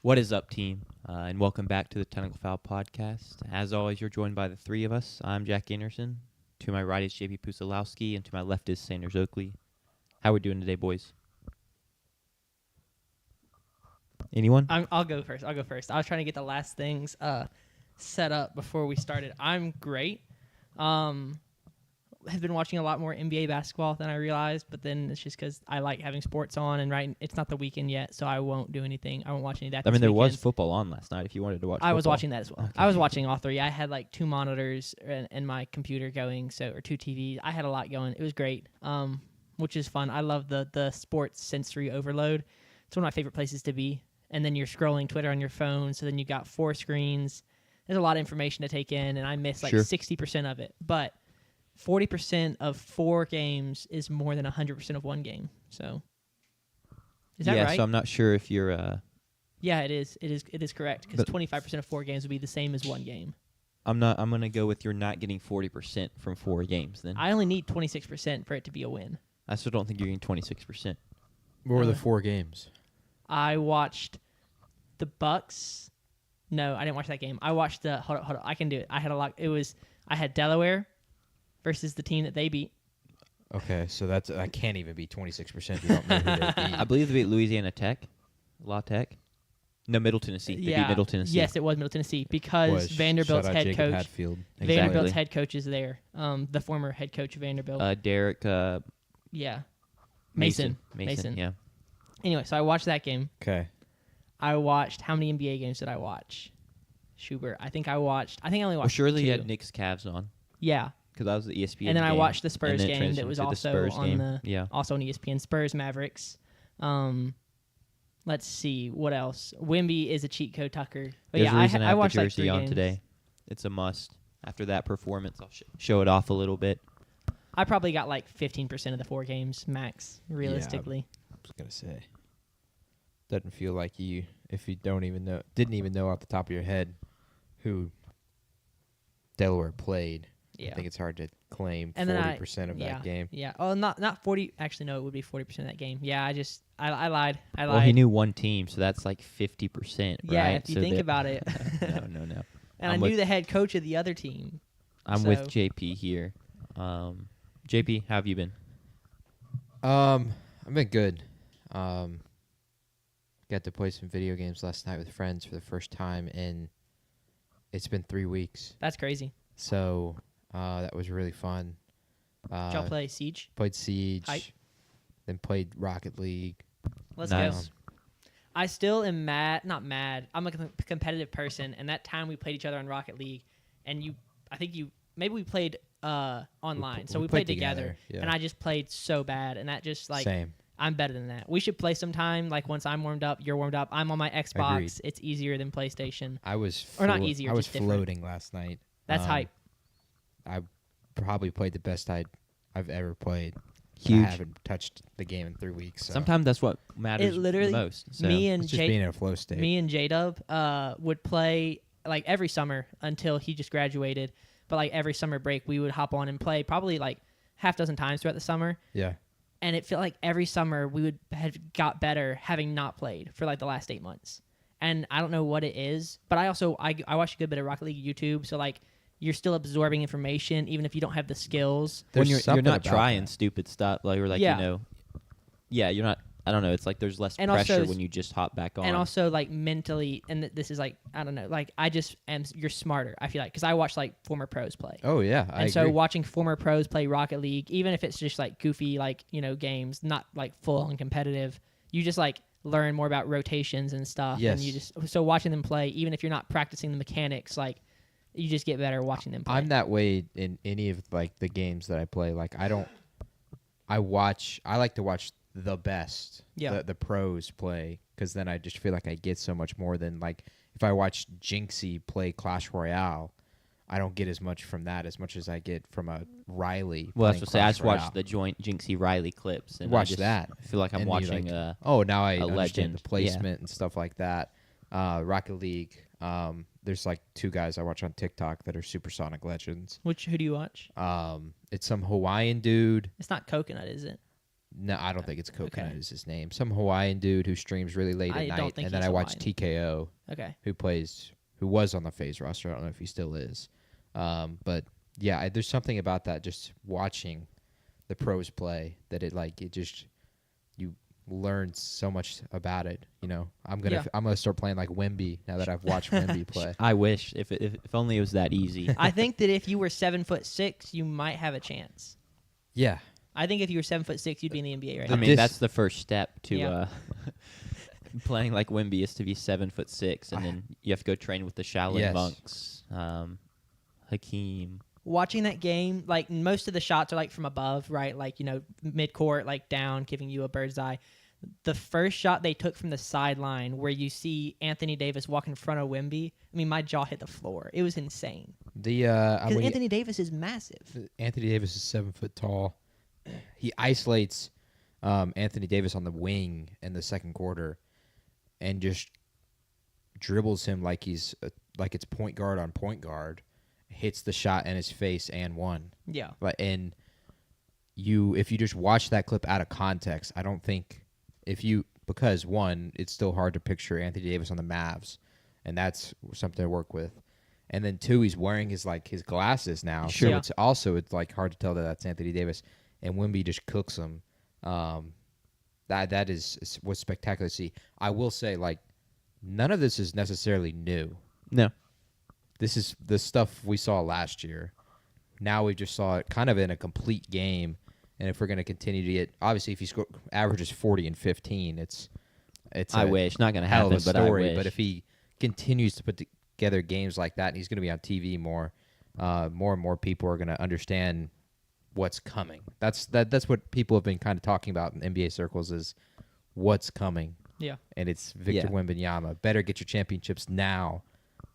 What is up, team? And welcome back to the Technical Foul Podcast. As always, you're joined by the three of us. I'm Jack Anderson. To my right is JP Pusilowski, and to my left is Sanders Oakley. How we doing today, boys? Anyone? I'll go first. I was trying to get the last things set up before we started. I'm great. Have been watching a lot more NBA basketball than I realized, but then it's just because I like having sports on, and it's not the weekend yet, so I won't do anything. I won't watch any of that. I mean, there was weekend. football on last night if you wanted to watch I was football. watching that as well. Okay. I was watching all three. I had like two monitors and my computer going, or two TVs. I had a lot going. It was great, which is fun. I love the sports sensory overload. It's one of my favorite places to be. And then you're scrolling Twitter on your phone, so then you got 4 screens. There's a lot of information to take in, and I miss like 60% of it. But 40% of 4 games is more than 100% of one game. So is that right? Yeah, so I'm not sure if you're... Yeah, it is. It is correct, because 25% of 4 games would be the same as one game. I'm going to go with you're not getting 40% from 4 games then. I only need 26% for it to be a win. I still don't think you're getting 26%. What were the 4 games? I watched the Bucks. No, I didn't watch that game. I watched the hold on. I can do it. I had a lot. I had Delaware versus the team that they beat. Okay, so I can't even be 26%. You don't know who they beat. I believe they beat Louisiana Tech, La Tech. No, Middle Tennessee. They beat Middle Tennessee. Yes, it was Middle Tennessee because Vanderbilt's head Jacob coach. Hatfield. Vanderbilt's head coach is there. The former head coach of Vanderbilt. Derek. Yeah. Mason. Mason. Yeah. Anyway, so I watched that game. Okay. I watched, how many NBA games did I watch? Schubert. I only watched Well, surely 2. you had Knicks Cavs on. Yeah. Because that was the ESPN And then game. I watched the Spurs and then game that was also on also on ESPN. Spurs Mavericks. Let's see what else. Wemby is a cheat code Tucker. But There's a reason I have watched the like jersey 3 on games. today. It's a must. After that performance, I'll show it off a little bit. I probably got like 15% of the 4 games max, realistically. I was gonna say. Doesn't feel like if you didn't even know off the top of your head who Delaware played. Yeah. I think it's hard to claim And then 40% of that game. Yeah. Oh, not 40. Actually, no, it would be 40% of that game. Yeah, I lied. Well, he knew one team, so that's like 50%, Yeah, right? if you think about it. No. And I knew the head coach of the other team. I'm with JP here. JP, how have you been? I've been good. Got to play some video games last night with friends for the first time in it's been 3 weeks. That's crazy. So that was really fun. Did y'all play Siege? Played Siege. Hype. Then played Rocket League. Let's Nice. go. I still am not mad. I'm a competitive person, and that time we played each other on Rocket League, and maybe we played online, so we played together, yeah. and I just played so bad, and that just like Same. I'm better than that. We should play sometime. Like once I'm warmed up, you're warmed up. I'm on my Xbox. Agreed. It's easier than PlayStation. I was not easier, I was just different. floating last night. That's hype. I probably played the best I've ever played. Huge. I haven't touched the game in 3 weeks. So Sometimes that's what matters It literally- the most. So. Me and it's just being in a flow state. Me and J-Dub would play like every summer until he just graduated. But like every summer break, we would hop on and play probably like half dozen times throughout the summer. Yeah. And it felt like every summer we would have got better having not played for like the last 8 months. And I don't know what it is, but I watch a good bit of Rocket League YouTube. So like you're still absorbing information even if you don't have the skills. When There's you're something not about trying that. stupid stuff, like you're like, Yeah. you're not. I don't know. It's like there's less And also pressure it's- when you just hop back on. And also like mentally, and this is like, I don't know, like you're smarter, I feel like, because I watch like former pros play. Oh yeah, I And so agree. watching former pros play Rocket League, even if it's just like goofy, like, games, not like full on competitive, you just like learn more about rotations and stuff. Yes. And so watching them play, even if you're not practicing the mechanics, like you just get better watching them play. I'm that way in any of like the games that I play. Like I like to watch the best, the pros play, because then I just feel like I get so much more than like if I watch Jinxie play Clash Royale, I don't get as much from that as much as I get from a Riley. well, that's playing what I say. I just Clash Royale. watched the joint Jinxie Riley clips and Watch I just that. feel like I'm And you, watching. like, oh, now I understand legend. the placement and stuff like that. Rocket League. There's like 2 guys I watch on TikTok that are Supersonic legends. Who do you watch? It's some Hawaiian dude. It's not Coconut, is it? No, I don't think it's Coconut Okay. is his name. Some Hawaiian dude who streams really late I at don't night, think and then he's I watched Hawaiian. TKO, Okay. who was on the FaZe roster. I don't know if he still is, but yeah, there's something about that. Just watching the pros play that you learn so much about it. You know, I'm gonna start playing like Wemby now that I've watched Wemby play. I wish if only it was that easy. I think that if you were 7'6", you might have a chance. Yeah, I think if you were 7'6", you'd be in the NBA right I now. mean, that's the first step to Yeah. playing like Wemby is to be 7'6", and then you have to go train with the Shaolin Yes. monks, Hakeem. Watching that game, like most of the shots are like from above, right? Like, mid court, like down, giving you a bird's eye. The first shot they took from the sideline, where you see Anthony Davis walk in front of Wemby, I mean, my jaw hit the floor. It was insane. Because Anthony Davis is massive. Anthony Davis is 7 foot tall. He isolates Anthony Davis on the wing in the second quarter, and just dribbles him like it's point guard on point guard. Hits the shot in his face and one. Yeah. And if you just watch that clip out of context, I don't think because one, it's still hard to picture Anthony Davis on the Mavs, and that's something to work with. And then two, he's wearing his glasses now, Sure. Yeah. so it's like hard to tell that that's Anthony Davis. And Wemby just cooks him. That was spectacular to see. I will say, none of this is necessarily new. No. This is the stuff we saw last year. Now we just saw it kind of in a complete game. And if we're going to continue to get, obviously, if he averages 40 and 15, it's I wish, not going to hell happen, of a but I story. wish. But if he continues to put together games like that, and he's going to be on TV more, more and more people are going to understand what's coming. That's what people have been kind of talking about in NBA circles is what's coming. Yeah. And it's Victor Wembanyama. Better get your championships now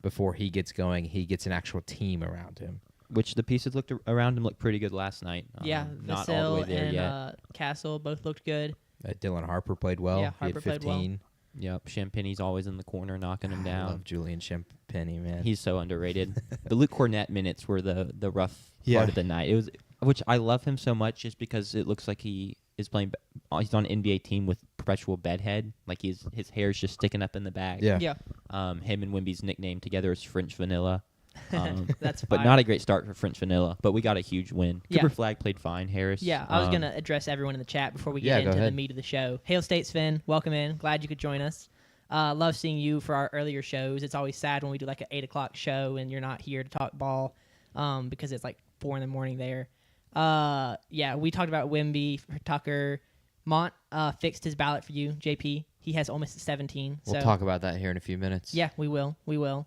before he gets going. He gets an actual team around him. Which the pieces around him looked pretty good last night. Yeah, not all the way Vassell there and yet. Castle both looked good. Dylan Harper played well. Yeah, He had Harper played well. 15. Yep, Champagne's always in the corner knocking him I down. love Julian Champagnie, man. He's so underrated. The Luke Cornett minutes were the rough Yeah. part of the night. Which I love him so much just because it looks like he is playing. He's on an NBA team with perpetual bedhead. Like his hair's just sticking up in the back. Yeah. Yeah. Him and Wemby's nickname together is French Vanilla. That's But fire. not a great start for French Vanilla. But we got a huge win. Yeah. Cooper Flag played fine. Harris. Yeah, I was going to address everyone in the chat before we Yeah, get go into the ahead. meat of the show. Hail State Sven, welcome in. Glad you could join us. Love seeing you for our earlier shows. It's always sad when we do like an 8 o'clock show and you're not here to talk ball because it's like 4 in the morning there. Yeah, we talked about Wemby, for Tucker. Mont fixed his ballot for you, JP. He has almost 17. We'll so talk about that here in a few minutes. Yeah, we will. We will.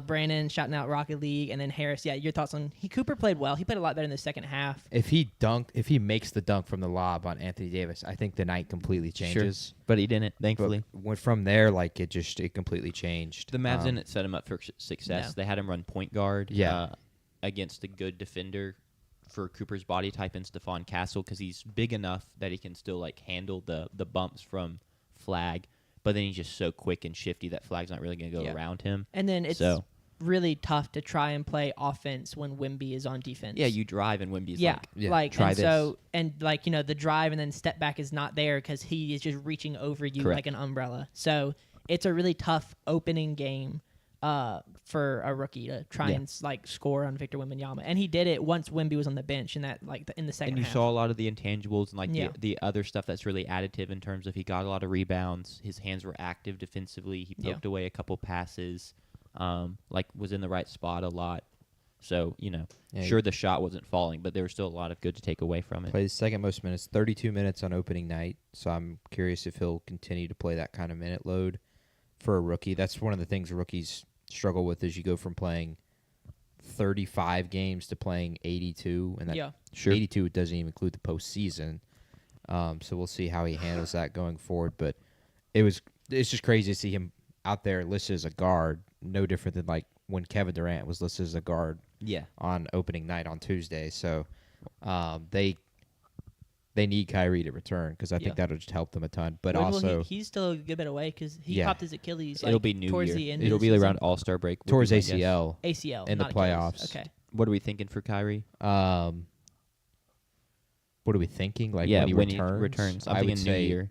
Brandon shouting out Rocket League, and then Harris. Yeah, your thoughts on Cooper played well. He played a lot better in the second half. If he makes the dunk from the lob on Anthony Davis, I think the night completely changes. But he didn't, thankfully. But went from there, it completely changed. The Mavs didn't set him up for success. No. They had him run point guard Yeah. against a good defender for Cooper's body type in Stephon Castle because he's big enough that he can still handle the bumps from Flag. But then he's just so quick and shifty that Flag's not really going to go around him. And then it's really tough to try and play offense when Wemby is on defense. Yeah, you drive and Wemby's try this. So and the drive and then step back is not there because he is just reaching over you Correct. like an umbrella. So it's a really tough opening game for a rookie to try and score on Victor Wembanyama, and he did it once Wemby was on the bench in that in the second. And you half. saw a lot of the intangibles and the other stuff that's really additive in terms of he got a lot of rebounds. His hands were active defensively. He poked away a couple passes. Was in the right spot a lot. So, sure the shot wasn't falling, but there was still a lot of good to take away from it. Plays second most minutes, 32 minutes on opening night. So I'm curious if he'll continue to play that kind of minute load for a rookie. That's one of the things rookies struggle with is you go from playing 35 games to playing 82, and that 82 doesn't even include the postseason. So we'll see how he handles that going forward. But it's just crazy to see him out there listed as a guard, no different than when Kevin Durant was listed as a guard on opening night on Tuesday. So they need Kyrie to return because I think that'll just help them a ton. But also he's still a good bit away because he popped his Achilles. It'll be New towards Year. the end. It'll of the be season. around All-Star break. towards would be my guess. ACL in the not Achilles. playoffs. Okay. What are we thinking for Kyrie? What are we thinking? Like yeah, when he returns. returns? I'm I would thinking New say Year.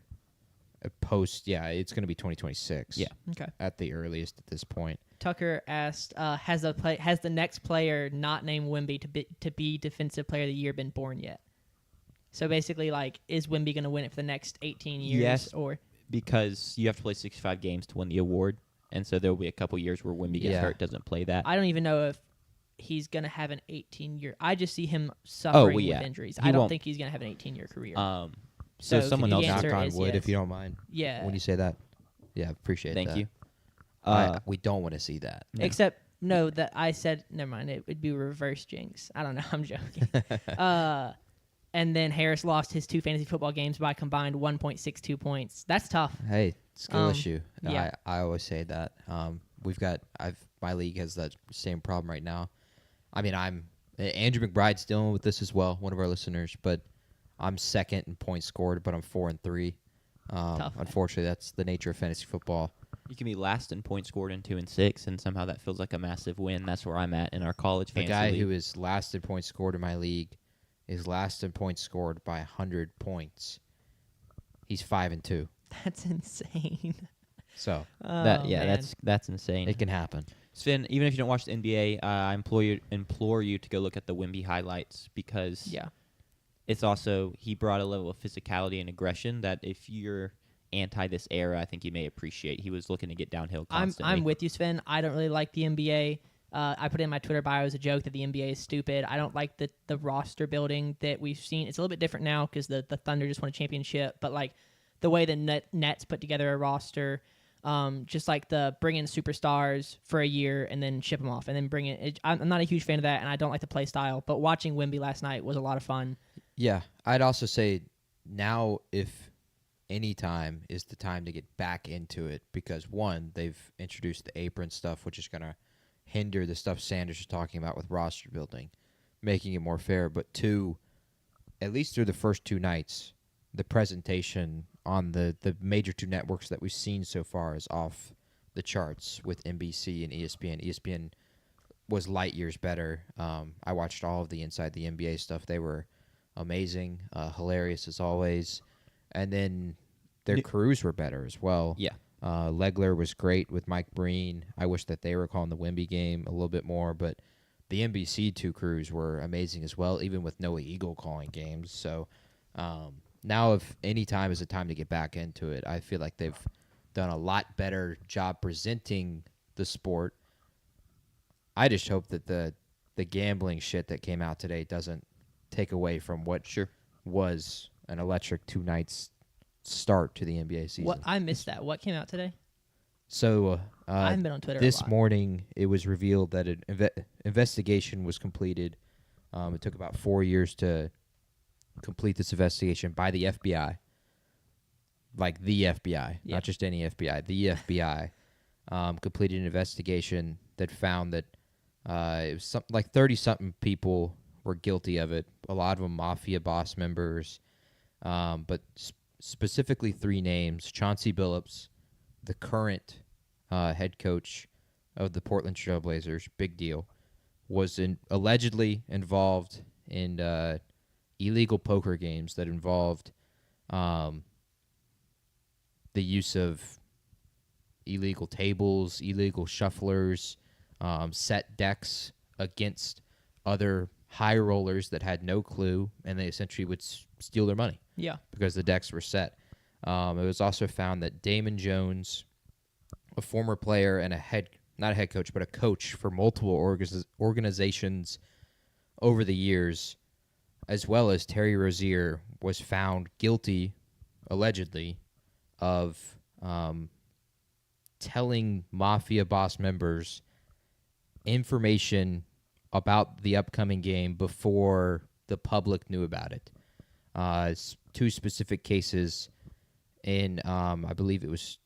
post. Yeah, it's going to be 2026. Yeah. Okay. At the earliest at this point. Tucker asked, has the next player not named Wemby to be Defensive Player of the Year been born yet? So basically, like, is Wemby going to win it for the next 18 years? Yes. Or Because you have to play 65 games to win the award, and so there will be a couple years where Wemby gets hurt, doesn't play that. I don't even know if he's going to have an 18-year. I just see him suffering with injuries. I don't think he's going to have an 18-year career. So someone else. Knock on wood, if you don't mind. Yeah. When you say that, yeah, appreciate that. Thank you. We don't want to see that. No. Except, no, that I said, never mind, it would be reverse jinx. I don't know, I'm joking. And then Harris lost his 2 fantasy football games by combined 1.62 points. That's tough. Hey, skill issue. Yeah. I always say that. My league has that same problem right now. I mean, Andrew McBride's dealing with this as well, one of our listeners, but I'm second in points scored, but I'm 4-3. Tough. Unfortunately, that's the nature of fantasy football. You can be last in points scored in 2 and 6, and somehow that feels like a massive win. That's where I'm at in our college fantasy The guy league. who is last in points scored in my league is last in points scored by 100 points. He's 5-2. That's insane. So that's insane. it can happen. Sven, even if you don't watch the NBA, I implore you to go look at the Wemby highlights because it's also he brought a level of physicality and aggression that if you're anti this era, I think you may appreciate. He was looking to get downhill constantly. I'm with you, Sven. I don't really like the NBA. I put in my Twitter bio as a joke that the NBA is stupid. I don't like the roster building that we've seen. It's a little bit different now because the Thunder just won a championship, but like the way the Nets put together a roster, just like the bring in superstars for a year and then ship them off and then bring it. I'm not a huge fan of that, and I don't like the play style. But watching Wemby last night was a lot of fun. Yeah, I'd also say now if any time is the time to get back into it because, one, they've introduced the apron stuff, which is going to hinder the stuff Sanders is talking about with roster building, making it more fair. But two, at least through the first 2 nights, the presentation on the major 2 networks that we've seen so far is off the charts with NBC and ESPN. ESPN was light years better. I watched all of the Inside the NBA stuff. They were amazing, hilarious as always. And then their crews were better as well. Yeah. Legler was great with Mike Breen. I wish that they were calling the Wemby game a little bit more, but the NBC 2 crews were amazing as well, even with Noah Eagle calling games. So now if any time is a time to get back into it, I feel like they've done a lot better job presenting the sport. I just hope that the gambling shit that came out today doesn't take away from what was an electric 2 nights start to the NBA season. What I missed that. What came out today? So I haven't been on Twitter this a lot. morning, it was revealed that an investigation was completed. It took about 4 years to complete this investigation by the FBI. Like the FBI, not just any FBI. The FBI completed an investigation that found that it was something like 30-something people were guilty of it. A lot of them mafia boss members, but specifically 3 names: Chauncey Billups, the current head coach of the Portland Trail Blazers, big deal, was allegedly involved in illegal poker games that involved the use of illegal tables, illegal shufflers, set decks against other high rollers that had no clue, and they essentially would steal their money. Yeah. Because the decks were set. It was also found that Damon Jones, a former player and not a head coach, but a coach for multiple organizations over the years, as well as Terry Rozier, was found guilty, allegedly, of telling mafia boss members information about the upcoming game before the public knew about it. 2 specific cases in, I believe it was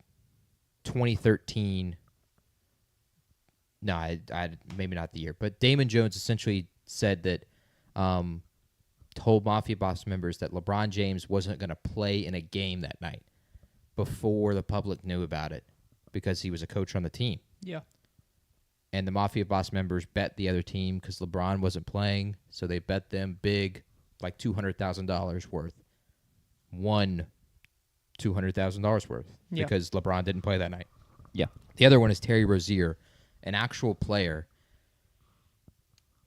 2013. No, I maybe not the year, but Damon Jones essentially said that, told mafia boss members that LeBron James wasn't going to play in a game that night before the public knew about it because he was a coach on the team. Yeah. And the mafia boss members bet the other team because LeBron wasn't playing, so they bet them big like $200,000 worth. One $200,000 worth because LeBron didn't play that night. Yeah. The other one is Terry Rozier, an actual player,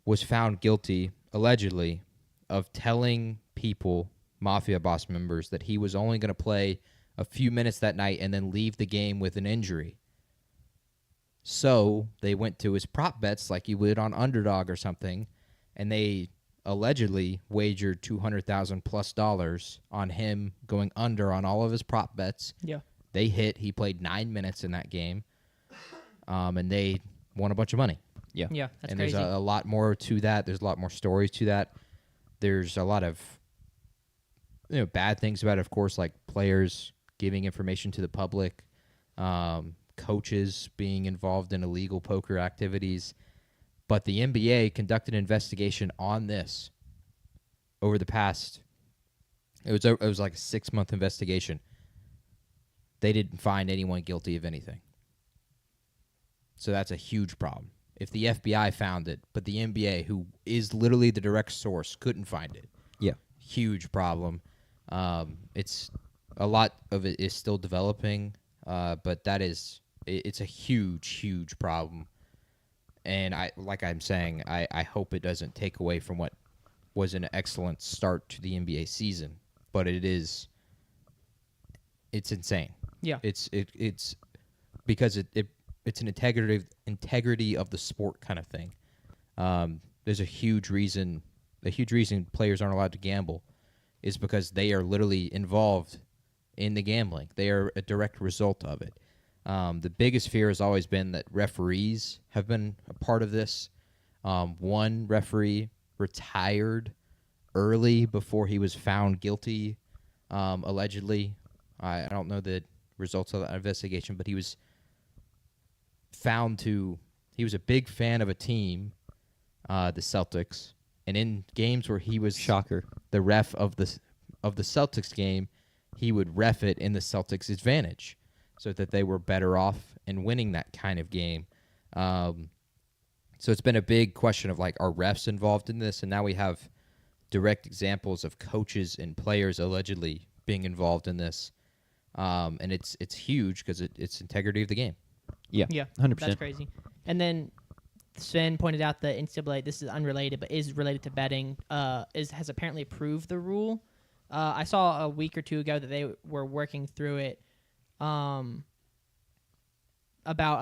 was found guilty, allegedly, of telling people, Mafia boss members, that he was only going to play a few minutes that night and then leave the game with an injury. So they went to his prop bets like you would on Underdog or something, and they allegedly wagered $200,000+ on him going under on all of his prop bets. Yeah. They hit. He played 9 minutes in that game, and they won a bunch of money. Yeah, that's and crazy. There's a lot more to that. There's a lot more stories to that. There's a lot of bad things about it, of course, like players giving information to the public, coaches being involved in illegal poker activities. But the NBA conducted an investigation on this over the past. It was like a 6-month investigation. They didn't find anyone guilty of anything. So that's a huge problem. If the FBI found it, but the NBA, who is literally the direct source, couldn't find it. Yeah. Huge problem. It's a lot of it is still developing, but it's a huge problem. And I hope it doesn't take away from what was an excellent start to the NBA season. But it's insane. Yeah. It's because it's an integrity of the sport kind of thing. There's a huge reason players aren't allowed to gamble is because they are literally involved in the gambling. They are a direct result of it. The biggest fear has always been that referees have been a part of this. One referee retired early before he was found guilty, allegedly. I don't know the results of that investigation, but he was he was a big fan of a team, the Celtics, and in games where he was the ref of the Celtics game, he would ref it in the Celtics' advantage so that they were better off in winning that kind of game. So it's been a big question of are refs involved in this? And now we have direct examples of coaches and players allegedly being involved in this. And it's huge because it's integrity of the game. Yeah, 100%. That's crazy. And then Sven pointed out the NCAA, this is unrelated, but is related to betting, has apparently approved the rule. I saw a week or two ago that they were working through it about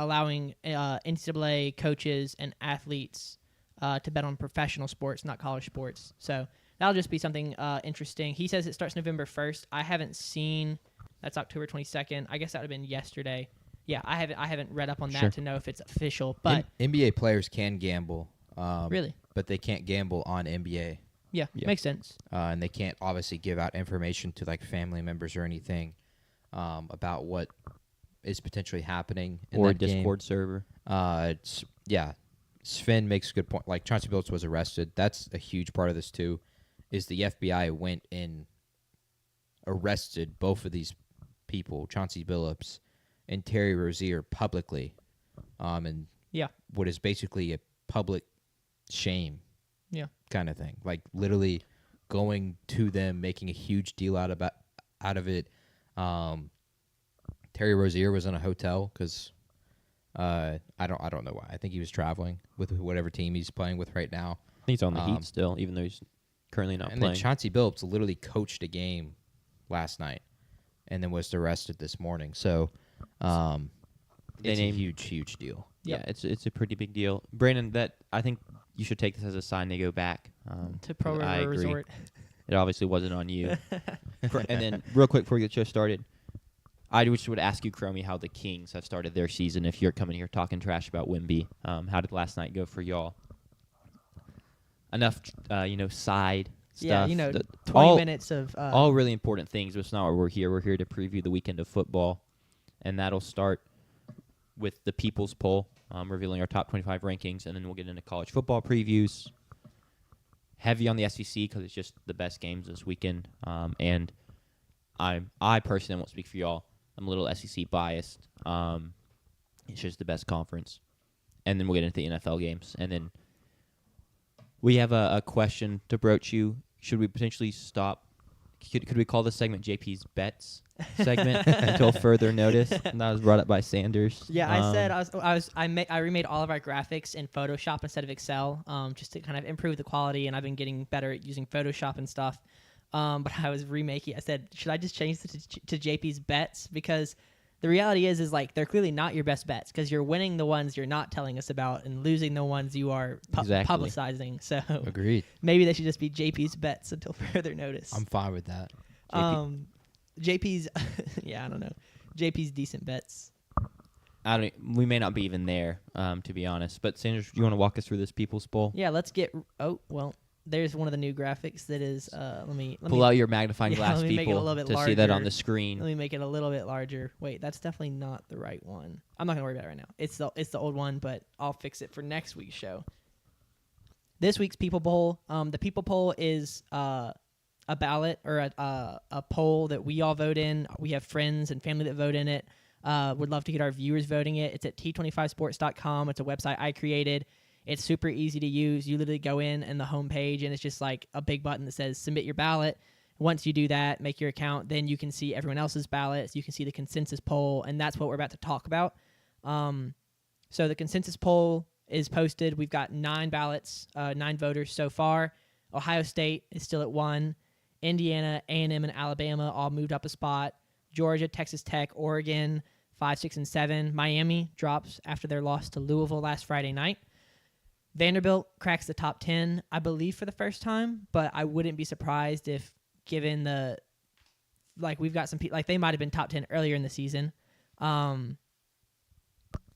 allowing NCAA coaches and athletes to bet on professional sports, not college sports. So that'll just be something interesting. He says it starts November 1st. I haven't seen. That's October 22nd. I guess that would have been yesterday. Yeah, I haven't read up on that to know if it's official. But NBA players can gamble. Really? But they can't gamble on NBA. Yeah, makes sense. And they can't obviously give out information to family members or anything about what is potentially happening in or that a Discord game. server. Sven makes a good point. Chauncey Billups was arrested. That's a huge part of this too. Is the FBI went and arrested both of these people, Chauncey Billups and Terry Rozier, publicly, and what is basically a public shame, kind of thing. Literally going to them, making a huge deal out of it. Terry Rozier was in a hotel because I don't know why. I think he was traveling with whatever team he's playing with right now. I think he's on the Heat still, even though he's currently not playing. And then Chauncey Billups literally coached a game last night and then was arrested this morning. So it's a huge deal. Yeah, it's a pretty big deal. Brandon, I think you should take this as a sign to go back to Pro River Resort. It obviously wasn't on you. And then, real quick before we get the show started, I just would ask you, Chromie, how the Kings have started their season. If you're coming here talking trash about Wemby, how did last night go for y'all? Enough, side stuff. Yeah, 20 minutes of all really important things. But it's not why we're here. We're here to preview the weekend of football, and that'll start with the People's Poll, revealing our top 25 rankings, and then we'll get into college football previews. Heavy on the SEC because it's just the best games this weekend, and I personally won't speak for y'all. I'm a little SEC biased. It's just the best conference, and then we'll get into the NFL games, and then we have a question to broach you. should we potentially stop? Could we call this segment JP's Bets segment until further notice? And that was brought up by Sanders. Yeah, I said I remade all of our graphics in Photoshop instead of Excel, just to kind of improve the quality. And I've been getting better at using Photoshop and stuff. But I was remaking. I said, should I just change it to JP's Bets? Because the reality is like they're clearly not your best bets because you're winning the ones you're not telling us about and losing the ones you are publicizing. So agreed. Maybe they should just be JP's Bets until further notice. I'm fine with that. JP's, yeah, I don't know. JP's decent bets. We may not be even there, to be honest. But Sanders, do you want to walk us through this People's Poll? Yeah, let's get. Oh well. There's one of the new graphics that is. Let me pull out your magnifying glass, people, make it a little bit to larger. See that on the screen. Let me make it a little bit larger. Wait, that's definitely not the right one. I'm not gonna worry about it right now. It's the old one, but I'll fix it for next week's show. This week's People Poll. The People Poll is a ballot or a poll that we all vote in. We have friends and family that vote in it. Would love to get our viewers voting it. It's at t25sports.com. It's a website I created. It's super easy to use. You literally go in the homepage, and it's just like a big button that says submit your ballot. Once you do that, make your account, then you can see everyone else's ballots. You can see the consensus poll, and that's what we're about to talk about. So the consensus poll is posted. We've got 9 ballots, 9 voters so far. Ohio State is still at 1. Indiana, A&M, and Alabama all moved up a spot. Georgia, Texas Tech, Oregon, 5, 6, and 7. Miami drops after their loss to Louisville last Friday night. Vanderbilt cracks the top 10, I believe, for the first time, but I wouldn't be surprised if, given we've got some people, they might have been top 10 earlier in the season. Can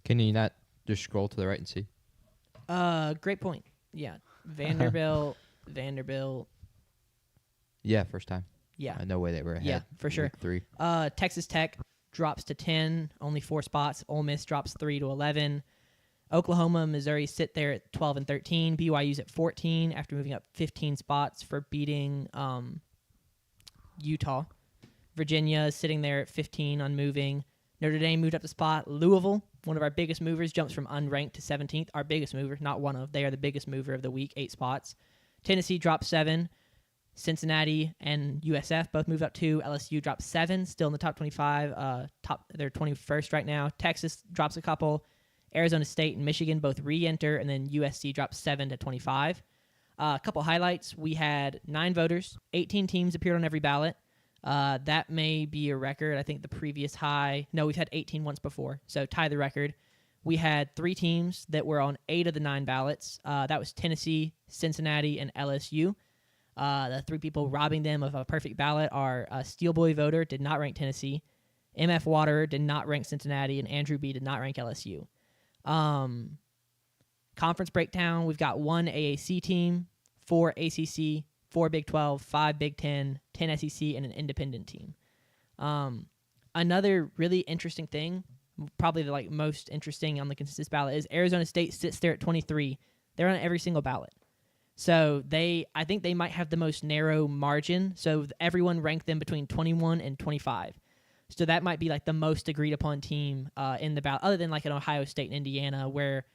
you not just scroll to the right and see? Great point. Yeah. Vanderbilt. Yeah, first time. Yeah. No way they were ahead. Yeah, for sure. 3. Texas Tech drops to 10, only 4 spots. Ole Miss drops 3 to 11. Oklahoma and Missouri sit there at 12 and 13. BYU's at 14 after moving up 15 spots for beating Utah. Virginia is sitting there at 15, unmoving. Notre Dame moved up a spot. Louisville, one of our biggest movers, jumps from unranked to 17th. Our biggest mover, not one of. They are the biggest mover of the week, 8 spots. Tennessee drops 7. Cincinnati and USF both moved up 2. LSU drops 7, still in the top 25. They're 21st right now. Texas drops a couple. Arizona State and Michigan both re-enter, and then USC drops 7 to 25. A couple highlights. We had 9 voters. 18 teams appeared on every ballot. That may be a record. I think the previous high... No, we've had 18 once before, so tie the record. We had 3 teams that were on 8 of the 9 ballots. That was Tennessee, Cincinnati, and LSU. The 3 people robbing them of a perfect ballot are Steelboy Voter did not rank Tennessee, MF Water did not rank Cincinnati, and Andrew B did not rank LSU. Conference breakdown, we've got 1 AAC team, 4 ACC, 4 Big 12, 5 Big 10, 10 SEC, and an independent team. Another really interesting thing, probably the most interesting on the consensus ballot, is Arizona State sits there at 23. They're on every single ballot. So I think they might have the most narrow margin. So everyone ranked them between 21 and 25. So that might be the most agreed upon team in the ballot, other than an Ohio State and Indiana, where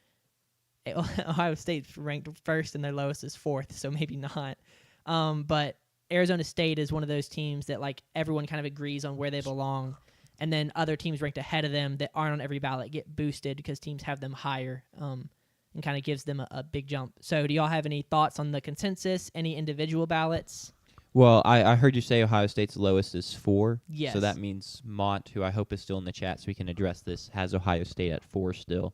Ohio State's ranked first and their lowest is 4th, so maybe not. But Arizona State is one of those teams that everyone kind of agrees on where they belong, and then other teams ranked ahead of them that aren't on every ballot get boosted because teams have them higher, and kind of gives them a big jump. So do y'all have any thoughts on the consensus, any individual ballots? Well, I heard you say Ohio State's lowest is 4. Yes. So that means Mont, who I hope is still in the chat so we can address this, has Ohio State at 4 still.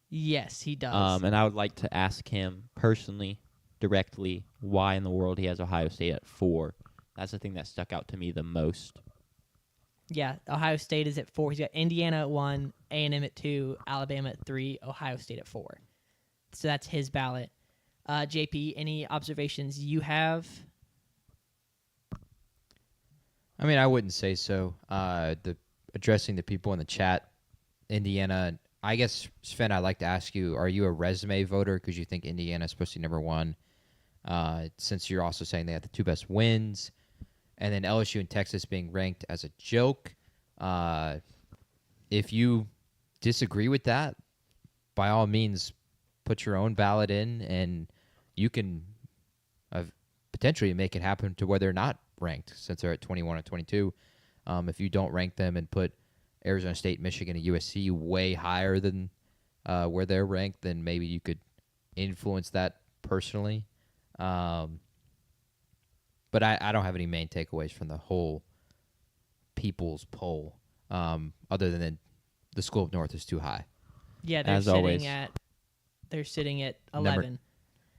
Yes, he does. And I would like to ask him personally, directly, why in the world he has Ohio State at 4. That's the thing that stuck out to me the most. Yeah, Ohio State is at 4. He's got Indiana at 1, A&M at 2, Alabama at 3, Ohio State at 4. So that's his ballot. JP, any observations you have? I mean, I wouldn't say so. Addressing the people in the chat, Indiana, I guess, Sven, I'd like to ask you, are you a resume voter because you think Indiana is supposed to be number 1? Since you're also saying they have the 2 best wins, and then LSU and Texas being ranked as a joke. If you disagree with that, by all means, put your own ballot in, and you can potentially make it happen to where they're not ranked since they're at 21 and 22. If you don't rank them and put Arizona State, Michigan, and USC way higher than where they're ranked, then maybe you could influence that personally. But I don't have any main takeaways from the whole people's poll, other than the School of North is too high. Yeah, they're As sitting always. at 11.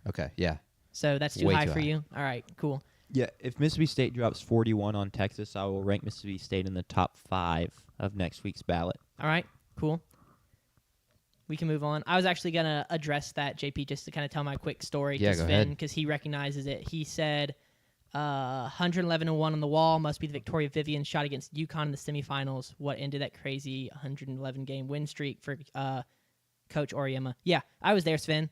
Okay, yeah. So that's too Way high too for high. you? All right, cool. Yeah, if Mississippi State drops 41 on Texas, I will rank Mississippi State in the top 5 of next week's ballot. All right, cool. We can move on. I was actually going to address that, JP, just to kind of tell my quick story Yeah, to go Sven, ahead. because he recognizes it. He said 111-1 on the wall must be the Victoria Vivian shot against UConn in the semifinals. What ended that crazy 111-game win streak for Coach Oriema? Yeah, I was there, Sven.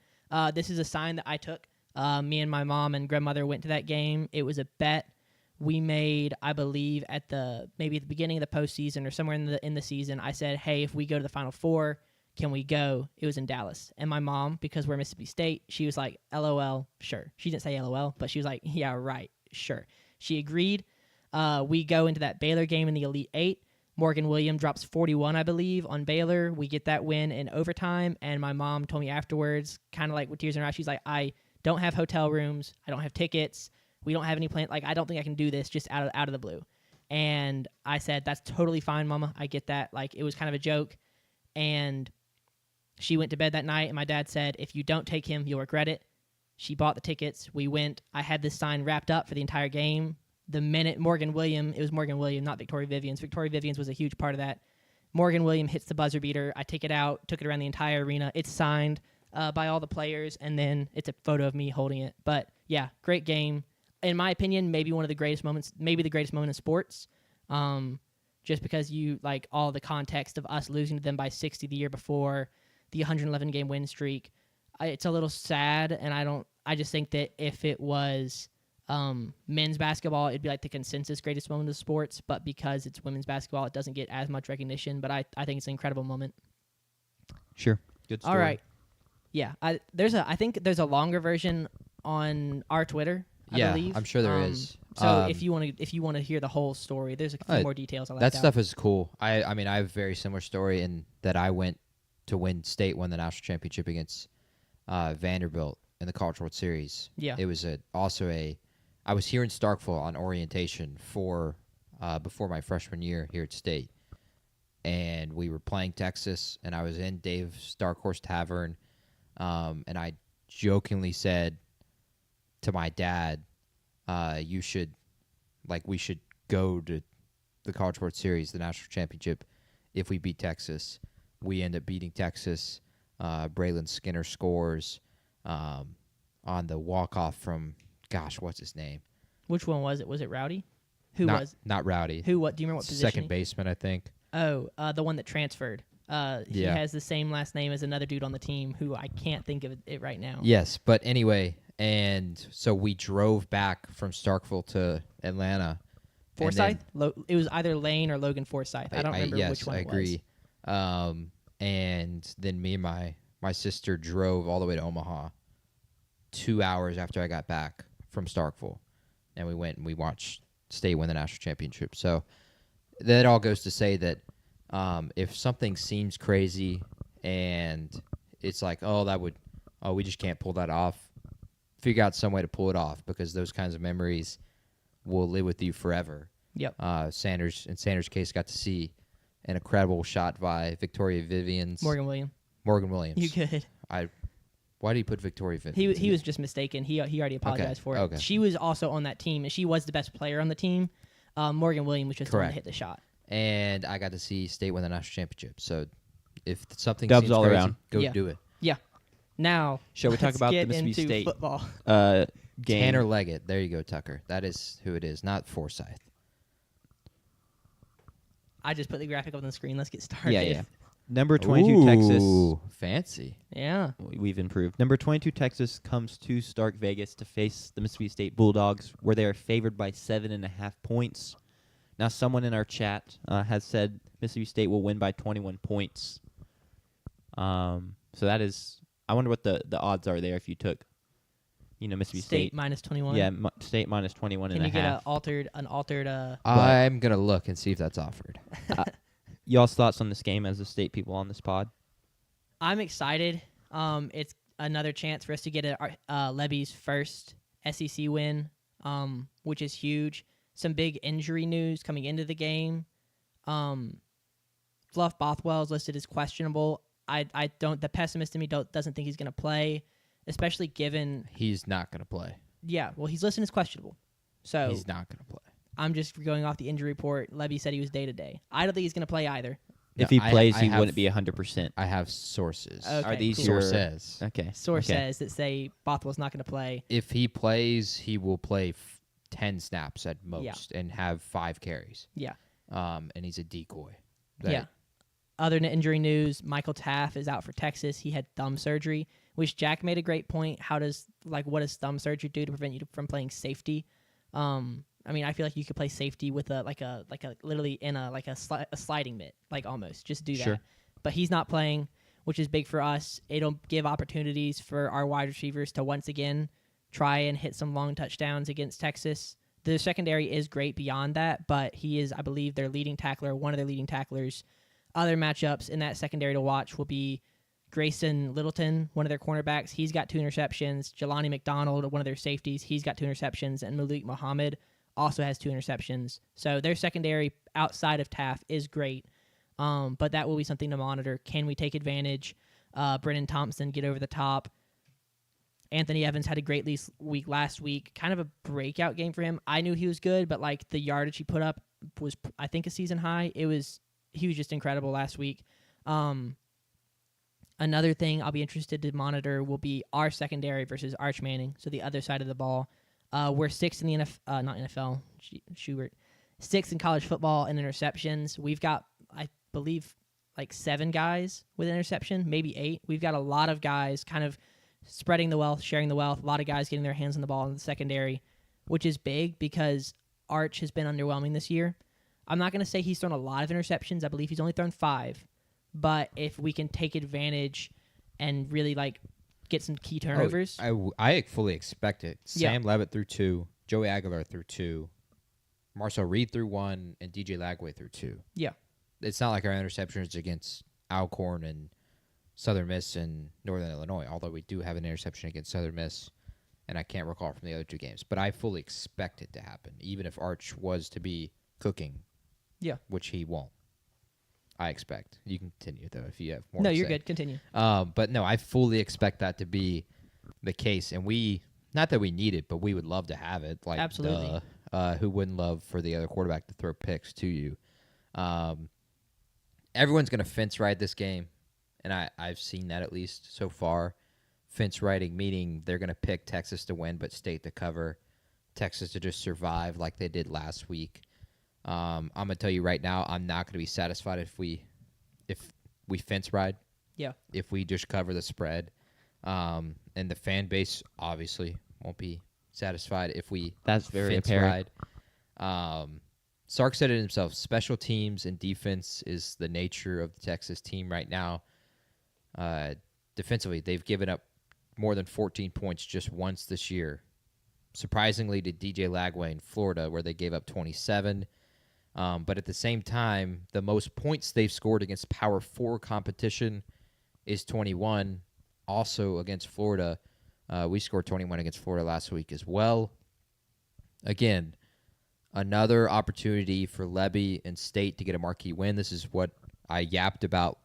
This is a sign that I took. Me and my mom and grandmother went to that game. It was a bet we made, I believe, maybe at the beginning of the postseason or somewhere in the season. I said, hey, if we go to the Final Four, can we go? It was in Dallas. And my mom, because we're Mississippi State, she was like, LOL, sure. She didn't say LOL, but she was like, yeah, right, sure. She agreed. We go into that Baylor game in the Elite Eight. Morgan Williams drops 41, I believe, on Baylor. We get that win in overtime. And my mom told me afterwards, kind of like with tears in her eyes, she's like, I don't have hotel rooms. I don't have tickets. We don't have any plan. Like, I don't think I can do this just out of the blue. And I said, that's totally fine, Mama. I get that. Like, it was kind of a joke. And she went to bed that night, and my dad said, if you don't take him, you'll regret it. She bought the tickets. We went. I had this sign wrapped up for the entire game. The minute Morgan Williams, it was Morgan Williams, not Victoria Vivians. Victoria Vivians was a huge part of that. Morgan Williams hits the buzzer beater. I take it out, took it around the entire arena. It's signed by all the players, and then it's a photo of me holding it. But, yeah, great game. In my opinion, maybe one of the greatest moments, maybe the greatest moment in sports, just because you, like, all the context of us losing to them by 60 the year before, the 111-game win streak. It's a little sad, and I just think that if it was men's basketball, it'd be like the consensus greatest moment of sports, but because it's women's basketball, it doesn't get as much recognition, but I think it's an incredible moment. Sure. Good story. All right. Yeah, I think there's a longer version on our Twitter, I believe. I'm sure there is. So if you want to hear the whole story, there's a few more details I left that out. stuff is cool. I mean, I have a very similar story in that I went to win state won the national championship against Vanderbilt in the College World Series. Yeah. It was I was here in Starkville on orientation for before my freshman year here at State, and we were playing Texas, and I was in Dave's Dark Horse Tavern, and I jokingly said to my dad, we should go to the College World Series, the national championship, if we beat Texas. We end up beating Texas. Braylon Skinner scores on the walk-off from, what's his name? Which one was it? Was it Rowdy? Not Rowdy. Do you remember what position? Second baseman, I think. Oh, the one that transferred. He has the same last name as another dude on the team who I can't think of it right now. Yes, but anyway, and so we drove back from Starkville to Atlanta. Forsyth? It was either Lane or Logan Forsyth. I don't remember which one it was. Yes, I agree. And then me and my sister drove all the way to Omaha 2 hours after I got back from Starkville. And we went and we watched State win the national championship. So that all goes to say that if something seems crazy and it's like, we just can't pull that off, figure out some way to pull it off, because those kinds of memories will live with you forever. Yep. Sanders' case, got to see an incredible shot by Victoria Vivians. Morgan Williams. You good. Why do you put Victoria Vivians? He was just mistaken. He already apologized for it. Okay. She was also on that team, and she was the best player on the team. Morgan Williams was just the one to Correct. hit the shot. And I got to see State win the national championship. So if something Dubs seems all crazy, around. go Yeah. do it. Yeah. Now, Shall we talk let's about the get Mississippi into State football? game? Tanner Leggett. There you go, Tucker. That is who it is, not Forsyth. I just put the graphic up on the screen. Let's get started. Yeah. Number 22 Texas. Ooh, fancy. Yeah. We've improved. Number 22 Texas comes to Stark Vegas to face the Mississippi State Bulldogs, where they are favored by 7.5 points. Now, someone in our chat has said Mississippi State will win by 21 points. So that is, I wonder what the odds are there if you took Mississippi State State. minus 21. Yeah, State minus 21 Can and a you get half. an altered? I'm gonna look and see if that's offered. Y'all's thoughts on this game as the State people on this pod? I'm excited. It's another chance for us to get Lebby's first SEC win, which is huge. Some big injury news coming into the game. Fluff Bothwell is listed as questionable. I don't. The pessimist in me doesn't think he's going to play, especially given He's not gonna play. Yeah, well, he's listed as questionable, so He's not gonna play. I'm just going off the injury report. Levy said he was day to day. I don't think he's going to play either. If he plays, he have- wouldn't be 100%. I have sources. Okay, Are these cool. your Sources. Okay. Source okay. says that say Bothwell's not going to play. If he plays, he will play 10 snaps at most and have 5 carries. Yeah. And he's a decoy. Yeah. Other than injury news, Michael Taft is out for Texas. He had thumb surgery, which Jack made a great point. What does thumb surgery do to prevent you from playing safety? I mean, I feel like you could play safety with a literally in a sliding mitt, like almost just do that. Sure. But he's not playing, which is big for us. It'll give opportunities for our wide receivers to once again try and hit some long touchdowns against Texas. The secondary is great beyond that, but he is, I believe, their leading tackler, one of their leading tacklers. Other matchups in that secondary to watch will be Grayson Littleton, one of their cornerbacks. He's got 2 interceptions. Jelani McDonald, one of their safeties, he's got 2 interceptions. And Malik Muhammad also has 2 interceptions. So their secondary outside of Taft is great, but that will be something to monitor. Can we take advantage? Brennan Thompson get over the top. Anthony Evans had a great week last week. Kind of a breakout game for him. I knew he was good, but like the yardage he put up was, I think, a season high. He was just incredible last week. Another thing I'll be interested to monitor will be our secondary versus Arch Manning, so the other side of the ball. We're 6th in the not NFL, Schubert, 6th in college football in interceptions. We've got, I believe, like 7 guys with an interception, maybe 8. We've got a lot of guys kind of spreading the wealth, sharing the wealth. A lot of guys getting their hands on the ball in the secondary, which is big because Arch has been underwhelming this year. I'm not going to say he's thrown a lot of interceptions. I believe he's only thrown 5. But if we can take advantage and really get some key turnovers. I fully expect it. Sam Levitt threw 2, Joey Aguilar threw 2, Marcel Reed threw 1, and DJ Lagway threw 2. Yeah. It's not like our interceptions against Alcorn and Southern Miss and Northern Illinois, although we do have an interception against Southern Miss, and I can't recall from the other 2 games. But I fully expect it to happen, even if Arch was to be cooking. Yeah. Which he won't. I expect. You can continue, though, if you have more No, to you're say. good. Continue. But no, I fully expect that to be the case. And not that we need it, but we would love to have it. Like, absolutely. Who wouldn't love for the other quarterback to throw picks to you? Everyone's going to fence ride this game. And I've seen that at least so far. Fence riding, meaning they're going to pick Texas to win, but State to cover. Texas to just survive like they did last week. I'm going to tell you right now, I'm not going to be satisfied if we fence ride. Yeah. If we just cover the spread. And the fan base obviously won't be satisfied if we That's very fence apparent. ride. Sark said it himself, special teams and defense is the nature of the Texas team right now. Defensively, they've given up more than 14 points just once this year. Surprisingly to DJ Lagway in Florida, where they gave up 27. But at the same time, the most points they've scored against Power 4 competition is 21. Also against Florida, we scored 21 against Florida last week as well. Again, another opportunity for Lebby and State to get a marquee win. This is what I yapped about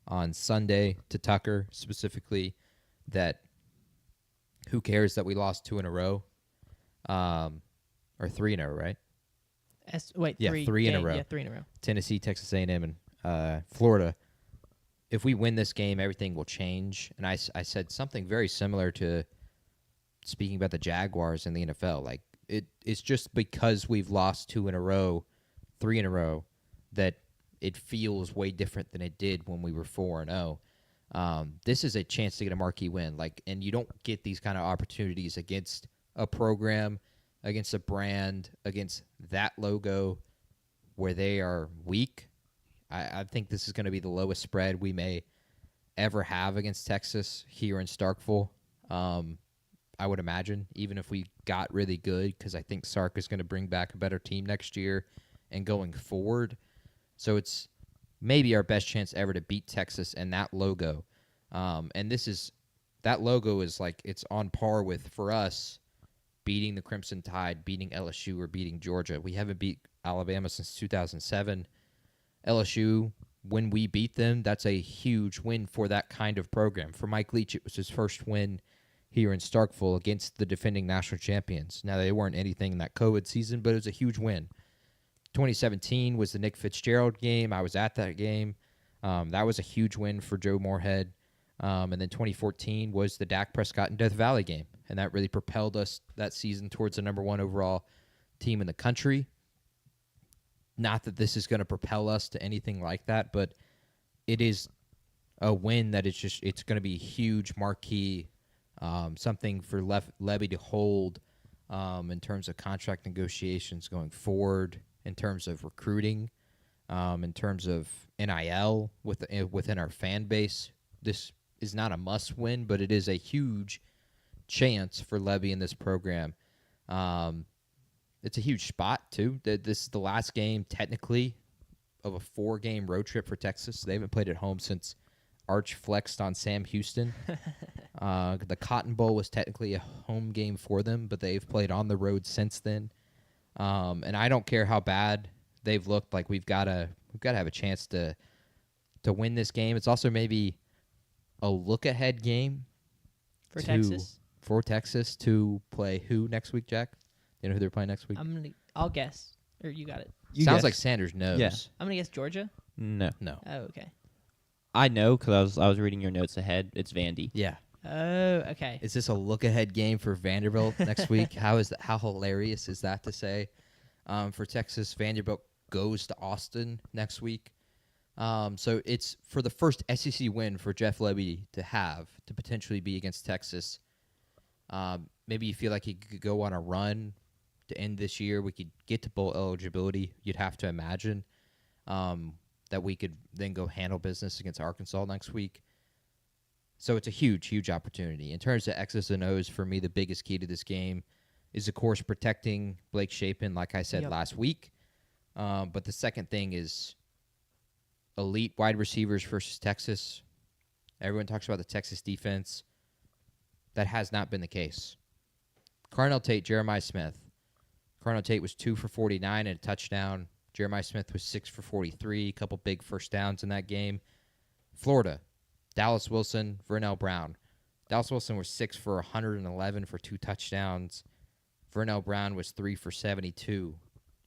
on Sunday to Tucker specifically, that who cares that we lost 2 in a row, or 3 in a row, right? 3 in a row. Yeah, 3 in a row. Tennessee, Texas A&M, and Florida. If we win this game, everything will change. And I said something very similar to speaking about the Jaguars in the NFL. Like it's just because we've lost 2 in a row, 3 in a row, that it feels way different than it did when we were 4-0. This is a chance to get a marquee win. And you don't get these kind of opportunities against a program, against a brand, against that logo where they are weak. I think this is going to be the lowest spread we may ever have against Texas here in Starkville. I would imagine, even if we got really good, because I think Sark is going to bring back a better team next year and going forward. So it's maybe our best chance ever to beat Texas and that logo. And that logo is like, it's on par with, for us, beating the Crimson Tide, beating LSU, or beating Georgia. We haven't beat Alabama since 2007. LSU, when we beat them, that's a huge win for that kind of program. For Mike Leach, it was his first win here in Starkville against the defending national champions. Now, they weren't anything in that COVID season, but it was a huge win. 2017 was the Nick Fitzgerald game. I was at that game. That was a huge win for Joe Moorhead. And then 2014 was the Dak Prescott and Death Valley game, and that really propelled us that season towards the number 1 overall team in the country. Not that this is going to propel us to anything like that, but it is a win that it's going to be huge, marquee, something for Lebby to hold in terms of contract negotiations going forward, in terms of recruiting, in terms of NIL within our fan base. This is not a must-win, but it is a huge chance for Lebby in this program. It's a huge spot, too. This is the last game, technically, of a 4-game road trip for Texas. They haven't played at home since Arch flexed on Sam Houston. The Cotton Bowl was technically a home game for them, but they've played on the road since then. And I don't care how bad they've looked. Like, we've got to have a chance to win this game. It's also maybe a look-ahead game for Texas to play who next week, Jack? You know who they're playing next week? I'll guess. Or you got it. Sounds like Sanders knows. Yeah. I'm gonna guess Georgia. No. Oh, okay. I know because I was reading your notes ahead. It's Vandy. Yeah. Oh, okay. Is this a look-ahead game for Vanderbilt next week? How hilarious is that to say? For Texas, Vanderbilt goes to Austin next week. So it's for the first SEC win for Jeff Lebby to potentially be against Texas. Maybe you feel like he could go on a run to end this year. We could get to bowl eligibility. You'd have to imagine that we could then go handle business against Arkansas next week. So it's a huge, huge opportunity. In terms of X's and O's, for me, the biggest key to this game is, of course, protecting Blake Shapen, like I said last week. But the second thing is elite wide receivers versus Texas. Everyone talks about the Texas defense. That has not been the case. Carnell Tate, Jeremiah Smith. Carnell Tate was 2 for 49 and a touchdown. Jeremiah Smith was 6 for 43, a couple big first downs in that game. Florida, Dallas Wilson, Vernell Brown. Dallas Wilson was 6 for 111 for 2 touchdowns. Vernell Brown was 3 for 72.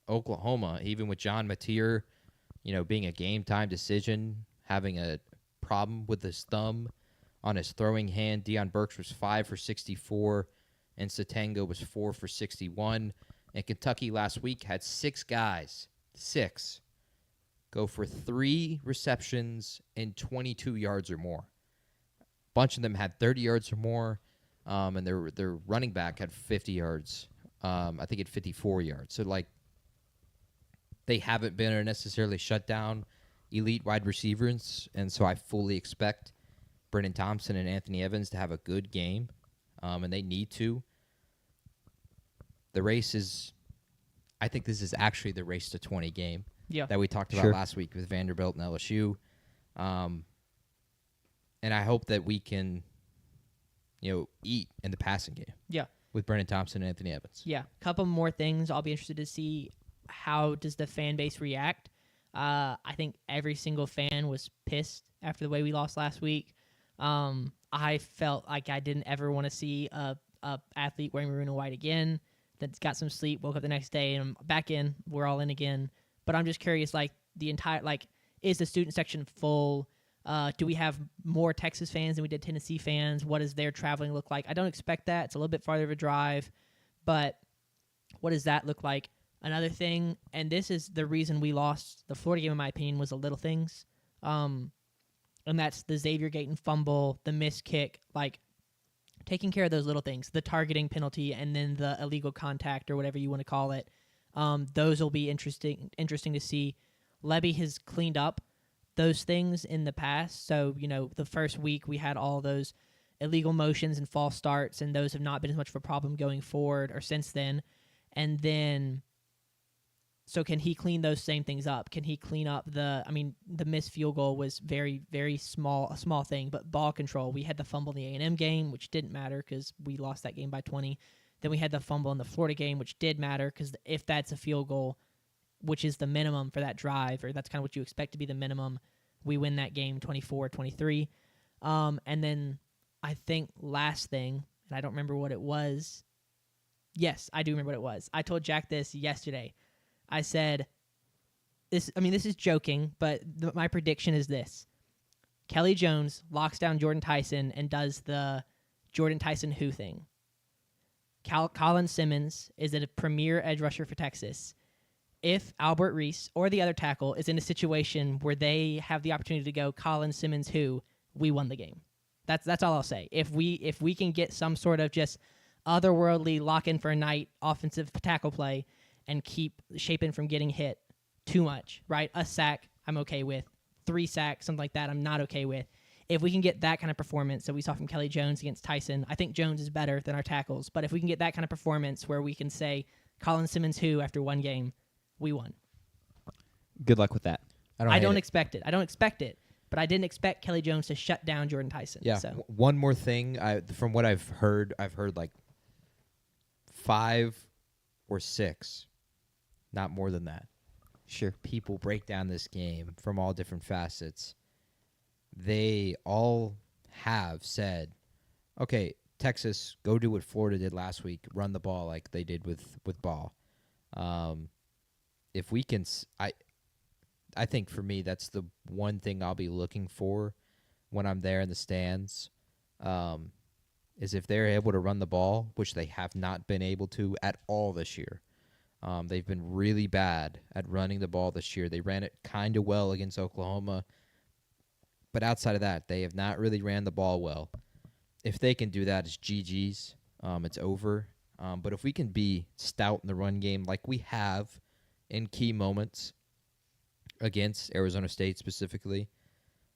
Oklahoma, even with John Mateer, being a game-time decision, having a problem with his thumb on his throwing hand, Deion Burks was 5 for 64, and Satango was 4 for 61. And Kentucky last week had 6 guys, go for 3 receptions and 22 yards or more. A bunch of them had 30 yards or more, and their running back had 50 yards. I think it had 54 yards. So, they haven't been necessarily shut down elite wide receivers, and so I fully expect Brennan Thompson and Anthony Evans to have a good game, and they need to. The race is, I think this is actually the race to 20 game that we talked about last week with Vanderbilt and LSU. And I hope that we can, eat in the passing game. Yeah. With Brennan Thompson and Anthony Evans. Yeah. A couple more things. I'll be interested to see how does the fan base react. I think every single fan was pissed after the way we lost last week. I felt like I didn't ever want to see a athlete wearing maroon and white again. That's got some sleep, woke up the next day, and I'm back in. We're all in again. But I'm just curious, is the student section full? Do we have more Texas fans than we did Tennessee fans? What does their traveling look like? I don't expect that. It's a little bit farther of a drive. But what does that look like? Another thing, and this is the reason we lost the Florida game, in my opinion, was the little things. And that's the Xavier Gayton fumble, the missed kick, taking care of those little things, the targeting penalty, and then the illegal contact or whatever you want to call it. Those will be interesting to see. Lebby has cleaned up those things in the past. So, the first week we had all those illegal motions and false starts, and those have not been as much of a problem going forward or since then. And then, so can he clean those same things up? Can he clean up the missed field goal was very, very a small thing, but ball control. We had the fumble in the A&M game, which didn't matter because we lost that game by 20. Then we had the fumble in the Florida game, which did matter because if that's a field goal, which is the minimum for that drive, or that's kind of what you expect to be the minimum, we win that game 24-23. And then I think last thing, and I don't remember what it was. Yes, I do remember what it was. I told Jack this yesterday. I said, this is joking, but my prediction is this. Kelly Jones locks down Jordan Tyson and does the Jordan Tyson who thing. Colin Simmons is a premier edge rusher for Texas. If Albert Reese or the other tackle is in a situation where they have the opportunity to go Colin Simmons who, we won the game. That's all I'll say. If we can get some sort of just otherworldly lock in for a night offensive tackle play and keep Shapen from getting hit too much, right? A sack I'm okay with. 3 sacks, something like that I'm not okay with. If we can get that kind of performance that we saw from Kelly Jones against Tyson, I think Jones is better than our tackles. But if we can get that kind of performance where we can say Colin Simmons who after one game, we won. Good luck with that. I don't expect it. I don't expect it. But I didn't expect Kelly Jones to shut down Jordan Tyson. Yeah. So. One more thing. From what I've heard like 5 or 6, not more than that. Sure. People break down this game from all different facets. They all have said, okay, Texas, go do what Florida did last week, run the ball like they did with Ball. If we can, I think for me that's the one thing I'll be looking for when I'm there in the stands, is if they're able to run the ball, which they have not been able to at all this year. They've been really bad at running the ball this year. They ran it kind of well against Oklahoma, but outside of that, they have not really ran the ball well. If they can do that, it's GG's. It's over. But if we can be stout in the run game like we have in key moments against Arizona State specifically,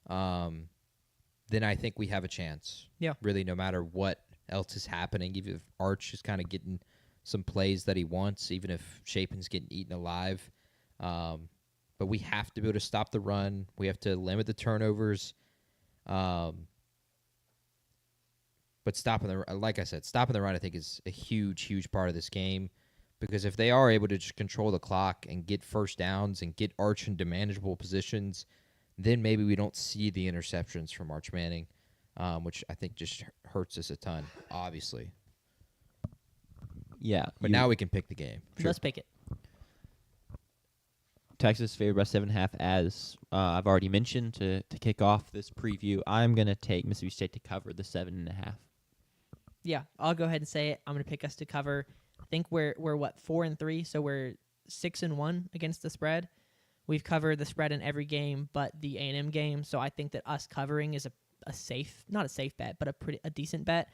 then I think we have a chance. Yeah. Really, no matter what else is happening, even if Arch is kind of getting some plays that he wants, even if Shapen's getting eaten alive. But we have to be able to stop the run. We have to limit the turnovers. But stopping the run, I think is a huge, huge part of this game. Because if they are able to just control the clock and get first downs and get Arch into manageable positions, then maybe we don't see the interceptions from Arch Manning, which I think just hurts us a ton, obviously. Yeah. But now we can pick the game. Sure. Let's pick it. Texas favored by 7.5, as I've already mentioned to kick off this preview. I'm going to take Mississippi State to cover the 7.5. Yeah, I'll go ahead and say it. I'm going to pick us to cover. I think we're 4-3, so we're 6-1 against the spread. We've covered the spread in every game but the A&M game, so I think that us covering is a safe, not a safe bet, but a decent bet.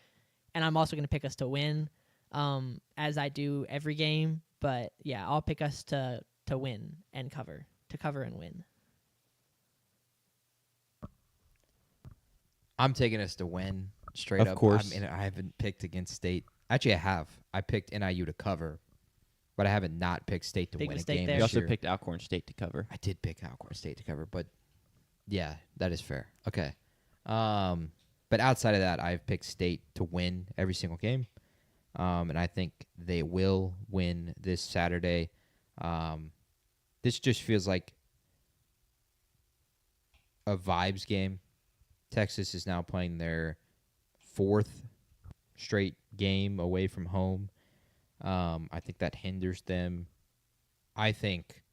And I'm also going to pick us to win, as I do every game. But yeah, I'll pick us to win and cover and win. I'm taking us to win straight up. Of course. I haven't picked against State. Actually, I have. I picked NIU to cover, but I haven't not picked State to Big win a mistake game there. You this also year. picked Alcorn State to cover. I did pick Alcorn State to cover, but yeah, that is fair. Okay. But outside of that, I've picked State to win every single game, and I think they will win this Saturday. This just feels like a vibes game. Texas is now playing their 4th straight game away from home. I think that hinders them. I think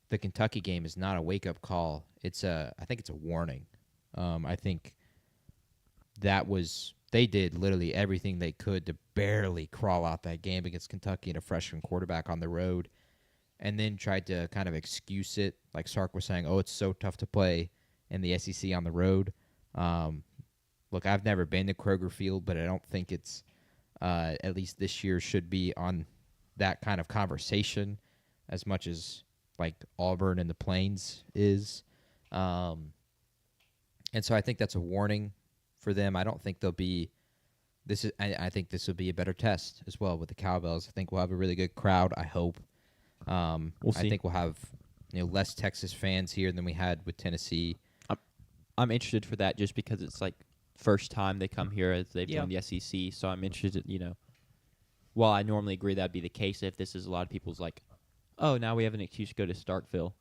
the Kentucky game is not a wake-up call. I think it's a warning. I think they did literally everything they could to barely crawl out that game against Kentucky and a freshman quarterback on the road, and then tried to kind of excuse it, like Sark was saying, it's so tough to play in the SEC on the road. Look, I've never been to Kroger Field, but I don't think it's, at least this year, should be on that kind of conversation as much as, like, Auburn and the Plains is. And so I think that's a warning for them. I don't think they'll be. I think this will be a better test as well with the Cowbells. I think we'll have a really good crowd. I hope. We'll see. I think we'll have less Texas fans here than we had with Tennessee. I'm interested for that just because it's like first time they come here as they've joined the SEC. So I'm interested. While I normally agree that'd be the case if this is a lot of people's like, oh, now we have an excuse to go to Starkville.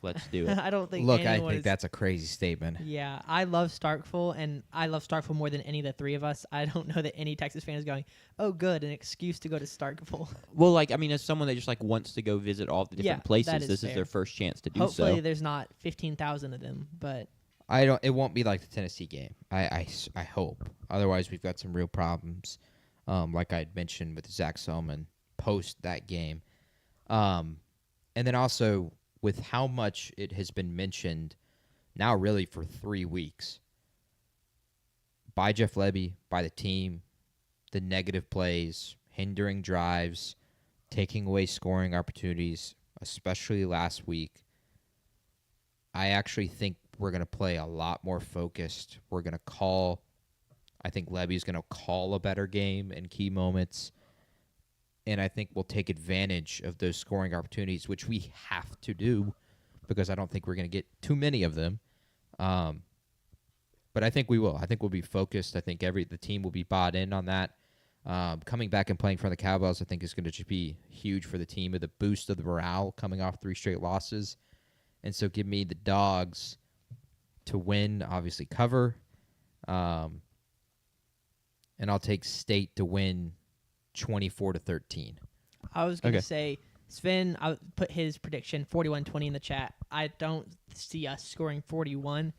Let's do it. I don't think. Look, I think that's a crazy statement. Yeah, I love Starkville, and I love Starkville more than any of the three of us. I don't know that any Texas fan is going, "Oh, good, an excuse to go to Starkville." Well, as someone that just wants to go visit all the different places, this is their first chance to do so. Hopefully, there's not 15,000 of them, but It won't be like the Tennessee game. I hope. Otherwise, we've got some real problems. Like I had mentioned with Zach Selman post that game, and then also with how much it has been mentioned now really for 3 weeks by Jeff Lebby, by the team, the negative plays, hindering drives, taking away scoring opportunities, especially last week. I actually think we're going to play a lot more focused. We're going to I think Lebby's going to call a better game in key moments. And I think we'll take advantage of those scoring opportunities, which we have to do because I don't think we're going to get too many of them. But I think we will. I think we'll be focused. I think the team will be bought in on that. Coming back and playing for the Cowbells, I think is going to just be huge for the team with the boost of the morale coming off 3 straight losses. And so give me the Dogs to win, obviously cover. And I'll take State to win 24-13. I was going to say, Sven, I put his prediction 41-20 in the chat. I don't see us scoring 41.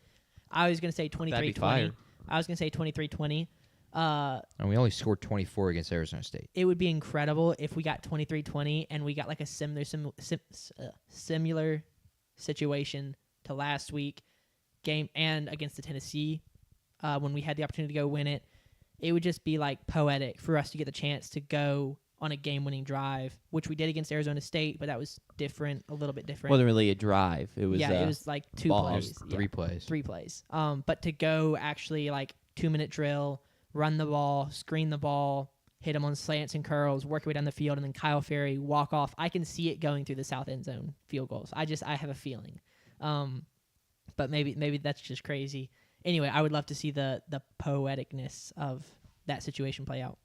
I was going to say 23-20. I was going to say 23-20. And we only scored 24 against Arizona State. It would be incredible if we got 23-20 and we got like a similar situation to last week game and against the Tennessee when we had the opportunity to go win it. It would just be like poetic for us to get the chance to go on a game-winning drive, which we did against Arizona State, but that was different, a little bit different. It wasn't really a drive. It was it was like 2 plays. 3 plays. 3 plays. But to go actually like 2-minute drill, run the ball, screen the ball, hit them on slants and curls, work your way down the field, and then Kyle Ferry walk off. I can see it going through the south end zone field goals. I have a feeling. But maybe that's just crazy. Anyway, I would love to see the poeticness of that situation play out.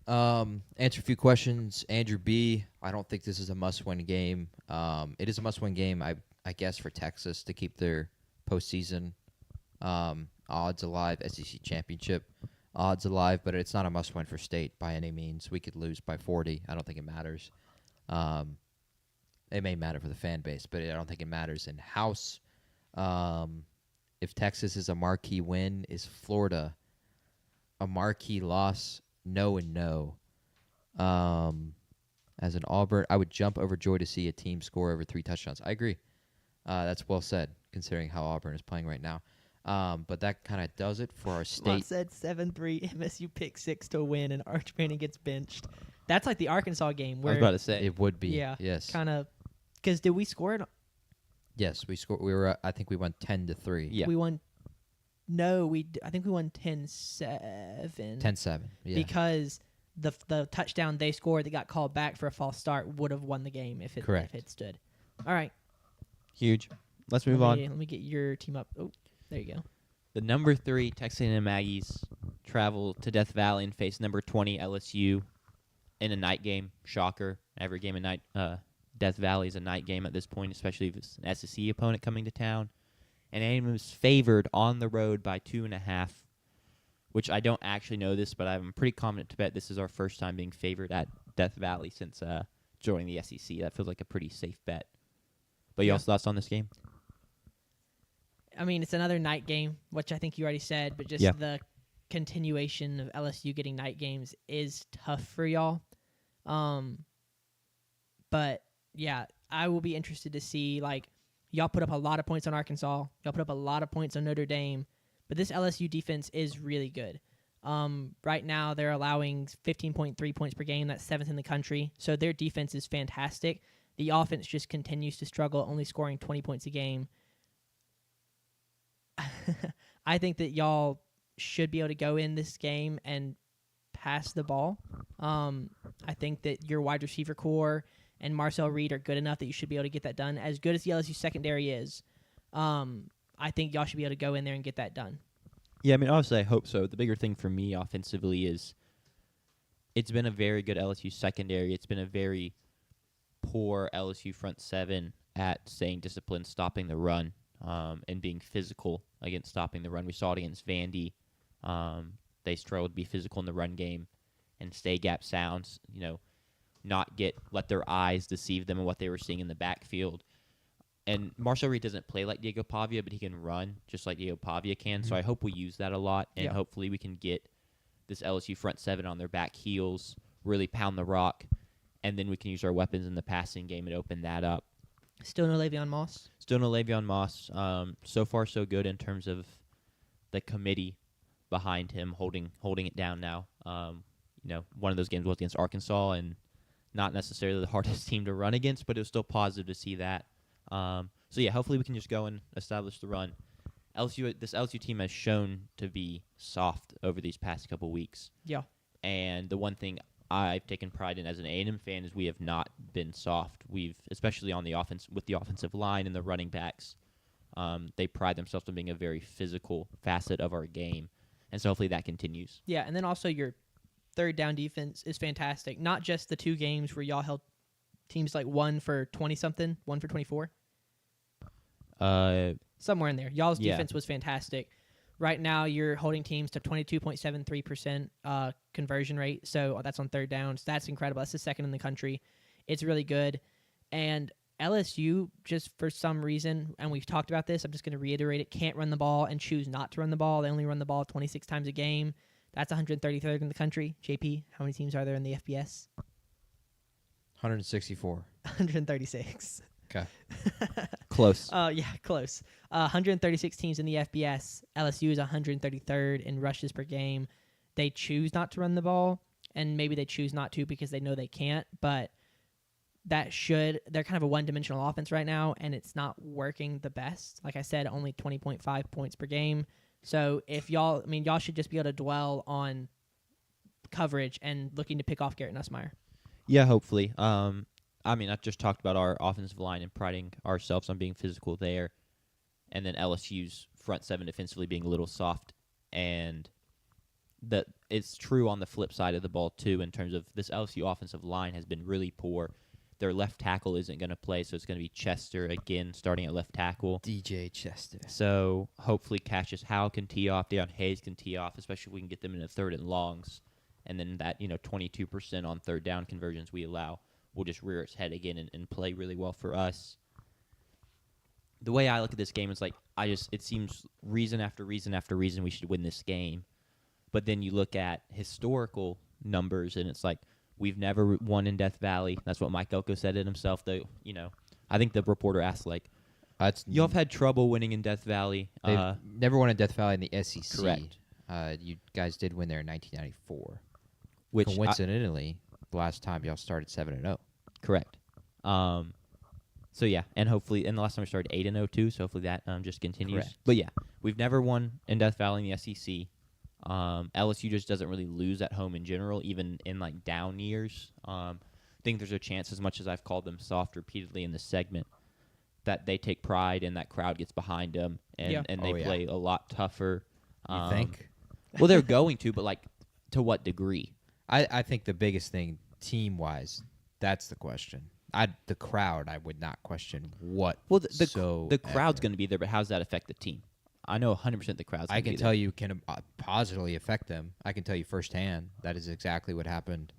Answer a few questions. Andrew B., I don't think this is a must-win game. It is a must-win game, I guess, for Texas to keep their postseason odds alive, SEC championship odds alive, but it's not a must-win for State by any means. We could lose by 40. I don't think it matters. It may matter for the fan base, but I don't think it matters in-house. If Texas is a marquee win, is Florida a marquee loss? No and no. As an Auburn, I would jump overjoyed to see a team score over 3 touchdowns. I agree. That's well said, considering how Auburn is playing right now. But that kind of does it for our State. Lott said 7-3 MSU pick 6 to win, and Arch Manning gets benched. That's like the Arkansas game. Where I was about to say. It would be. Yeah. Yes. Kind of. Because did we score it? Yes, we scored. We were. I think we won 10-3. Yeah. We won. No, I think we won 10-7. 10-7. Yeah. Because the touchdown they scored that got called back for a false start would have won the game if it stood. All right. Huge. Let's move on. Let me get your team up. Oh, there you go. The number 3 Texas A&M Aggies travel to Death Valley and face number 20 LSU in a night game. Shocker. Every game at night. Death Valley is a night game at this point, especially if it's an SEC opponent coming to town. And A&M is favored on the road by 2.5, which I don't actually know this, but I'm pretty confident to bet this is our first time being favored at Death Valley since joining the SEC. That feels like a pretty safe bet. But y'all's thoughts on this game? I mean, it's another night game, which I think you already said, but just the continuation of LSU getting night games is tough for y'all. But, yeah, I will be interested to see, like, y'all put up a lot of points on Arkansas. Y'all put up a lot of points on Notre Dame. But this LSU defense is really good. Right now, they're allowing 15.3 points per game. That's 7th in the country. So their defense is fantastic. The offense just continues to struggle, only scoring 20 points a game. I think that y'all should be able to go in this game and pass the ball. I think that your wide receiver core and Marcel Reed are good enough that you should be able to get that done. As good as the LSU secondary is, I think y'all should be able to go in there and get that done. Yeah, I mean, obviously I hope so. The bigger thing for me offensively is it's been a very good LSU secondary. It's been a very poor LSU front seven at staying disciplined, stopping the run, and being physical against stopping the run. We saw it against Vandy. They struggled to be physical in the run game and stay gap sounds, not let their eyes deceive them in what they were seeing in the backfield. And Marcel Reed doesn't play like Diego Pavia, but he can run just like Diego Pavia can. Mm-hmm. So I hope we use that a lot, and hopefully we can get this LSU front seven on their back heels, really pound the rock, and then we can use our weapons in the passing game and open that up. Still no Le'Veon Moss? Still no Le'Veon Moss. So far, so good in terms of the committee behind him holding it down now. One of those games was against Arkansas, and not necessarily the hardest team to run against, but it was still positive to see that. Hopefully we can just go and establish the run. This LSU team has shown to be soft over these past couple weeks. Yeah. And the one thing I've taken pride in as an A&M fan is we have not been soft. We've, especially on the offense, with the offensive line and the running backs, they pride themselves on being a very physical facet of our game. And so hopefully that continues. Yeah, and then also your third down defense is fantastic. Not just the two games where y'all held teams like 1 for 20-something, 1 for 24. Somewhere in there. Y'all's defense was fantastic. Right now, you're holding teams to 22.73% conversion rate. So that's on third downs. That's incredible. That's the second in the country. It's really good. And LSU, just for some reason, and we've talked about this, I'm just going to reiterate it, can't run the ball and choose not to run the ball. They only run the ball 26 times a game. That's 133rd in the country. JP, how many teams are there in the FBS? 164. 136. Okay. Close. Close. 136 teams in the FBS. LSU is 133rd in rushes per game. They choose not to run the ball, and maybe they choose not to because they know they can't, but they're kind of a one-dimensional offense right now, and it's not working the best. Like I said, only 20.5 points per game. So if y'all should just be able to dwell on coverage and looking to pick off Garrett Nussmeier. Yeah, hopefully. I just talked about our offensive line and priding ourselves on being physical there, and then LSU's front seven defensively being a little soft, and that it's true on the flip side of the ball too in terms of this LSU offensive line has been really poor. Their left tackle isn't going to play, so it's going to be Chester again starting at left tackle. DJ Chester. So hopefully Cassius Howell can tee off, Deion Hayes can tee off, especially if we can get them in a third and longs, and then that 22% on third down conversions we allow will just rear its head again and play really well for us. The way I look at this game is it seems reason after reason after reason we should win this game. But then you look at historical numbers, and it's like we've never won in Death Valley. That's what Mike Elko said it himself. Though I think the reporter asked y'all have had trouble winning in Death Valley. They've never won in Death Valley in the SEC. Correct. You guys did win there in 1994. Which coincidentally, the last time y'all started 7-0. Correct. So yeah, and hopefully, and the last time we started 8-0 too. So hopefully that just continues. Correct. But yeah, we've never won in Death Valley in the SEC. LSU just doesn't really lose at home in general, even in down years. I think there's a chance, as much as I've called them soft repeatedly in this segment, that they take pride and that crowd gets behind them and they play a lot tougher. You think? Well, they're going to, but to what degree? I think the biggest thing team-wise, that's the question. The crowd, I would not question what. Well, the crowd's going to be there, but how does that affect the team? I know 100% the crowd's going to be there. I can tell you can positively affect them. I can tell you firsthand that is exactly what happened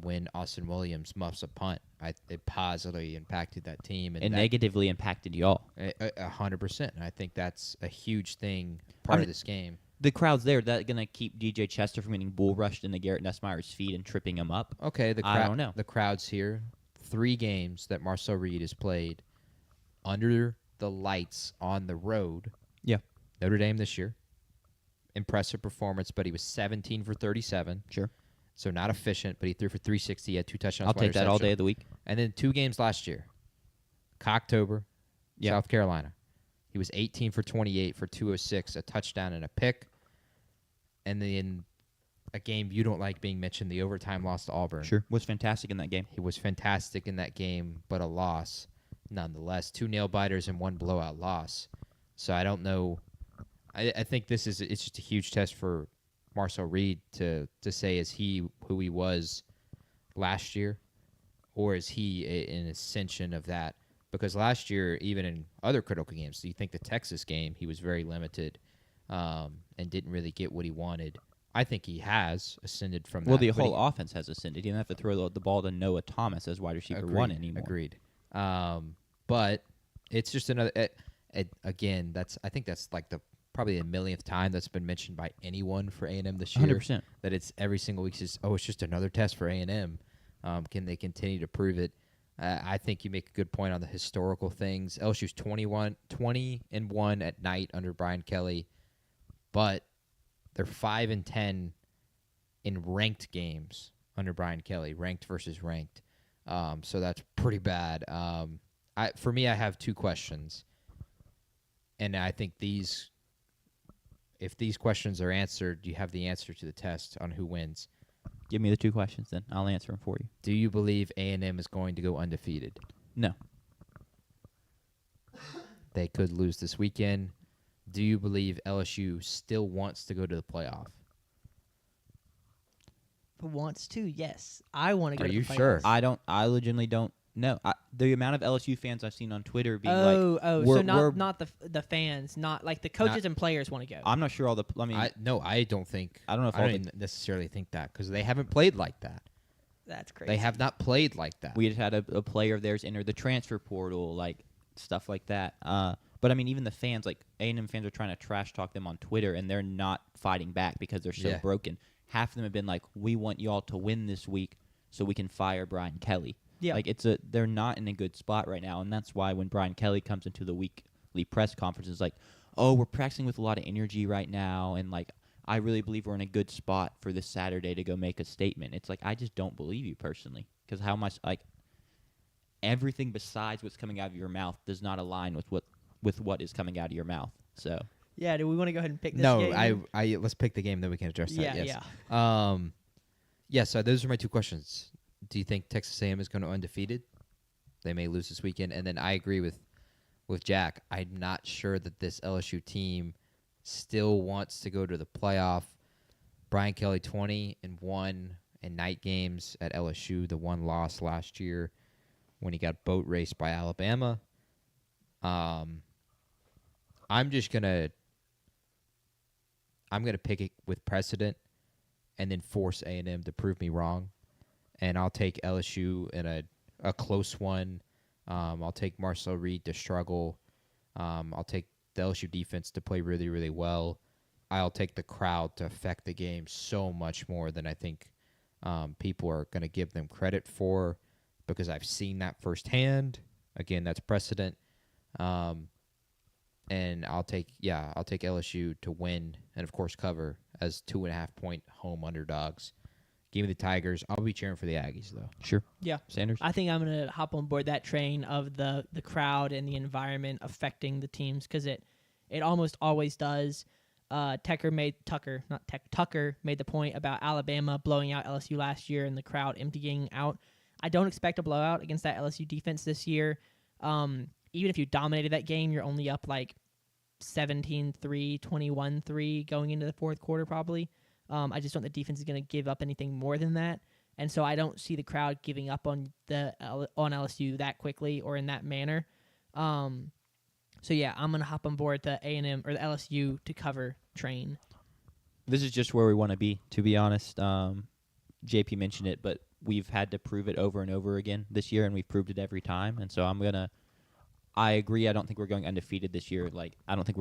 when Austin Williams muffs a punt. It positively impacted that team. And negatively impacted y'all. 100%. And I think that's a huge thing, of this game. The crowd's there. That's going to keep DJ Chester from getting bull rushed into Garrett Nussmeier's feet and tripping him up. Okay, I don't know. The crowd's here. 3 games that Marcel Reed has played under the lights on the road. Yeah. Notre Dame this year. Impressive performance, but he was 17 for 37. Sure. So not efficient, but he threw for 360. He had 2 touchdowns. I'll take that all day of the week. And then 2 games last year. Cocktober, South Carolina. He was 18 for 28 for 206, a touchdown and a pick. and then a game you don't like being mentioned, the overtime loss to Auburn. Sure, was fantastic in that game. He was fantastic in that game, but a loss nonetheless. 2 nail biters and 1 blowout loss. So I don't know. I think it's just a huge test for Marcel Reed to say, is he who he was last year, or is he an ascension of that? Because last year, even in other critical games, so you think the Texas game, he was very limited and didn't really get what he wanted. I think he has ascended from that. Well, the whole offense has ascended. You don't have to throw the ball to Noah Thomas as wide receiver 1 anymore. Agreed. But it's just another. Again, I think that's like probably the millionth time that's been mentioned by anyone for A&M this year. 100%. That it's every single week says, it's just another test for A&M. Can they continue to prove it? I think you make a good point on the historical things. LSU's 20-1 at night under Brian Kelly, but they're 5-10 in ranked games under Brian Kelly, ranked versus ranked. So that's pretty bad. For me, I have 2 questions, and I think if these questions are answered, you have the answer to the test on who wins. Give me the 2 questions, then. I'll answer them for you. Do you believe A&M is going to go undefeated? No. They could lose this weekend. Do you believe LSU still wants to go to the playoff? Wants to, yes. I want to go to the playoff. Are you sure? I legitimately don't know. The amount of LSU fans I've seen on Twitter being so not the fans, not like the coaches and players want to go. I'm not sure all the. I mean, I don't think. I don't know if I don't even necessarily think that, because they haven't played like that. That's crazy. They have not played like that. We had a player of theirs enter the transfer portal, like stuff like that. But I mean, even the fans, like A&M fans, are trying to trash talk them on Twitter, and they're not fighting back because they're so broken. Half of them have been like, "We want y'all to win this week so we can fire Brian Kelly." Yeah, like they're not in a good spot right now, and that's why when Brian Kelly comes into the weekly press conference, it's like, "Oh, we're practicing with a lot of energy right now, and like I really believe we're in a good spot for this Saturday to go make a statement." It's like, I just don't believe you personally, because how much everything besides what's coming out of your mouth does not align with what is coming out of your mouth. So yeah, do we want to go ahead and pick this game? No, I let's pick the game, then we can address that. Yes. Yeah. So those are my 2 questions. Do you think Texas A&M is going to go undefeated? They may lose this weekend. And then I agree with Jack. I'm not sure that this LSU team still wants to go to the playoff. Brian Kelly 20-1 in night games at LSU, the 1 loss last year when he got boat raced by Alabama. I'm gonna pick it with precedent and then force A&M to prove me wrong. And I'll take LSU in a close one. I'll take Marcel Reed to struggle. I'll take the LSU defense to play really, really well. I'll take the crowd to affect the game so much more than I think people are going to give them credit for, because I've seen that firsthand. Again, that's precedent. And I'll take LSU to win and, of course, cover as 2.5-point home underdogs. Give me the Tigers. I'll be cheering for the Aggies, though. Sure. Yeah. Sanders? I think I'm going to hop on board that train of the crowd and the environment affecting the teams, because it almost always does. Tucker made the point about Alabama blowing out LSU last year and the crowd emptying out. I don't expect a blowout against that LSU defense this year. Even if you dominated that game, you're only up like 17-3, 21-3 going into the fourth quarter probably. I just don't think the defense is going to give up anything more than that. And so I don't see the crowd giving up on LSU that quickly or in that manner. So yeah, I'm going to hop on board the A&M or the LSU to cover train. This is just where we want to be honest. JP mentioned it, but we've had to prove it over and over again this year, and we've proved it every time. And so I agree. I don't think we're going undefeated this year. Like, I don't think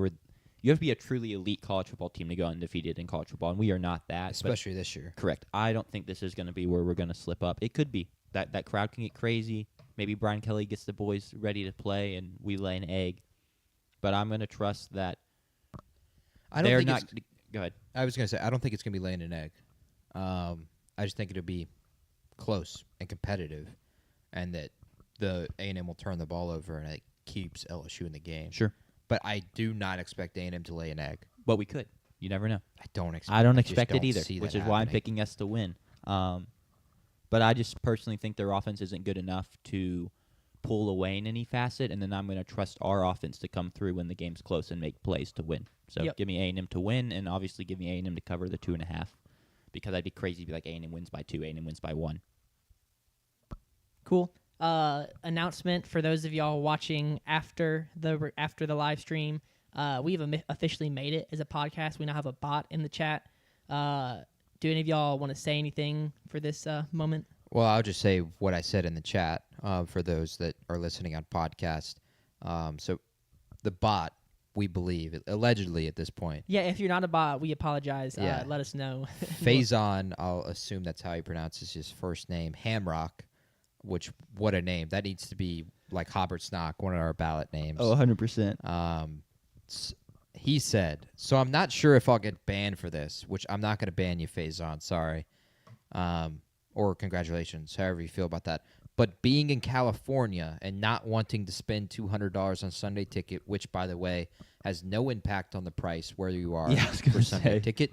you have to be a truly elite college football team to go undefeated in college football, and we are not that. Especially this year. Correct. I don't think this is going to be where we're going to slip up. It could be. That crowd can get crazy. Maybe Brian Kelly gets the boys ready to play, and we lay an egg. But I'm going to trust that they're not. Go ahead. I was going to say, I don't think it's going to be laying an egg. I just think it'll be close and competitive, and that the A&M will turn the ball over, and it keeps LSU in the game. Sure. But I do not expect A&M to lay an egg. But we could. You never know. I don't expect it either, which is why I'm picking us to win. But I just personally think their offense isn't good enough to pull away in any facet, and then I'm going to trust our offense to come through when the game's close and make plays to win. So give me A&M to win, and obviously give me A&M to cover the 2.5, because I'd be crazy to be like A&M wins by 2, A&M wins by 1. Cool. Announcement for those of y'all watching after the live stream. We have officially made it as a podcast. We now have a bot in the chat. Do any of y'all want to say anything for this moment? Well, I'll just say what I said in the chat for those that are listening on podcast. So the bot, we believe, allegedly at this point. Yeah, if you're not a bot, we apologize. Yeah. Let us know. Faison, I'll assume that's how he pronounces his first name, Hamrock, which, what a name. That needs to be like Hobart Snock, one of our ballot names. Oh, 100%. He said, so I'm not sure if I'll get banned for this, which I'm not going to ban you, Faison, sorry. Or congratulations, however you feel about that. But being in California and not wanting to spend $200 on Sunday Ticket, which, by the way, has no impact on the price where you are for Sunday Ticket,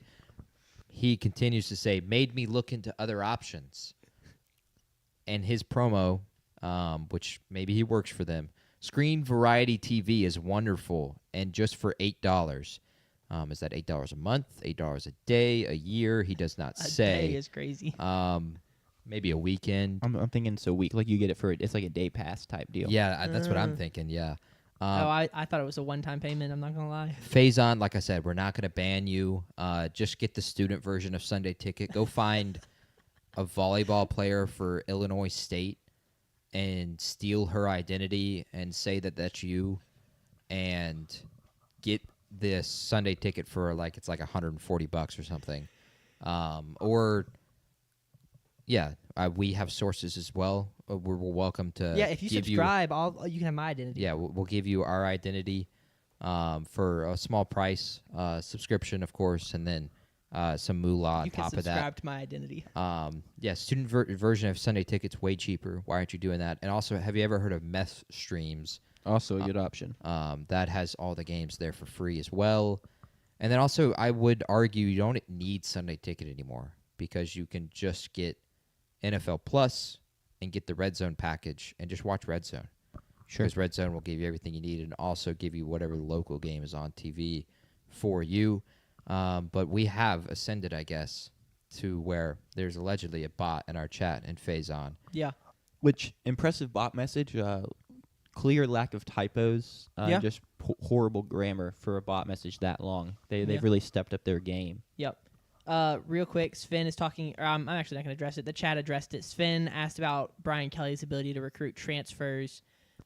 he continues to say, made me look into other options. And his promo, which maybe he works for them, Screen Variety TV is wonderful, and just for $8. Is that $8 a month, $8 a day, a year? He does not say. A day is crazy. Maybe a weekend. I'm thinking it's a week. Like you get it for it's like a day pass type deal. Yeah, that's what I'm thinking. Yeah. I thought it was a one-time payment. I'm not gonna lie. Faison, like I said, we're not gonna ban you. Just get the student version of Sunday Ticket. Go find a volleyball player for Illinois State and steal her identity and say that that's you, and get this Sunday Ticket for it's like $140 or something. We have sources as well. We're welcome to. Yeah, if you subscribe, you can have my identity. Yeah, we'll give you our identity for a small price, subscription, of course, and then some moolah on top of that. You can subscribe to my identity. Student version of Sunday Ticket's way cheaper. Why aren't you doing that? And also, have you ever heard of Meth Streams? Also a good option. That has all the games there for free as well. And then also, I would argue you don't need Sunday Ticket anymore because you can just get NFL Plus and get the Red Zone package and just watch Red Zone. Sure. Because Red Zone will give you everything you need and also give you whatever local game is on TV for you. But we have ascended, I guess, to where there's allegedly a bot in our chat and Faison. Yeah. Which, impressive bot message. Clear lack of typos. Just horrible grammar for a bot message that long. They've really stepped up their game. Yep. Real quick, Sven is talking. I'm actually not going to address it. The chat addressed it. Sven asked about Brian Kelly's ability to recruit transfers.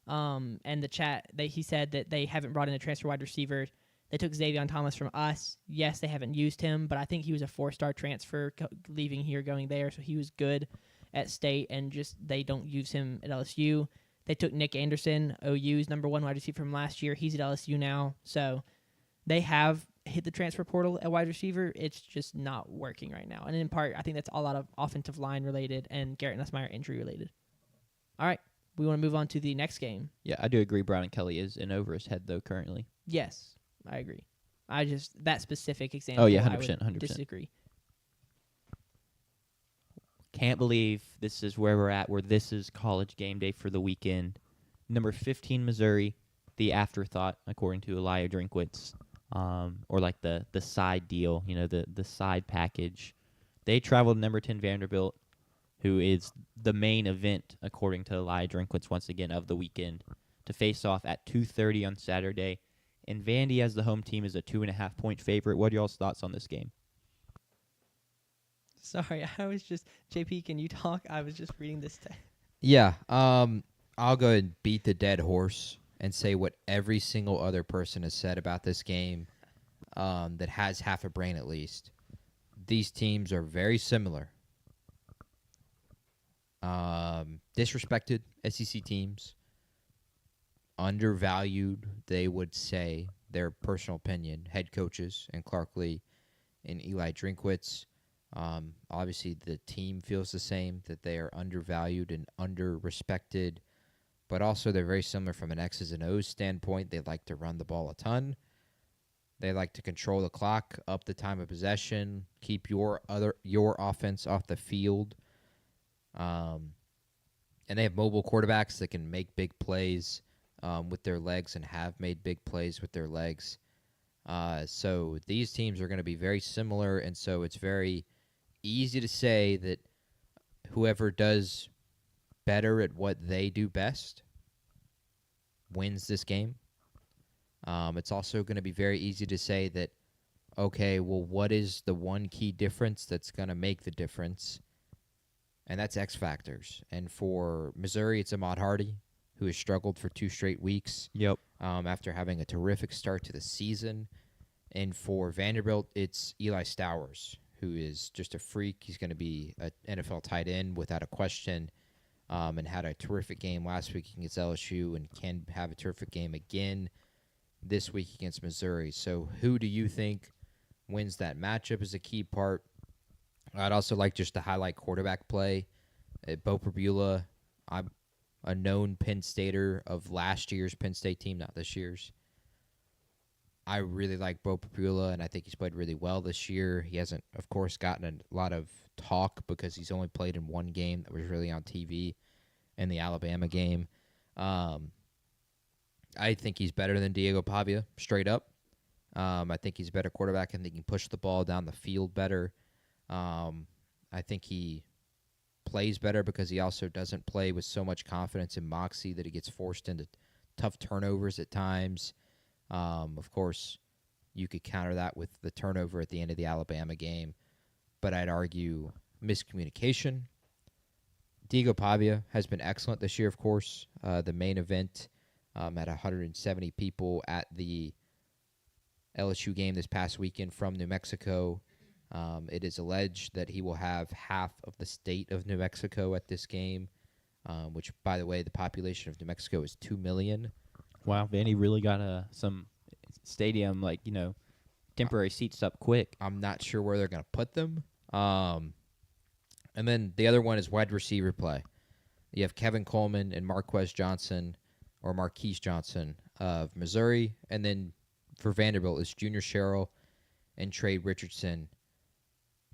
And the chat, he said that they haven't brought in a transfer wide receiver. They took Xavier Thomas from us. Yes, they haven't used him, but I think he was a 4-star transfer leaving here, going there, so he was good at State, and just they don't use him at LSU. They took Nick Anderson, OU's number 1 wide receiver from last year. He's at LSU now, so they have hit the transfer portal at wide receiver. It's just not working right now, and in part, I think that's a lot of offensive line related and Garrett Nussmeier injury related. All right, we want to move on to the next game. Yeah, I do agree. Brian Kelly is in over his head though currently. Yes. I agree. That specific example. Oh yeah, 100%. 100%. Disagree. Can't believe this is where we're at. Where this is college game day for the weekend. Number 15 Missouri, the afterthought according to Elijah Drinkwitz, or like the side deal. The side package. They traveled to number 10 Vanderbilt, who is the main event according to Elijah Drinkwitz once again of the weekend, to face off at 2:30 on Saturday. And Vandy, as the home team, is a 2.5-point favorite. What are y'all's thoughts on this game? Sorry, I was just... JP, can you talk? I was just reading this. Yeah, I'll go and beat the dead horse and say what every single other person has said about this game that has half a brain at least. These teams are very similar. Disrespected SEC teams. Undervalued, they would say, their personal opinion, head coaches and Clark Lee and Eli Drinkwitz. Obviously, the team feels the same, that they are undervalued and under-respected, but also they're very similar from an X's and O's standpoint. They like to run the ball a ton. They like to control the clock, up the time of possession, keep your offense off the field. And they have mobile quarterbacks that can make big plays with their legs and have made big plays with their legs. So these teams are going to be very similar, and so it's very easy to say that whoever does better at what they do best wins this game. It's also going to be very easy to say that, okay, well, what is the one key difference that's going to make the difference? And that's X factors. And for Missouri, it's Ahmad Hardy, who has struggled for 2 straight weeks. Yep. After having a terrific start to the season. And for Vanderbilt, it's Eli Stowers, who is just a freak. He's going to be an NFL tight end without a question, and had a terrific game last week against LSU and can have a terrific game again this week against Missouri. So who do you think wins that matchup is a key part. I'd also like just to highlight quarterback play. Beau Pribula, I'm a known Penn Stater of last year's Penn State team, not this year's. I really like Beau Pribula, and I think he's played really well this year. He hasn't, of course, gotten a lot of talk because he's only played in one game that was really on TV, in the Alabama game. I think he's better than Diego Pavia, straight up. I think he's a better quarterback, and he can push the ball down the field better. I think he plays better because he also doesn't play with so much confidence and moxie that he gets forced into tough turnovers at times. Of course, you could counter that with the turnover at the end of the Alabama game, but I'd argue miscommunication. Diego Pavia has been excellent this year, of course. The main event had 170 people at the LSU game this past weekend from New Mexico. It is alleged that he will have half of the state of New Mexico at this game, which, by the way, the population of New Mexico is 2 million. Wow, Vandy really got some stadium, temporary seats up quick. I'm not sure where they're going to put them. And then the other one is wide receiver play. You have Kevin Coleman and Marquise Johnson of Missouri. And then for Vanderbilt is Junior Sherrill and Trey Richardson.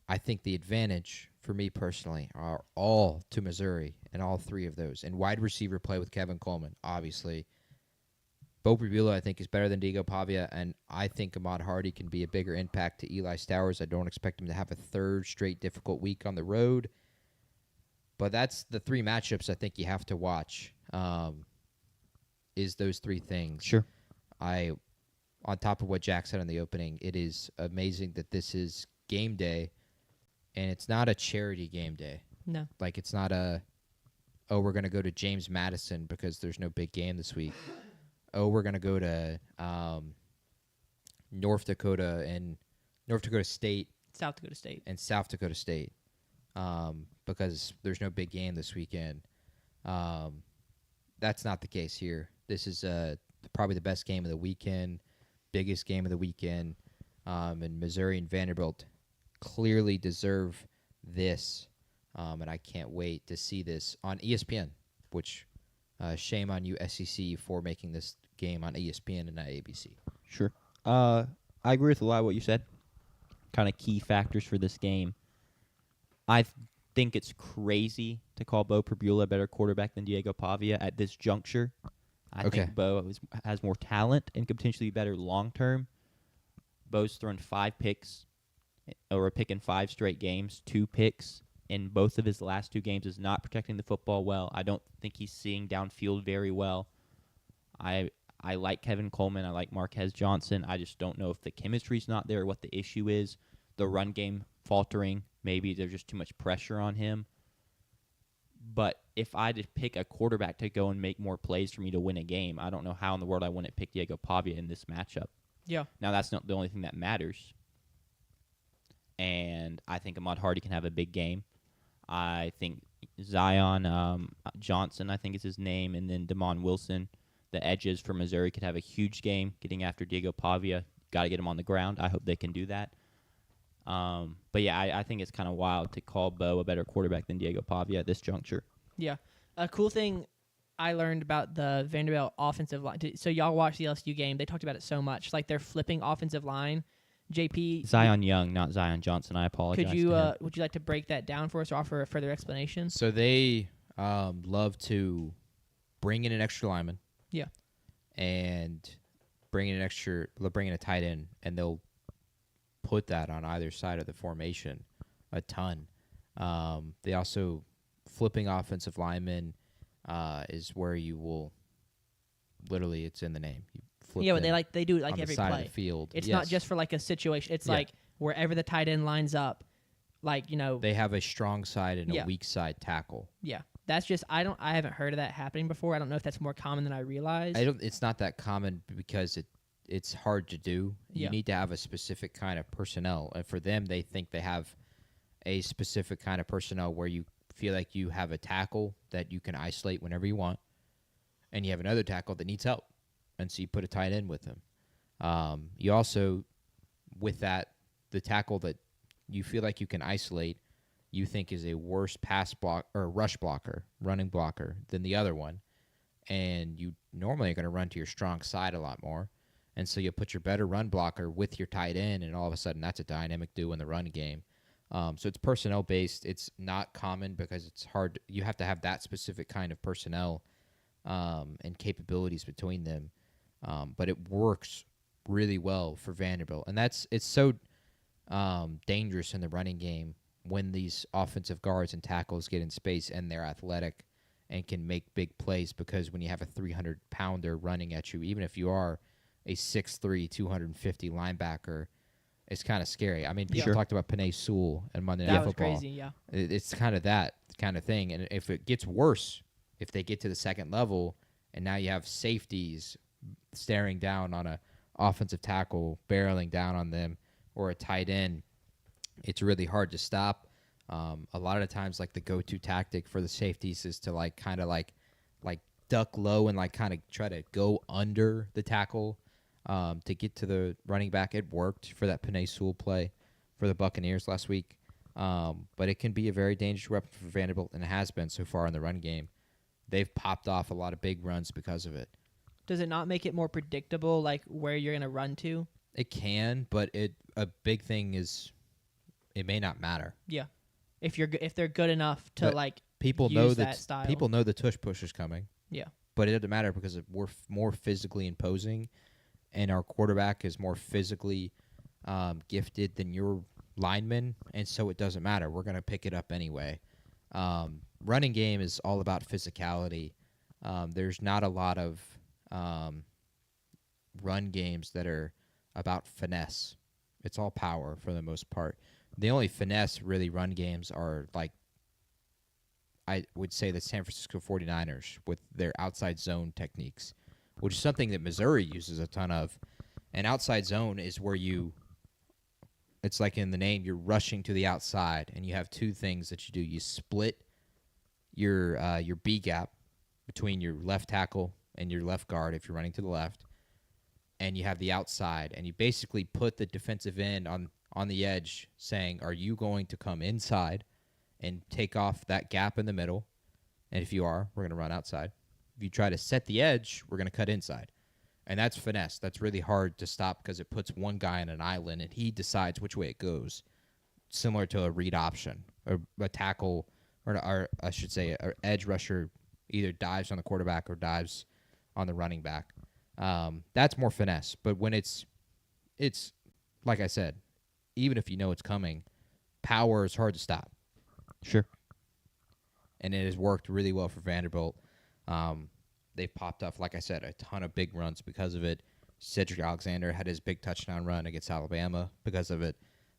I think the advantage for me personally are all to Missouri and all three of those. And wide receiver play with Kevin Coleman, obviously. Beau Pribula, I think, is better than Diego Pavia, and I think Ahmad Hardy can be a bigger impact to Eli Stowers. I don't expect him to have a third straight difficult week on the road. But that's the three matchups I think you have to watch, is those three things. Sure. On top of what Jack said in the opening, it is amazing that this is game day, and it's not a charity game day. No. Like, it's not we're going to go to James Madison because there's no big game this week. We're going to go to North Dakota State. South Dakota State. And South Dakota State because there's no big game this weekend. That's not the case here. This is probably the best game of the weekend, biggest game of the weekend, and Missouri and Vanderbilt clearly deserve this, and I can't wait to see this on ESPN, which shame on you, SEC, for making this game on ESPN and not ABC. Sure. I agree with a lot of what you said. Kind of key factors for this game. I think it's crazy to call Beau Pribula a better quarterback than Diego Pavia at this juncture. I think Beau has more talent and could potentially be better long term. Beau's thrown 5 picks, or a pick in 5 straight games, 2 picks. In both of his last 2 games is not protecting the football well. I don't think he's seeing downfield very well. I like Kevin Coleman. I like Marquise Johnson. I just don't know if the chemistry's not there or what the issue is. The run game faltering. Maybe there's just too much pressure on him. But if I just pick a quarterback to go and make more plays for me to win a game, I don't know how in the world I wouldn't pick Diego Pavia in this matchup. Yeah. Now, that's not the only thing that matters. And I think Ahmad Hardy can have a big game. I think Zion Johnson, I think is his name, and then Damon Wilson, the edges for Missouri, could have a huge game getting after Diego Pavia. Got to get him on the ground. I hope they can do that. But, yeah, I think it's kind of wild to call Beau a better quarterback than Diego Pavia at this juncture. Yeah. A cool thing I learned about the Vanderbilt offensive line. So y'all watched the LSU game. They talked about it so much. Like they're flipping offensive line. JP, Zion Young, not Zion Johnson. I apologize. Could you would you like to break that down for us or offer a further explanation? So they love to bring in an extra lineman. Yeah. And bring in a tight end, and they'll put that on either side of the formation a ton. They also flipping offensive linemen is where you will literally, it's in the name. You flip but they do it like on every the side play. Of the field. It's not just for like a situation. It's like wherever the tight end lines up, like, you know, they have a strong side and a weak side tackle. Yeah. That's just I haven't heard of that happening before. I don't know if that's more common than I realized. It's not that common because it's hard to do. You need to have a specific kind of personnel. And for them, they think they have a specific kind of personnel where you feel like you have a tackle that you can isolate whenever you want, and you have another tackle that needs help. And so you put a tight end with him. You also, with that, the tackle that you feel like you can isolate, you think is a worse pass block or rush blocker, running blocker than the other one. And you normally are going to run to your strong side a lot more. And so you put your better run blocker with your tight end, and all of a sudden that's a dynamic duo in the run game. So it's personnel based. It's not common because it's hard. You have to have that specific kind of personnel and capabilities between them. But it works really well for Vanderbilt. And it's so dangerous in the running game when these offensive guards and tackles get in space and they're athletic and can make big plays, because when you have a 300-pounder running at you, even if you are a 6'3", 250 linebacker, it's kind of scary. I mean, people talked about Penei Sewell and Monday Night Football. That was crazy, yeah. It's kind of that kind of thing. And if it gets worse, if they get to the second level and now you have safeties staring down on a offensive tackle, barreling down on them, or a tight end, it's really hard to stop. A lot of the times, like, the go-to tactic for the safeties is to kind of duck low and kind of try to go under the tackle to get to the running back. It worked for that Penei Sewell play for the Buccaneers last week. But it can be a very dangerous weapon for Vanderbilt, and it has been so far in the run game. They've popped off a lot of big runs because of it. Does it not make it more predictable, like where you're going to run to? It can, but a big thing is it may not matter. Yeah, if they're good enough to people use know that style. People know the tush push is coming. Yeah, but it doesn't matter because we're more physically imposing, and our quarterback is more physically gifted than your lineman, and so it doesn't matter. We're going to pick it up anyway. Running game is all about physicality. There's not a lot of run games that are about finesse. It's all power for the most part. The only finesse really run games are I would say the San Francisco 49ers with their outside zone techniques, which is something that Missouri uses a ton of. An outside zone is where it's like in the name, you're rushing to the outside, and you have two things that you do. You split your B gap between your left tackle and your left guard if you're running to the left, and you have the outside, and you basically put the defensive end on the edge saying, are you going to come inside and take off that gap in the middle? And if you are, we're going to run outside. If you try to set the edge, we're going to cut inside. And that's finesse. That's really hard to stop because it puts one guy on an island, and he decides which way it goes, similar to a read option. Or a tackle, or I should say an edge rusher either dives on the quarterback or dives on the running back. That's more finesse. But when it's like I said, even if you know it's coming, power is hard to stop. Sure. And it has worked really well for Vanderbilt. They've popped off, like I said, a ton of big runs because of it. Cedric Alexander had his big touchdown run against Alabama because of it.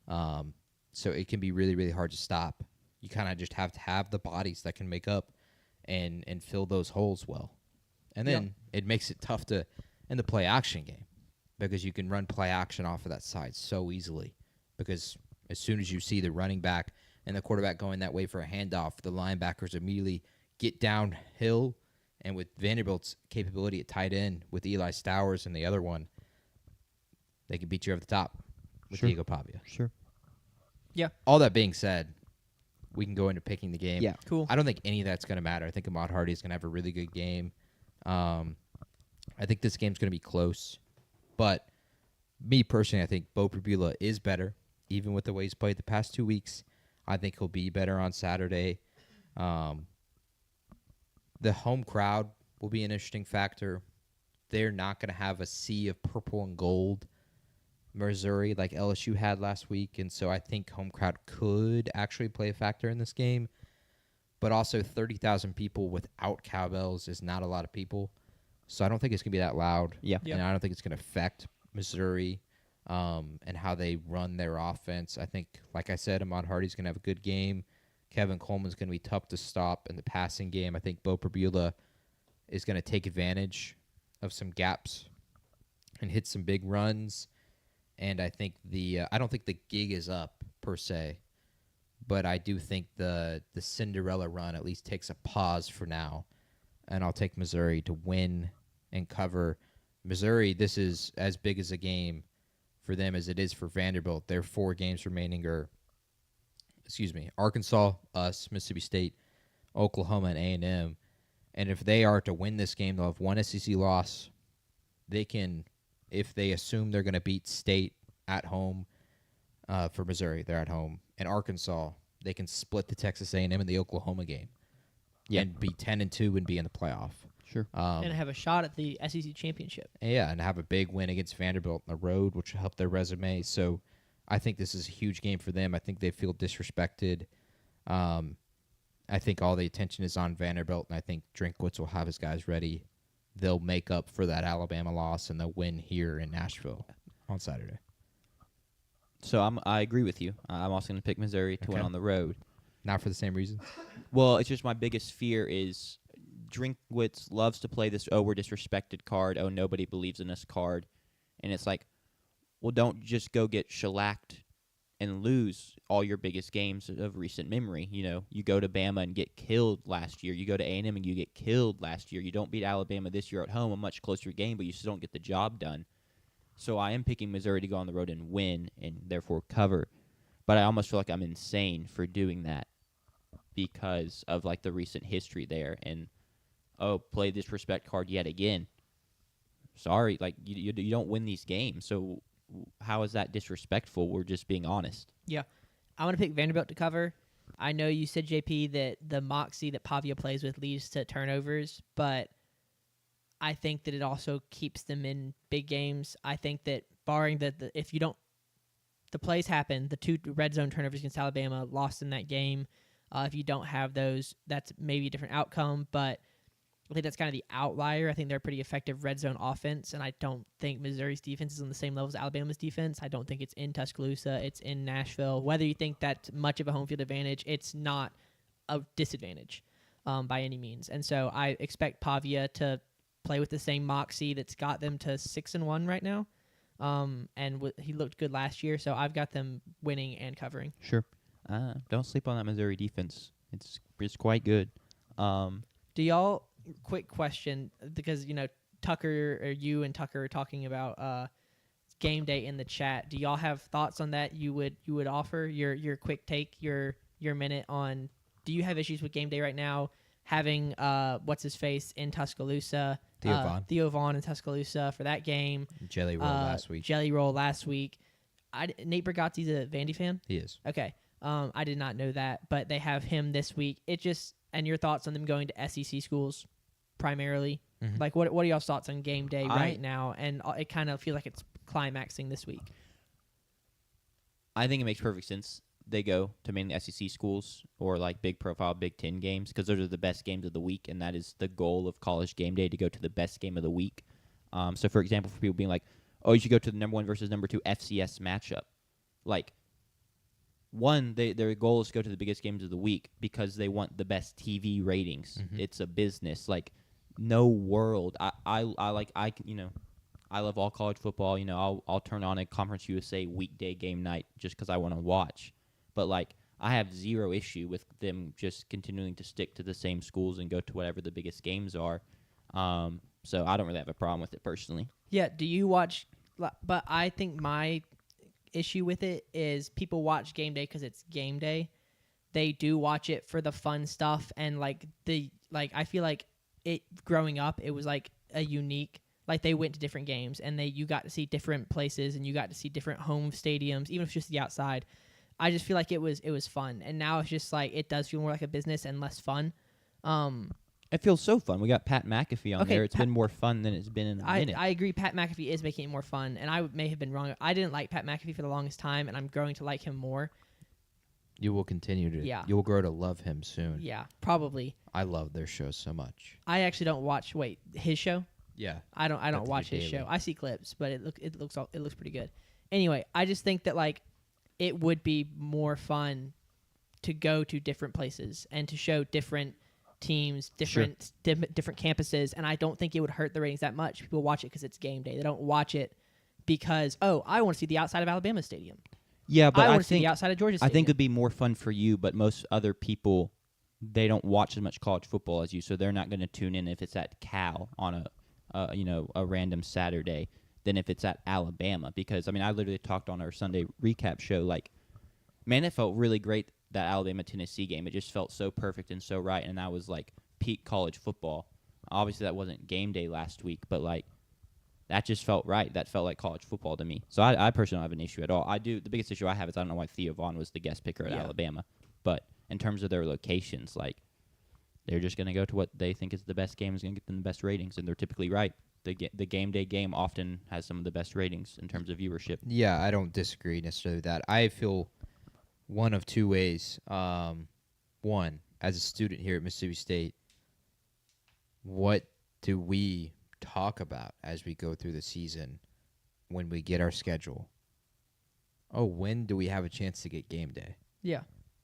So it can be really, really hard to stop. You kind of just have to have the bodies that can make up and fill those holes well. And then it makes it tough in the play action game because you can run play action off of that side so easily. Because as soon as you see the running back and the quarterback going that way for a handoff, the linebackers immediately get downhill. And with Vanderbilt's capability at tight end, with Eli Stowers and the other one, they can beat you over the top with Diego Pavia. Sure. Yeah. All that being said, we can go into picking the game. Yeah. Cool. I don't think any of that's going to matter. I think Ahmad Hardy is going to have a really good game. I think this game's going to be close. But me personally, I think Beau Pribula is better, even with the way he's played the past 2 weeks. I think he'll be better on Saturday. The home crowd will be an interesting factor. They're not going to have a sea of purple and gold Missouri like LSU had last week, and so I think home crowd could actually play a factor in this game. But also 30,000 people without cowbells is not a lot of people, so I don't think it's going to be that loud. Yeah. And I don't think it's going to affect Missouri and how they run their offense. I think, like I said, Ahmad Hardy's going to have a good game. Kevin Coleman's going to be tough to stop in the passing game. I think Beau Pribula is going to take advantage of some gaps and hit some big runs. And I think I don't think the gig is up per se, but I do think the Cinderella run at least takes a pause for now. And I'll take Missouri to win and cover. Missouri, this is as big as a game for them as it is for Vanderbilt. Their 4 games remaining are, Arkansas, us, Mississippi State, Oklahoma, and A&M. And if they are to win this game, they'll have 1 SEC loss. They can, if they assume they're going to beat State at home for Missouri, they're at home. And Arkansas, they can split the Texas A&M and the Oklahoma game. Yeah. And be 10-2 and be in the playoff. Sure. And have a shot at the SEC championship. Yeah, and have a big win against Vanderbilt on the road, which will help their resume. So I think this is a huge game for them. I think they feel disrespected. I think all the attention is on Vanderbilt, and I think Drinkwitz will have his guys ready. They'll make up for that Alabama loss, and they'll win here in Nashville on Saturday. So I agree with you. I'm also going to pick Missouri to win Okay. on the road. Not for the same reasons? Well, it's just my biggest fear is Drinkwitz loves to play this, we're disrespected card, nobody believes in us card. And it's like, well, don't just go get shellacked and lose all your biggest games of recent memory. You know, you go to Bama and get killed last year. You go to A&M and you get killed last year. You don't beat Alabama this year at home, a much closer game, but you still don't get the job done. So I am picking Missouri to go on the road and win and therefore cover. But I almost feel like I'm insane for doing that because of like the recent history there. And, play disrespect card yet again. Sorry, like you don't win these games. So how is that disrespectful? We're just being honest. Yeah. I want to pick Vanderbilt to cover. I know you said, JP, that the moxie that Pavia plays with leads to turnovers, but I think that it also keeps them in big games. I think that barring if you don't, the plays happen, the 2 red zone turnovers against Alabama lost in that game. If you don't have those, that's maybe a different outcome, but I think that's kind of the outlier. I think they're a pretty effective red zone offense, and I don't think Missouri's defense is on the same level as Alabama's defense. I don't think it's in Tuscaloosa. It's in Nashville. Whether you think that's much of a home field advantage, it's not a disadvantage by any means. And so I expect Pavia to play with the same moxie that's got them to 6-1 right now. And he looked good last year, so I've got them winning and covering. Sure. Don't sleep on that Missouri defense. It's quite good. Do y'all, quick question, because Tucker, or you and Tucker are talking about game day in the chat. Do y'all have thoughts on that? You would offer your quick take, your minute on. Do you have issues with game day right now? Having what's his face in Tuscaloosa, Theo Vaughn in Tuscaloosa for that game. Jelly Roll last week. Jelly Roll last week. Nate Bargatze's a Vandy fan. He is. Okay. I did not know that, but they have him this week. And your thoughts on them going to SEC schools primarily? Mm-hmm. Like, what are y'all's thoughts on game day right now? And it kind of feels like it's climaxing this week. I think it makes perfect sense. They go to mainly SEC schools or like big profile Big Ten games because those are the best games of the week, and that is the goal of college game day, to go to the best game of the week. So, for example, for people being like, you should go to the number 1 versus number 2 FCS matchup. Like, one, their goal is to go to the biggest games of the week because they want the best TV ratings. Mm-hmm. It's a business. Like, no world. I love all college football. I'll turn on a Conference USA weekday game night just because I want to watch. But, like, I have zero issue with them just continuing to stick to the same schools and go to whatever the biggest games are. So I don't really have a problem with it personally. Yeah, do you watch – but I think my issue with it is people watch game day because it's game day. they do watch it for the fun stuff, and like I feel like it growing up, it was like a unique. Like they went to different games, and you got to see different places, and you got to see different home stadiums, even if it's just the outside. I just feel like it was fun, and now it's just like it does feel more like a business and less fun. It feels so fun. We got Pat McAfee on there. It's been more fun than it's been in a minute. I agree. Pat McAfee is making it more fun, and I may have been wrong. I didn't like Pat McAfee for the longest time, and I'm growing to like him more. You will continue to. Yeah. You will grow to love him soon. Yeah, probably. I love their show so much. I actually don't watch. Wait, his show? Yeah. I don't watch his show. I see clips, but it looks pretty good. Anyway, I just think that like it would be more fun to go to different places and to show different teams, different campuses, and I don't think it would hurt the ratings that much. People watch it because it's game day. They don't watch it because I want to see the outside of Alabama Stadium. Yeah, but I want to see the outside of Georgia Stadium. I think it'd be more fun for you, but most other people, they don't watch as much college football as you, so they're not going to tune in if it's at Cal on a random Saturday than if it's at Alabama. Because I mean, I literally talked on our Sunday recap show, like, man, it felt really great, that Alabama-Tennessee game. It just felt so perfect and so right, and that was like peak college football. Obviously, that wasn't game day last week, but like that just felt right. That felt like college football to me. So I personally don't have an issue at all. The biggest issue I have is I don't know why Theo Vaughn was the guest picker at Alabama. But in terms of their locations, like, they're just going to go to what they think is the best game, is going to get them the best ratings, and they're typically right. The game day game often has some of the best ratings in terms of viewership. Yeah, I don't disagree necessarily with that. I feel one of two ways. One, as a student here at Mississippi State, what do we talk about as we go through the season when we get our schedule? Oh, when do we have a chance to get game day? Yeah.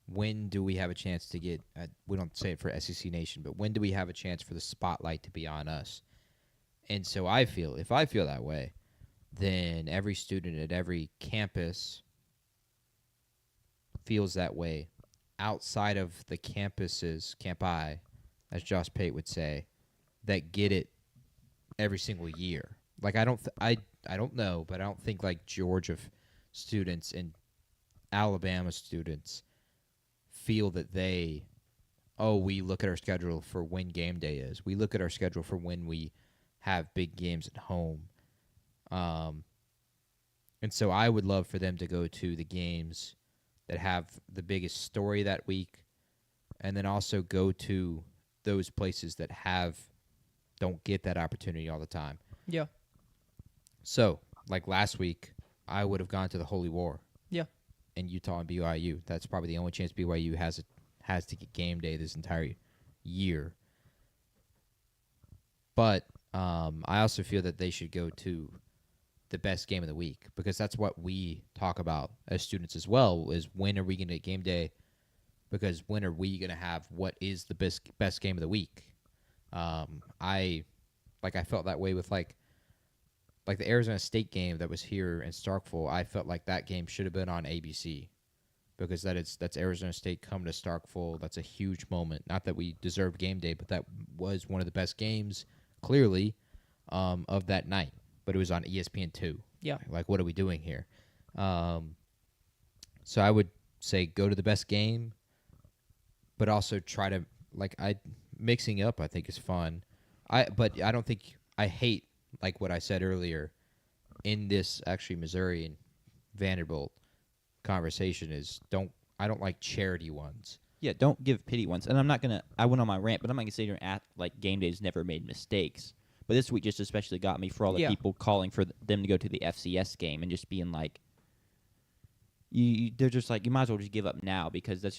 When do we have a chance to get, we don't say it for SEC Nation, but when do we have a chance for the spotlight to be on us? And so I feel, if I feel that way, then every student at every campus feels that way outside of the campuses, campi, as Josh Pate would say, that get it every single year. Like, I don't know, but I don't think like Georgia students and Alabama students feel that we look at our schedule for when game day is. We look at our schedule for when we have big games at home. And so I would love for them to go to the games that have the biggest story that week, and then also go to those places that don't get that opportunity all the time. Yeah. So, like last week, I would have gone to the Holy War. Yeah. In Utah and BYU. That's probably the only chance BYU has to get game day this entire year. But I also feel that they should go to the best game of the week, because that's what we talk about as students as well, is when are we going to get game day, because when are we going to have what is the best game of the week. I felt that way with like the Arizona State game that was here in Starkville. I felt like that game should have been on ABC, because that's Arizona State coming to Starkville. That's a huge moment. Not that we deserved game day, but that was one of the best games, clearly, of that night. But it was on ESPN2. Yeah. Like, what are we doing here? So I would say go to the best game, but also try to, mixing up, I think, is fun. But I don't think, I hate, like what I said earlier, in this actually Missouri and Vanderbilt conversation is I don't like charity ones. Yeah, don't give pity ones. And I went on my rant, but I'm not going to sit here and act like game day's never made mistakes. But this week just especially got me for all the people calling for them to go to the FCS game and just being like, they're just like, you might as well just give up now, because that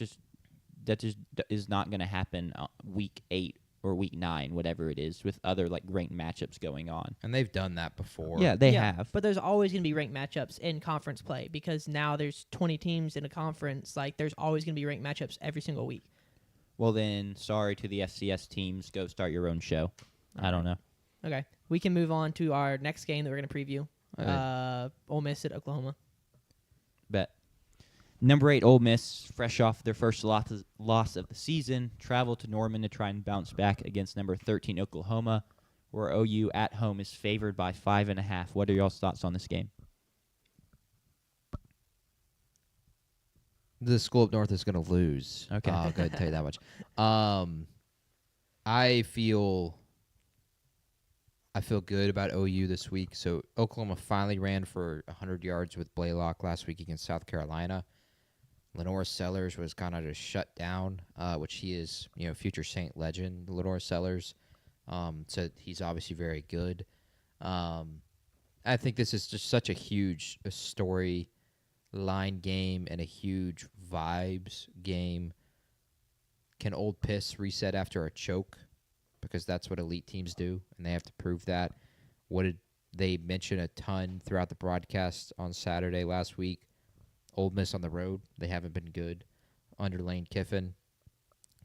just is not going to happen week 8 or week 9, whatever it is, with other like ranked matchups going on. And they've done that before. Yeah, they have. But there's always going to be ranked matchups in conference play, because now there's 20 teams in a conference. Like, there's always going to be ranked matchups every single week. Well, then, sorry to the FCS teams. Go start your own show. I don't know. Okay. We can move on to our next game that we're going to preview. Okay. Ole Miss at Oklahoma. Bet. Number 8, Ole Miss, fresh off their first loss of the season, travel to Norman to try and bounce back against number 13, Oklahoma, where OU at home is favored by 5.5. What are y'all's thoughts on this game? The school up north is going to lose. Okay. I'll go ahead and tell you that much. I feel good about OU this week. So Oklahoma finally ran for 100 yards with Blaylock last week against South Carolina. Lenore Sellers was kind of just shut down, which he is, future Saint legend, Lenore Sellers. So he's obviously very good. I think this is just such a huge story line game and a huge vibes game. Can Old Piss reset after a choke? Because that's what elite teams do, and they have to prove that. What did they mention a ton throughout the broadcast on Saturday last week? Ole Miss on the road. They haven't been good under Lane Kiffin.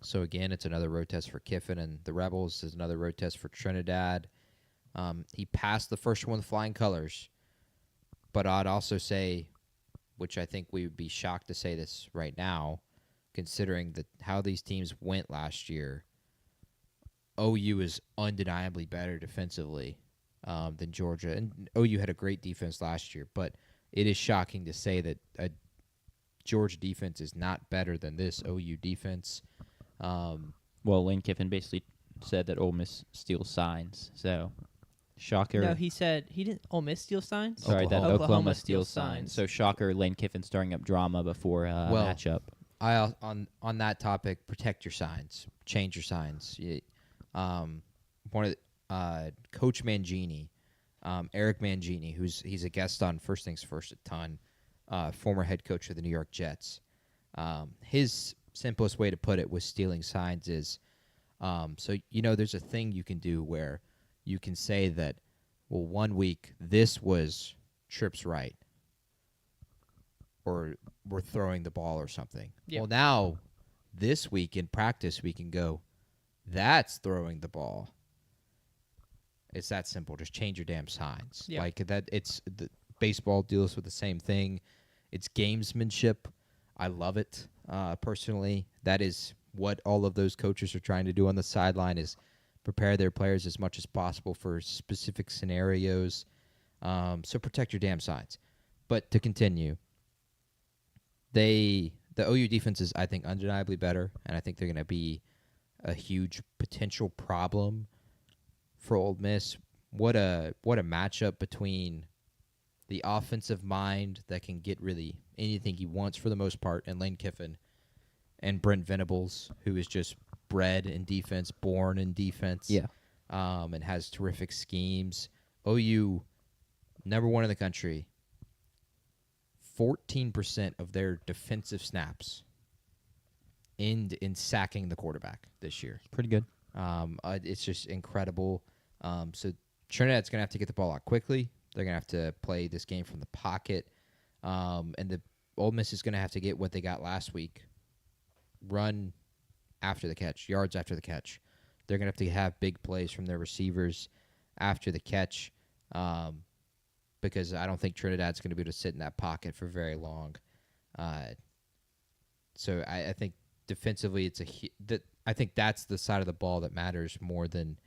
So, again, it's another road test for Kiffin, and the Rebels is another road test for Trinidad. He passed the first one with flying colors, but I'd also say, which I think we would be shocked to say this right now, considering how these teams went last year, OU is undeniably better defensively than Georgia. And OU had a great defense last year, but it is shocking to say that a Georgia defense is not better than this OU defense. Well, Lane Kiffin basically said that Ole Miss steals signs, so shocker. No, he said he didn't. Ole Miss steal signs. Sorry, that Oklahoma Oklahoma steals steals signs. signs. So shocker, Lane Kiffin stirring up drama before a matchup. On that topic, protect your signs, change your signs. Coach Mangini, Eric Mangini, he's a guest on First Things First a ton, former head coach of the New York Jets. His simplest way to put it with stealing signs is, there's a thing you can do where you can say that, well, 1 week this was trips right, or we're throwing the ball or something. Yep. Well, now this week in practice we can go, that's throwing the ball. It's that simple. Just change your damn signs. Yep. Like that. Baseball deals with the same thing. It's gamesmanship. I love it personally. That is what all of those coaches are trying to do on the sideline, is prepare their players as much as possible for specific scenarios. So protect your damn signs. But to continue, the OU defense is, I think, undeniably better, and I think they're going to be a huge potential problem for Ole Miss. What a matchup between the offensive mind that can get really anything he wants for the most part, and Lane Kiffin, and Brent Venables, who is just bred in defense, born in defense, and has terrific schemes. OU, number one in the country, 14% of their defensive snaps in sacking the quarterback this year. Pretty good. It's just incredible. So Trinidad's going to have to get the ball out quickly. They're going to have to play this game from the pocket. And the Ole Miss is going to have to get what they got last week, run after the catch, yards after the catch. They're going to have big plays from their receivers after the catch, because I don't think Trinidad's going to be able to sit in that pocket for very long. So I think defensively, I think that's the side of the ball that matters more than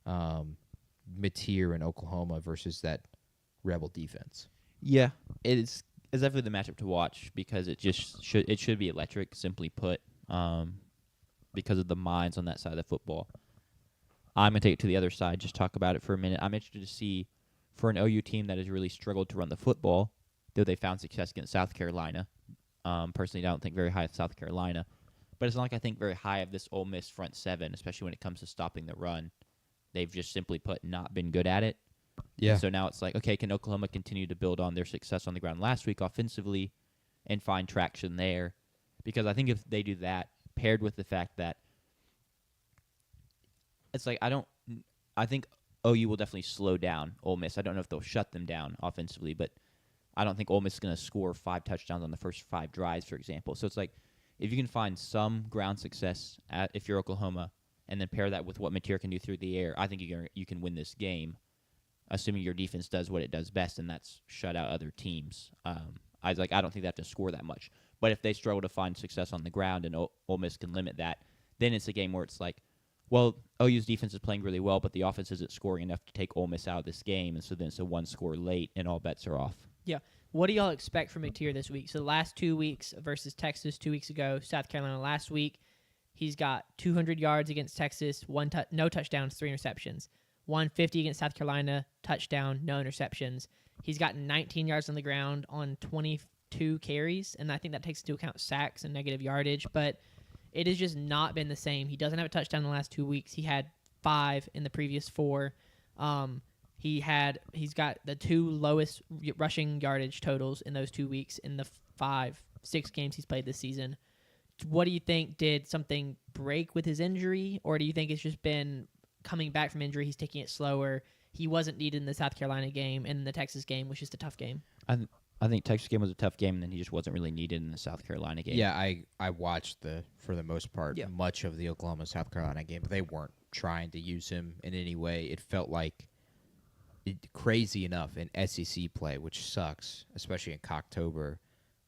Mateer in Oklahoma versus that Rebel defense. Yeah, it's definitely the matchup to watch, because it should be electric, simply put, because of the minds on that side of the football. I'm going to take it to the other side, just talk about it for a minute. I'm interested to see, for an OU team that has really struggled to run the football, though they found success against South Carolina. Personally, I don't think very high of South Carolina. But it's not like I think very high of this Ole Miss front seven, especially when it comes to stopping the run. They've just simply put not been good at it. Yeah. And so now it's like, okay, can Oklahoma continue to build on their success on the ground last week offensively and find traction there? Because I think if they do that, paired with the fact that it's like I think OU will definitely slow down Ole Miss. I don't know if they'll shut them down offensively, but I don't think Ole Miss is going to score 5 touchdowns on the first 5 drives, for example. So it's like, if you can find some ground success if you're Oklahoma, and then pair that with what Mateer can do through the air, I think you can win this game, assuming your defense does what it does best, and that's shut out other teams. I don't think they have to score that much. But if they struggle to find success on the ground and Ole Miss can limit that, then it's a game where it's like, well, OU's defense is playing really well, but the offense isn't scoring enough to take Ole Miss out of this game, and so then it's a 1-score late, and all bets are off. Yeah. What do y'all expect from McTeer this week? So the last 2 weeks versus Texas 2 weeks ago, South Carolina last week, he's got 200 yards against Texas, no touchdowns, 3 interceptions. 150 against South Carolina, touchdown, no interceptions. He's got 19 yards on the ground on 22 carries, and I think that takes into account sacks and negative yardage, but it has just not been the same. He doesn't have a touchdown in the last 2 weeks. He had 5 in the previous 4. He's got the 2 lowest rushing yardage totals in those 2 weeks in the 6 games he's played this season. What do you think? Did something break with his injury, or do you think it's just been coming back from injury? He's taking it slower. He wasn't needed in the South Carolina game, and the Texas game was just a tough game. I think Texas game was a tough game, and then he just wasn't really needed in the South Carolina game. Yeah, I watched for the most part, much of the Oklahoma-South Carolina game, but they weren't trying to use him in any way. It felt like crazy enough in SEC play, which sucks, especially in Cocktober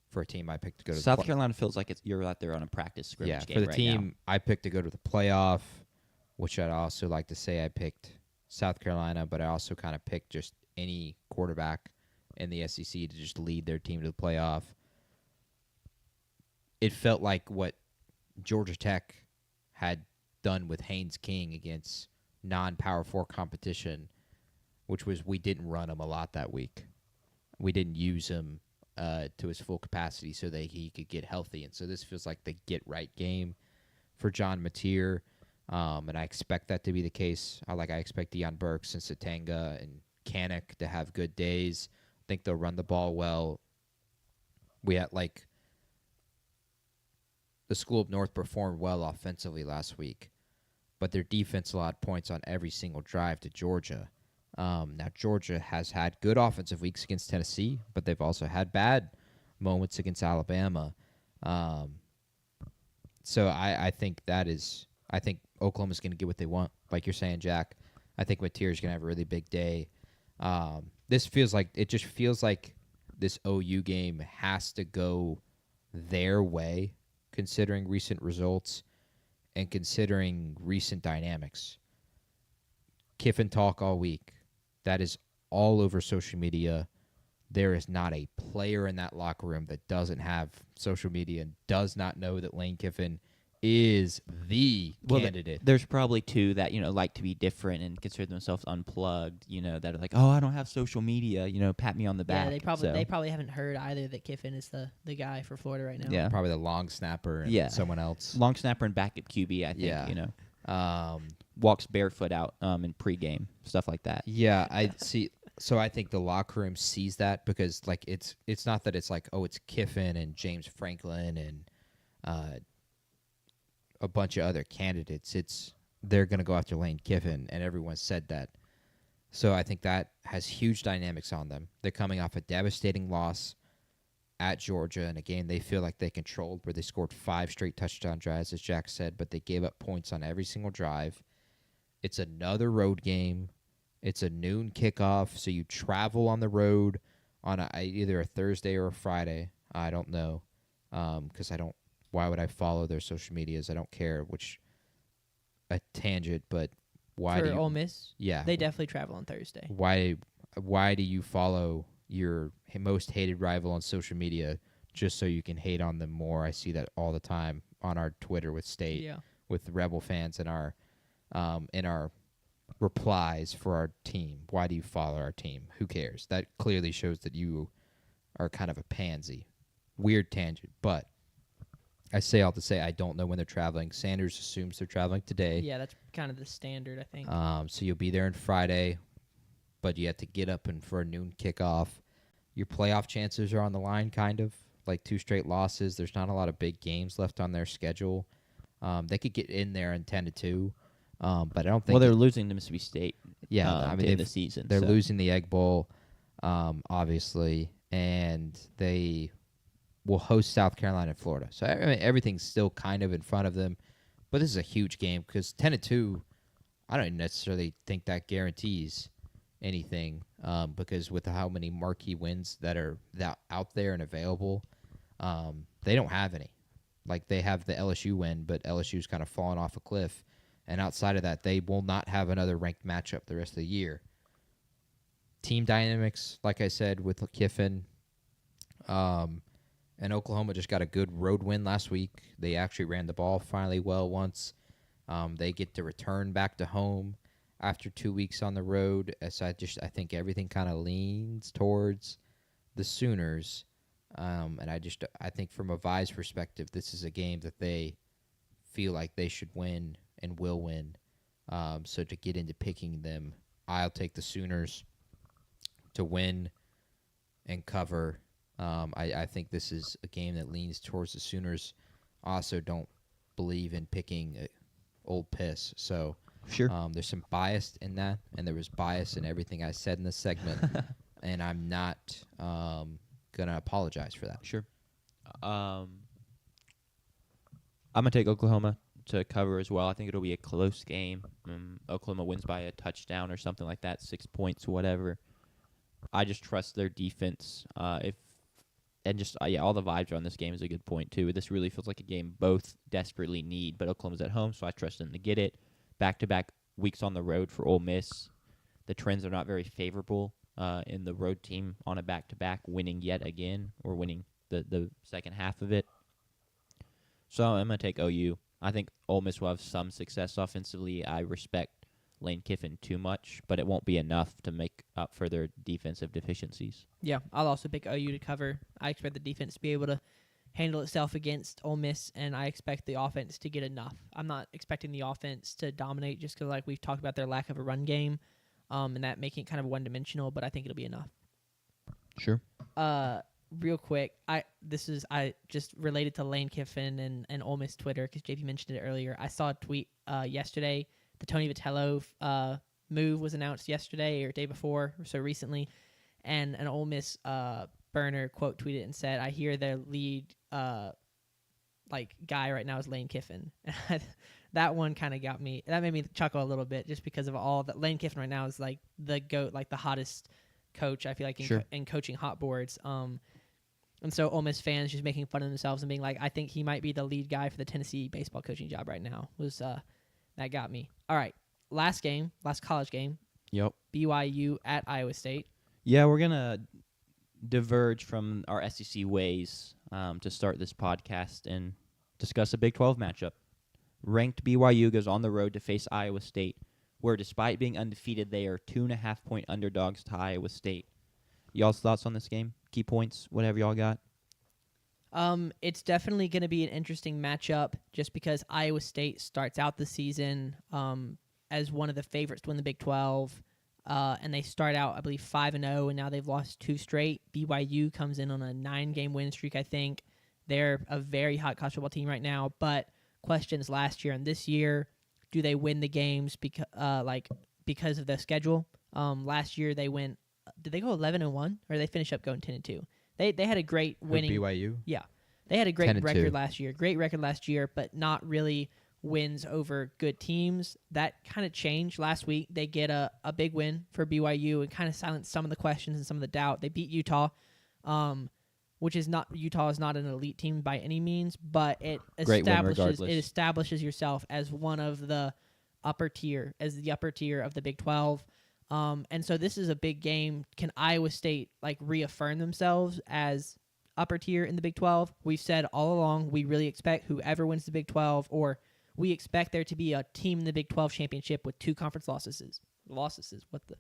for a team I picked to go to South Carolina feels like you're out there on a practice scrimmage game. For the right team now. I picked to go to the playoff, which I'd also like to say I picked South Carolina, but I also kind of picked just any quarterback in the SEC to just lead their team to the playoff. It felt like what Georgia Tech had done with Haynes King against non-Power 4 competition, which was we didn't run him a lot that week. We didn't use him to his full capacity so that he could get healthy. And so this feels like the get-right game for John Mateer, and I expect that to be the case. I expect Deion Burks and Satanga and Kanik to have good days. I think they'll run the ball well. We had, the School of North performed well offensively last week, but their defense allowed points on every single drive to Georgia. Now, Georgia has had good offensive weeks against Tennessee, but they've also had bad moments against Alabama. So I think I think Oklahoma's going to get what they want. Like you're saying, Jack, I think Mateer's going to have a really big day. It just feels like this OU game has to go their way, considering recent results and considering recent dynamics. Kiffin talk all week. That is all over social media. There is not a player in that locker room that doesn't have social media and does not know that Lane Kiffin is the candidate. There's probably 2 that, like to be different and consider themselves unplugged, that are like, oh, I don't have social media, pat me on the back. Yeah, they probably haven't heard either that Kiffin is the guy for Florida right now. Yeah. Probably the long snapper and someone else. Long snapper and backup QB, I think, walks barefoot out in pregame, stuff like that. Yeah, I see. So I think the locker room sees that because it's not that it's like, oh, it's Kiffin and James Franklin and a bunch of other candidates. It's they're going to go after Lane Kiffin, and everyone said that. So I think that has huge dynamics on them. They're coming off a devastating loss at Georgia in a game they feel like they controlled, where they scored 5 straight touchdown drives, as Jack said, but they gave up points on every single drive. It's another road game. It's a noon kickoff, so you travel on the road on either a Thursday or a Friday. I don't know, because why would I follow their social medias? I don't care a tangent, but why for Ole Miss? Yeah. They definitely travel on Thursday. Why do you follow your most hated rival on social media just so you can hate on them more? I see that all the time on our Twitter with State, with Rebel fans in our replies for our team. Why do you follow our team? Who cares? That clearly shows that you are kind of a pansy. Weird tangent, but I say all to say I don't know when they're traveling. Sanders assumes they're traveling today. Yeah, that's kind of the standard, I think. So you'll be there on Friday, but you have to get up for a noon kickoff. Your playoff chances are on the line, kind of. 2 straight losses. There's not a lot of big games left on their schedule. They could get in there in 10-2, but I don't think. Well, they're losing to Mississippi State. Yeah, in the season. They're losing the Egg Bowl, obviously, and they will host South Carolina and Florida. So everything's still kind of in front of them, but this is a huge game because 10-2. I don't necessarily think that guarantees anything because with how many marquee wins that are out there and available, they don't have any. They have the LSU win, but LSU's kind of fallen off a cliff. And outside of that, they will not have another ranked matchup the rest of the year. Team dynamics, like I said, with Kiffin, And Oklahoma just got a good road win last week. They actually ran the ball finally well once. They get to return back to home after 2 weeks on the road. So I think everything kind of leans towards the Sooners. And I think from a Vi's perspective, this is a game that they feel like they should win and will win. So to get into picking them, I'll take the Sooners to win and cover. I think this is a game that leans towards the Sooners. Also don't believe in picking Old Piss. So Sure. there's some bias in that, and there was bias in everything I said in this segment, and I'm not going to apologize for that. Sure. I'm going to take Oklahoma to cover as well. I think it'll be a close game. Oklahoma wins by a touchdown or something like that, 6 points, whatever. I just trust their defense. All the vibes around this game is a good point, too. This really feels like a game both desperately need, but Oklahoma's at home, so I trust them to get it. Back-to-back weeks on the road for Ole Miss. The trends are not very favorable in the road team on a back-to-back, winning yet again, or winning the second half of it. So I'm going to take OU. I think Ole Miss will have some success offensively. I respect Lane Kiffin too much, but it won't be enough to make up for their defensive deficiencies. Yeah, I'll also pick OU to cover. I expect the defense to be able to handle itself against Ole Miss, and I expect the offense to get enough. I'm not expecting the offense to dominate just because, like we've talked about, their lack of a run game, and that making it kind of one-dimensional, but I think it'll be enough. Sure. Real quick, I just related to Lane Kiffin and Ole Miss Twitter because JP mentioned it earlier. I saw a tweet yesterday. The Tony Vitello move was announced yesterday or day before, so recently, and an Ole Miss burner quote tweeted and said, "I hear their lead guy right now is Lane Kiffin." That one kind of got me. That made me chuckle a little bit just because of all that. Lane Kiffin right now is like the GOAT, like the hottest coach I feel like in coaching hot boards. And so Ole Miss fans just making fun of themselves and being like, I think he might be the lead guy for the Tennessee baseball coaching job right now. That got me. All right, last college game. Yep. BYU at Iowa State. Yeah, we're going to diverge from our SEC ways to start this podcast and discuss a Big 12 matchup. Ranked BYU goes on the road to face Iowa State, where despite being undefeated, they are 2.5-point underdogs to Iowa State. Y'all's thoughts on this game? Key points, whatever y'all got? It's definitely going to be an interesting matchup just because Iowa State starts out the season as one of the favorites to win the Big 12, and they start out, I believe, 5-0, and now they've lost 2 straight. BYU comes in on a 9-game win streak, I think. They're a very hot college football team right now, but questions last year and this year, do they win the games because of the schedule? Last year they went. Did they go 11-1 or did they finish up going 10-2? They had a great winning. BYU. Yeah, they had a great 10-2. record last year. Great record last year, but not really wins over good teams. That kind of changed last week. They get a big win for BYU and kind of silence some of the questions and some of the doubt. They beat Utah, which is not Utah is not an elite team by any means, but it establishes yourself as one of the upper tier of the Big 12. And so this is a big game. Can Iowa State reaffirm themselves as upper tier in the Big 12? We've said all along we really expect whoever wins the Big 12, or we expect there to be a team in the Big 12 championship with 2 conference losses. What the?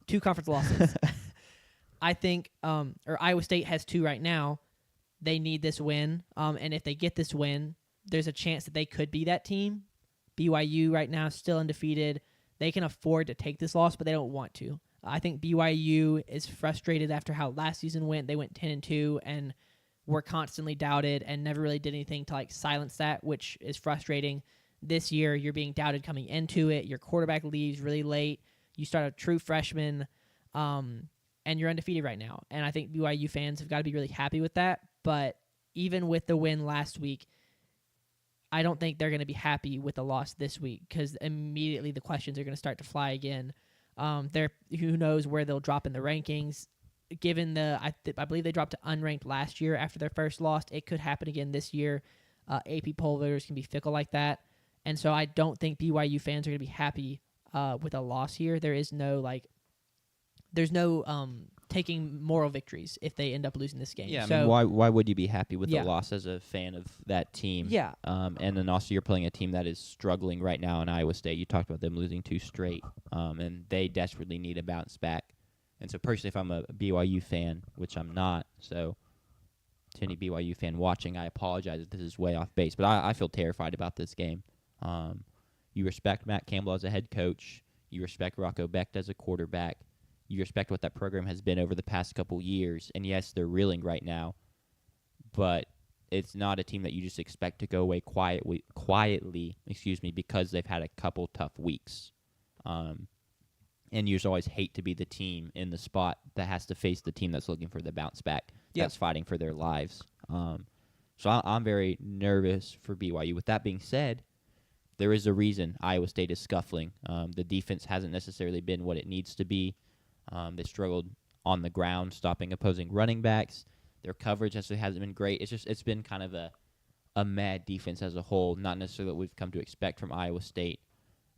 2 conference losses. I think, or Iowa State has 2 right now. They need this win, and if they get this win, there's a chance that they could be that team. BYU right now is still undefeated. They can afford to take this loss, but they don't want to. I think BYU is frustrated after how last season went. They went 10-2 and were constantly doubted and never really did anything to silence that, which is frustrating. This year, you're being doubted coming into it. Your quarterback leaves really late. You start a true freshman, and you're undefeated right now. And I think BYU fans have got to be really happy with that. But even with the win last week, I don't think they're going to be happy with the loss this week because immediately the questions are going to start to fly again. Who knows where they'll drop in the rankings. Given I believe they dropped to unranked last year after their first loss. It could happen again this year. AP poll voters can be fickle like that. And so I don't think BYU fans are going to be happy with a loss here. There's no taking moral victories if they end up losing this game. Yeah, I so, mean, why would you be happy with Yeah. the loss as a fan of that team? Yeah. And then also you're playing a team that is struggling right now in Iowa State. You talked about them losing 2 straight, and they desperately need a bounce back. And so personally, if I'm a BYU fan, which I'm not, so to any BYU fan watching, I apologize if this is way off base, but I feel terrified about this game. You respect Matt Campbell as a head coach. You respect Rocco Becht as a quarterback. You respect what that program has been over the past couple years. And yes, they're reeling right now, but it's not a team that you just expect to go away quietly, because they've had a couple tough weeks. And you just always hate to be the team in the spot that has to face the team that's looking for the bounce back, that's fighting for their lives. So I'm very nervous for BYU. With that being said, there is a reason Iowa State is scuffling. The defense hasn't necessarily been what it needs to be. They struggled on the ground, stopping opposing running backs. Their coverage actually hasn't been great. It's been kind of a mad defense as a whole, not necessarily what we've come to expect from Iowa State.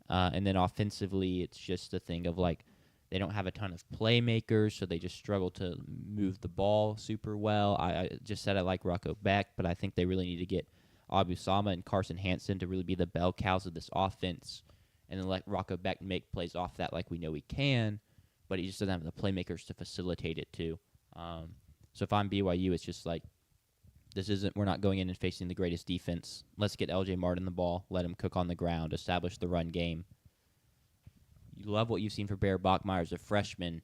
And then offensively, it's just a thing of like they don't have a ton of playmakers, so they just struggle to move the ball super well. I just said I like Rocco Becht, but I think they really need to get Abu Sama and Carson Hansen to really be the bell cows of this offense, and then let Rocco Becht make plays off that like we know he can, but he just doesn't have the playmakers to facilitate it too. So if I'm BYU, it's just like we're not going in and facing the greatest defense. Let's get LJ Martin the ball, let him cook on the ground, establish the run game. You love what you've seen for Bear Bachmeier as a freshman,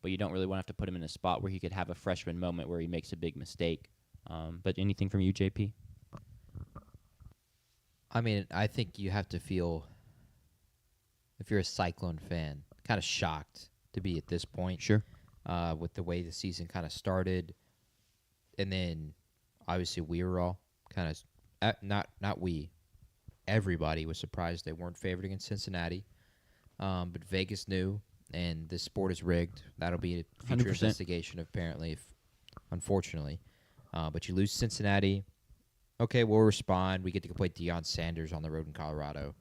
but you don't really want to have to put him in a spot where he could have a freshman moment where he makes a big mistake. But anything from you, JP? I mean, I think you have to feel, if you're a Cyclone fan, kind of shocked to be at this point. Sure. With the way the season kind of started. And then, obviously, we were all kind of, not we, everybody was surprised they weren't favored against Cincinnati. But Vegas knew, and this sport is rigged. That'll be a future 100%. investigation, apparently, unfortunately. But you lose Cincinnati. Okay, we'll respond. We get to play Deion Sanders on the road in Colorado.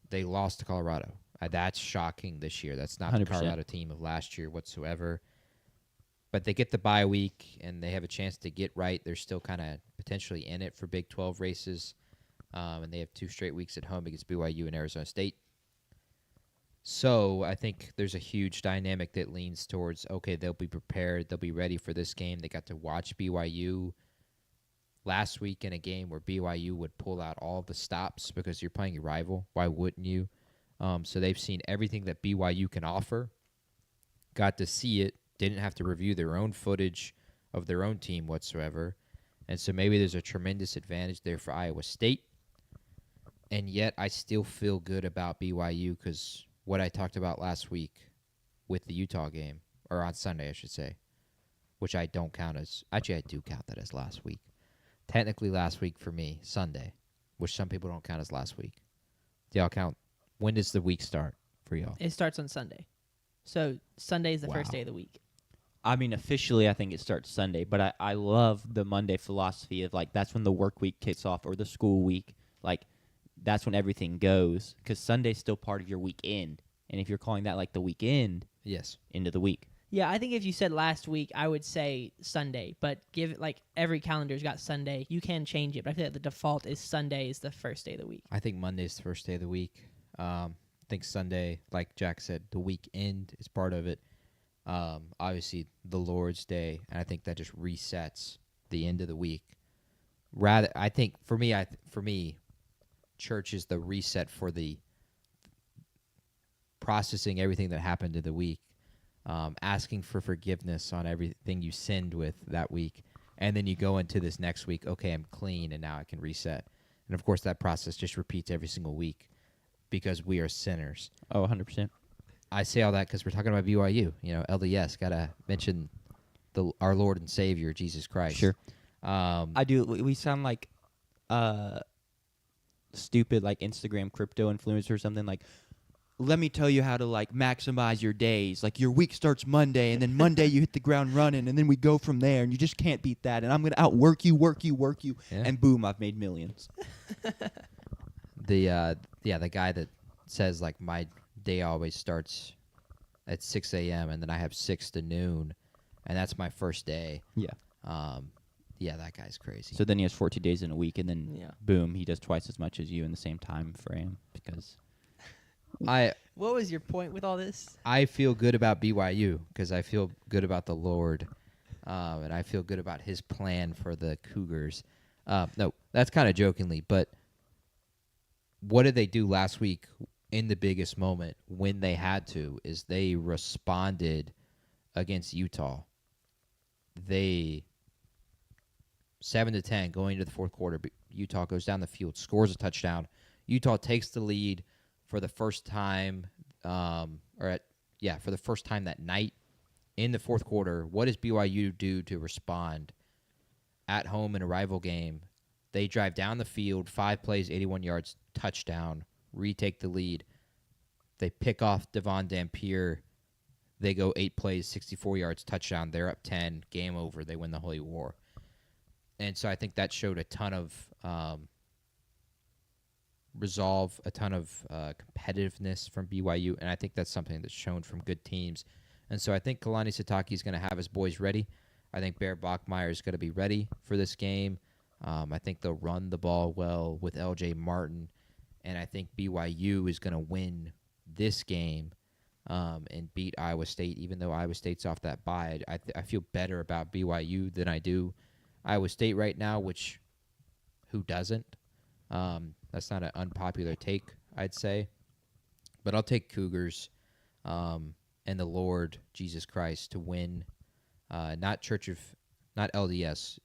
They lost to Colorado. That's shocking this year. That's not 100%. the Colorado team of last year whatsoever. But they get the bye week, and they have a chance to get right. They're still kind of potentially in it for Big 12 races. And they have 2 straight weeks at home against BYU and Arizona State. So I think there's a huge dynamic that leans towards, okay, they'll be prepared. They'll be ready for this game. They got to watch BYU last week in a game where BYU would pull out all the stops because you're playing your rival. Why wouldn't you? So they've seen everything that BYU can offer, got to see it, didn't have to review their own footage of their own team whatsoever. And so maybe there's a tremendous advantage there for Iowa State. And yet I still feel good about BYU because what I talked about last week with the Utah game, or on Sunday I should say, which I don't count as, actually I do count that as last week. Technically last week for me, Sunday, which some people don't count as last week. Do y'all count? When does the week start for y'all? It starts on Sunday. So Sunday is the first day of the week. I mean, officially, I think it starts Sunday, but I love the Monday philosophy of, like, that's when the work week kicks off or the school week. Like, that's when everything goes because Sunday's still part of your weekend. And if you're calling that, like, the weekend, Yes. into the week. Yeah, I think if you said last week, I would say Sunday. But give it, like, every calendar's got Sunday. You can change it, but I feel like the default is Sunday is the first day of the week. I think Monday's the first day of the week. I think Sunday, like Jack said, the weekend is part of it. Obviously, the Lord's Day, and I think that just resets the end of the week. Rather, I think for me, church is the reset for the processing everything that happened in the week, asking for forgiveness on everything you sinned with that week, and then you go into this next week. Okay, I'm clean, and now I can reset. And of course, that process just repeats every single week because we are sinners. Oh, 100%. I say all that because we're talking about BYU. You know, LDS, got to mention our Lord and Savior, Jesus Christ. Sure. I do. We sound like stupid, like Instagram crypto influencer or something. Like, let me tell you how to, like, maximize your days. Like, your week starts Monday, and then Monday you hit the ground running, and then we go from there, and you just can't beat that. And I'm going to outwork you, work you, Yeah. and boom, I've made millions. The guy that says, like, my day always starts at 6 a.m. and then I have 6 to noon, and that's my first day. Yeah. Yeah, that guy's crazy. So then he has 14 days in a week, and then Yeah. boom, he does twice as much as you in the same time frame because What was your point with all this? I feel good about BYU because I feel good about the Lord, and I feel good about his plan for the Cougars. No, that's kind of jokingly, but what did they do last week in the biggest moment when they had to is they responded against Utah. They 7-10 going into the fourth quarter. Utah goes down the field, scores a touchdown. Utah takes the lead for the first time, for the first time that night in the fourth quarter. What does BYU do to respond at home in a rival game? They drive down the field, 5 plays, 81 yards, touchdown, retake the lead. They pick off Devon Dampier. They go 8 plays, 64 yards, touchdown. They're up 10, game over. They win the Holy War. And so I think that showed a ton of resolve, a ton of competitiveness from BYU, and I think that's something that's shown from good teams. And so I think Kalani Sitake is going to have his boys ready. I think Bear Bachmeier is going to be ready for this game. I think they'll run the ball well with LJ Martin, and I think BYU is going to win this game and beat Iowa State, even though Iowa State's off that bye. I feel better about BYU than I do Iowa State right now, which who doesn't? That's not an unpopular take, I'd say. But I'll take Cougars and the Lord Jesus Christ to win. Not LDS.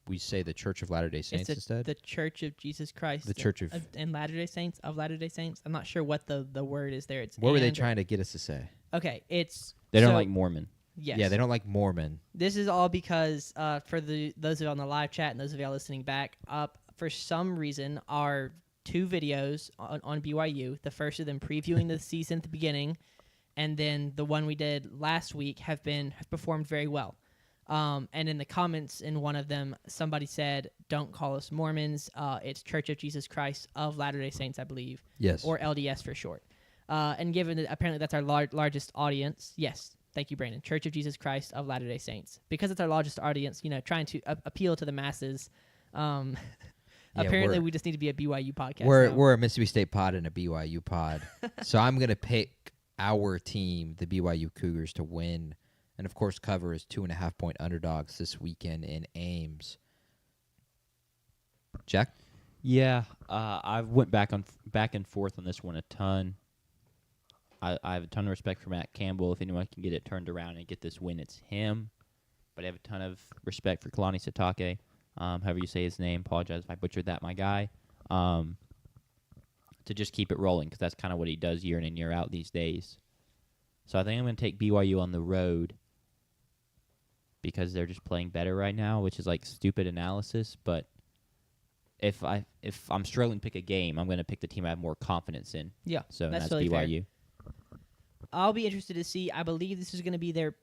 We say the Church of Latter-day Saints instead. The Church of Jesus Christ. The Church of and Latter-day Saints of Latter-day Saints. I'm not sure what the word is there. What were they trying to get us to say? Okay, they don't like Mormon. Yes. Yeah, they don't like Mormon. This is all because for those of you on the live chat and those of y'all listening back, for some reason our 2 videos on BYU, the first of them previewing the season at the beginning, and then the one we did last week have performed very well. And in the comments in one of them, somebody said, "Don't call us Mormons. It's Church of Jesus Christ of Latter-day Saints, I believe." Yes. Or LDS for short. And given that apparently that's our largest audience, yes. Thank you, Brandon. Church of Jesus Christ of Latter-day Saints. Because it's our largest audience, trying to appeal to the masses. Apparently, we just need to be a BYU podcast. We're a Mississippi State pod and a BYU pod. So I'm going to pick our team, the BYU Cougars, to win. And, of course, cover is 2.5-point underdogs this weekend in Ames. Jack? Yeah, I went back and forth on this one a ton. I have a ton of respect for Matt Campbell. If anyone can get it turned around and get this win, it's him. But I have a ton of respect for Kalani Sitake, however you say his name. Apologize if I butchered that, my guy. To just keep it rolling, because that's kind of what he does year in and year out these days. So I think I'm going to take BYU on the road because they're just playing better right now, which is like stupid analysis. But if I'm struggling to pick a game, I'm going to pick the team I have more confidence in. Yeah, so that's that's totally BYU. Fair. I'll be interested to see. I believe this is going to be their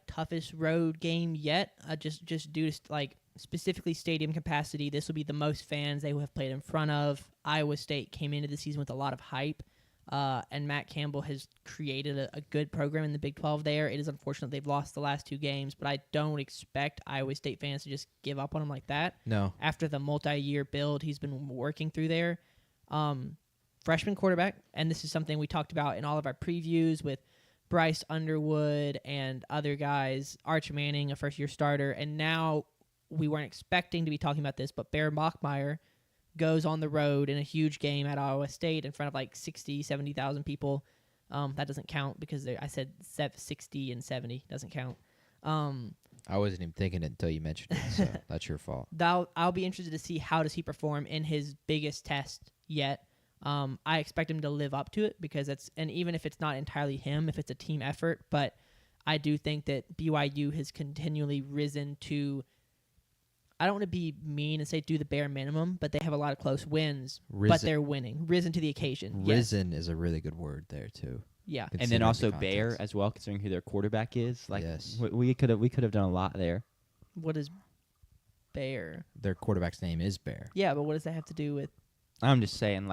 toughest road game yet. Just due to specifically stadium capacity. This will be the most fans they will have played in front of. Iowa State came into the season with a lot of hype, and Matt Campbell has created a good program in the Big 12 there. It is unfortunate they've lost the last 2 games, but I don't expect Iowa State fans to just give up on him like that. No. After the multi-year build he's been working through there. Freshman quarterback, and this is something we talked about in all of our previews with Bryce Underwood and other guys, Arch Manning, a first-year starter, and now we weren't expecting to be talking about this, but Bear Bachmeier goes on the road in a huge game at Iowa State in front of 60, 70,000 people. That doesn't count because I said 60 and 70 doesn't count. I wasn't even thinking it until you mentioned it, so that's your fault. I'll be interested to see how does he perform in his biggest test yet. I expect him to live up to it because and even if it's not entirely him, if it's a team effort, but I do think that BYU has continually risen to, I don't want to be mean and say do the bare minimum, but they have a lot of close wins, but they're winning. Risen to the occasion. Risen is a really good word there, too. Yeah. And then also Bear as well, considering who their quarterback is. Yes. We could have done a lot there. What is Bear? Their quarterback's name is Bear. Yeah, but what does that have to do with? I'm just saying,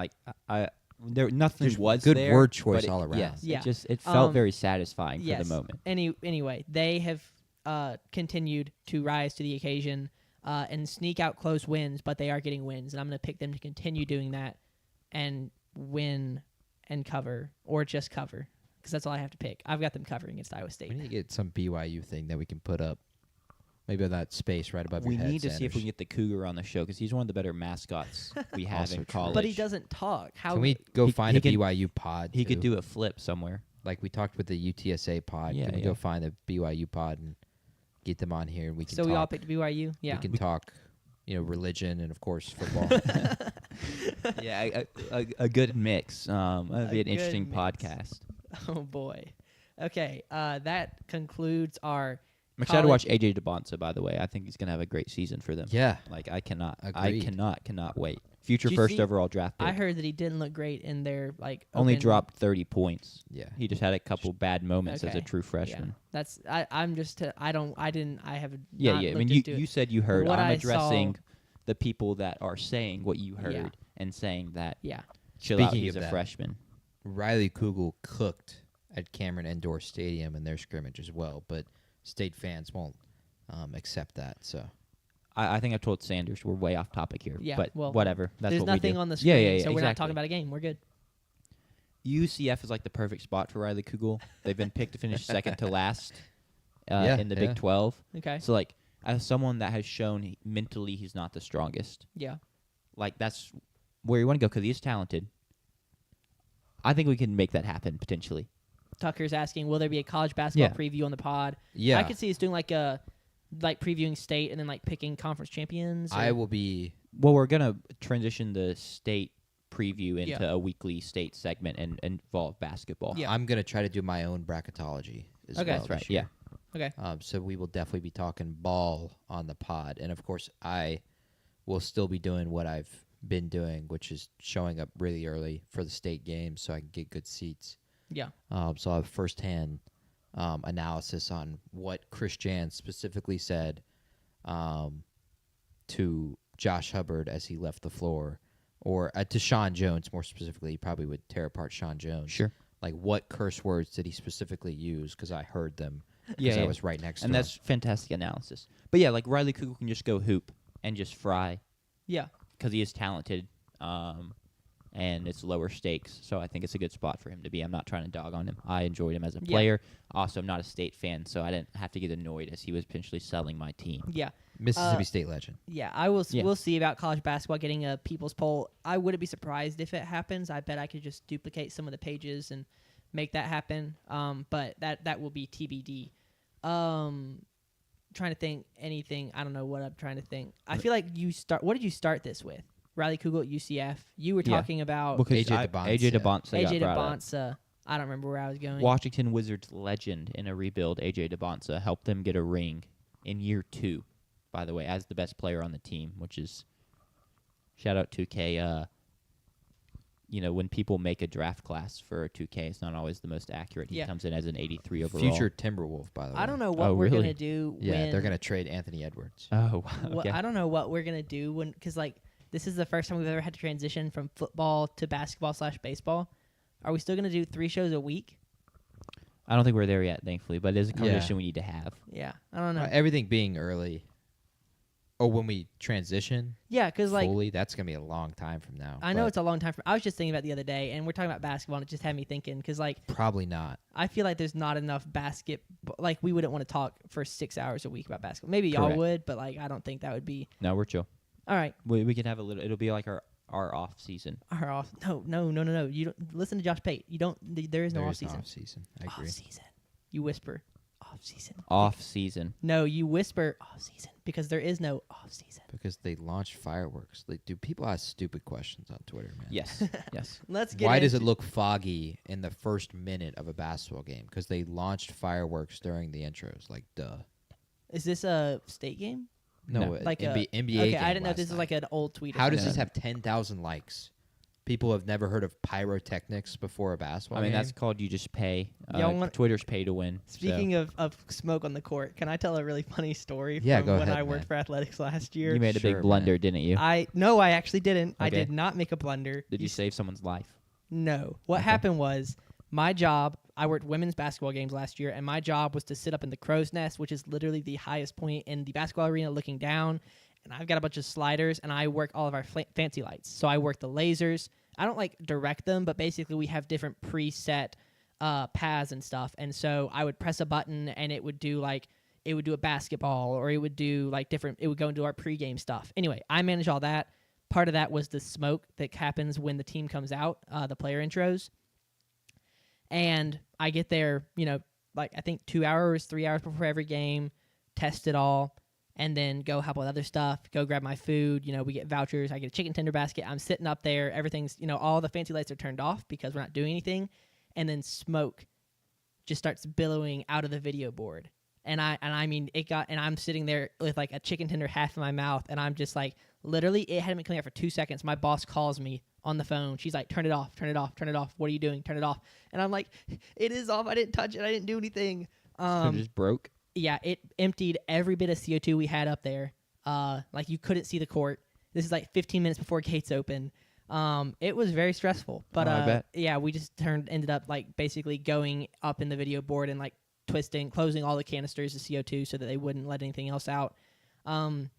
nothing Just was good there, word choice but all around. Yes, Yeah. it felt very satisfying yes. for the moment. Anyway, they have continued to rise to the occasion and sneak out close wins, but they are getting wins, and I'm going to pick them to continue doing that and win and cover, or just cover, because that's all I have to pick. I've got them covering against Iowa State. We need to get some BYU thing that we can put up. Maybe on that space right above We your head. need to see if we Sanders. can get the Cougar on the show because he's one of the better mascots we have Also in true. college. But he doesn't talk. How Can we go He- find he a can- BYU pod? He could too? do a flip somewhere. Like we talked with the UTSA pod. Yeah, Can we yeah. go find a BYU pod and get them on here and we can So talk. we all picked BYU. Yeah. We can talk, religion and of course football. Yeah, a good mix. That'd A be an good interesting mix. podcast. Oh boy. Okay. That concludes our. I'm excited to watch college- AJ DeBonsa. By the way, I think he's gonna have a great season for them. yeah. Like I Agreed. cannot wait. Future Did you first see- overall draft pick. I heard that he didn't look great in their Only open- dropped 30 points. Yeah. He just had a couple bad moments as a Okay. true Yeah. freshman. That's I'm just I didn't I have Yeah, not yeah. I looked mean, into you it. said you heard. What I'm I addressing saw- the people that are saying what you heard Yeah. and saying that Yeah. chill out. Speaking He's of a that. freshman. Riley Kugel cooked at Cameron Indoor Stadium in their scrimmage as well, but state fans won't accept that. So I think I told Sanders we're way off topic here. Yeah, But well, whatever. That's There's what we nothing do. on the screen, Yeah, so we're not exactly. talking about a game. We're good. UCF is like the perfect spot for Riley Kugel. They've been picked to finish second to last Yeah, in the yeah. Big 12. Okay. So, like, as someone that has shown mentally he's not the strongest, Yeah. like, that's where you want to go because he's talented. I think we can make that happen potentially. Tucker's asking, will there be a college basketball Yeah. preview on the pod? yeah, I could see us doing like previewing state and then like picking conference champions. I or- will be. Well, we're going to transition the state preview into Yeah. a weekly state segment and involve basketball. Yeah. I'm gonna try to do my own bracketology as Okay. well. That's right. this year. Yeah. Okay. So we will definitely be talking ball on the pod, and of course I will still be doing what I've been doing, which is showing up really early for the state games so I can get good seats. Yeah. So I have firsthand analysis on what Chris Jan specifically said to Josh Hubbard as he left the floor, or to Sean Jones more specifically. He probably would tear apart Sean Jones. Sure. Like, what curse words did he specifically use? Because I heard them. Yeah, Because I yeah. was right next And to him. that's fantastic analysis. But yeah, like Riley Kugel can just go hoop and just fry Yeah. because he is talented, and it's lower stakes. So I think it's a good spot for him to be. I'm not trying to dog on him. I enjoyed him as a Yeah. player. Also, I'm not a state fan, so I didn't have to get annoyed as he was potentially selling my team. Yeah. Mississippi State legend. Yeah, I will. Yeah. We'll see about college basketball getting a people's poll. I wouldn't be surprised if it happens. I bet I could just duplicate some of the pages and make that happen. But that will be TBD. Trying to think anything. I don't know what I'm trying to think. I feel like you start. What did you start this with? Riley Kugel at UCF. You were Yeah. talking about Because AJ DeBonsa. AJ DeBonsa AJ got brought up. DeBonsa. I don't remember where I was going. Washington Wizards legend in a rebuild, AJ DeBonsa, helped them get a ring in year 2, by the way, as the best player on the team, which is shout out 2K. When people make a draft class for a 2K, it's not always the most accurate. He Yeah. comes in as an 83 overall. Future Timberwolf, by the way. I don't know what Oh, we're really? gonna do. Yeah, when, they're going to trade Anthony Edwards. Oh, wow. What, Okay. I don't know what we're gonna do when, because like this is the first time we've ever had to transition from football to basketball/baseball. Are we still gonna do 3 shows a week? I don't think we're there yet, thankfully, but it is a Yeah. conversation we need to have. Yeah, I don't know. Everything being early. Oh, when we transition Yeah, because like fully, that's going to be a long time from now. I know but it's a long time. I was just thinking about it the other day, and we're talking about basketball, and it just had me thinking because like probably not. I feel like there's not enough like we wouldn't want to talk for 6 hours a week about basketball. Maybe y'all Correct. would, but like I don't think that would be No, we're chill. all right. We can have a little. It'll be like our off season. Our off. No. You don't listen to Josh Pate. You don't. There is no There off is no season. off-season. I agree. Off season. You whisper off season. Off season. No, you whisper off season because there is no off season. Because they launched fireworks. Do people ask stupid questions on Twitter, man? Yes. Yes. Let's get. Why does it into- look foggy in the first minute of a basketball game? Because they launched fireworks during the intros. Like, duh. Is this a state game? No, No. Like NBA, a NBA Okay, game I didn't know last this is night. like an old tweet. or How does something. this have 10,000 likes? People have never heard of pyrotechnics before a basketball I mean, game? that's called you just pay. Y'all want- Twitter's pay to win. Speaking of smoke on the court, can I tell a really funny story Yeah, from go when ahead, I worked man. for athletics last so year? you made a Sure, big blunder, didn't you? I actually didn't. I Okay. did not make a blunder. Did you save someone's life? No. What happened was my job, I worked women's basketball games last year, and my job was to sit up in the crow's nest, which is literally the highest point in the basketball arena looking down. And I've got a bunch of sliders, and I work all of our fancy lights. So I work the lasers. I don't like direct them, but basically we have different preset paths and stuff. And so I would press a button, and it would do a basketball, or it would do it would go into our pregame stuff. Anyway, I manage all that. Part of that was the smoke that happens when the team comes out, the player intros. And I get there, I think 2 hours, 3 hours before every game, test it all, and then go help with other stuff, go grab my food. We get vouchers. I get a chicken tender basket. I'm sitting up there. Everything's, all the fancy lights are turned off because we're not doing anything. And then smoke just starts billowing out of the video board. And I'm sitting there with like a chicken tender half in my mouth, and I'm just like, literally, it hadn't been coming out for 2 seconds. My boss calls me on the phone. She's like, turn it off, turn it off, turn it off. What are you doing? Turn it off. And I'm like, it is off. I didn't touch it. I didn't do anything. So it just broke? Yeah, it emptied every bit of CO2 we had up there. You couldn't see the court. This is like 15 minutes before gates open. It was very stressful. But I bet. yeah, we just ended up like basically going up in the video board and like closing all the canisters of CO2 so that they wouldn't let anything else out. But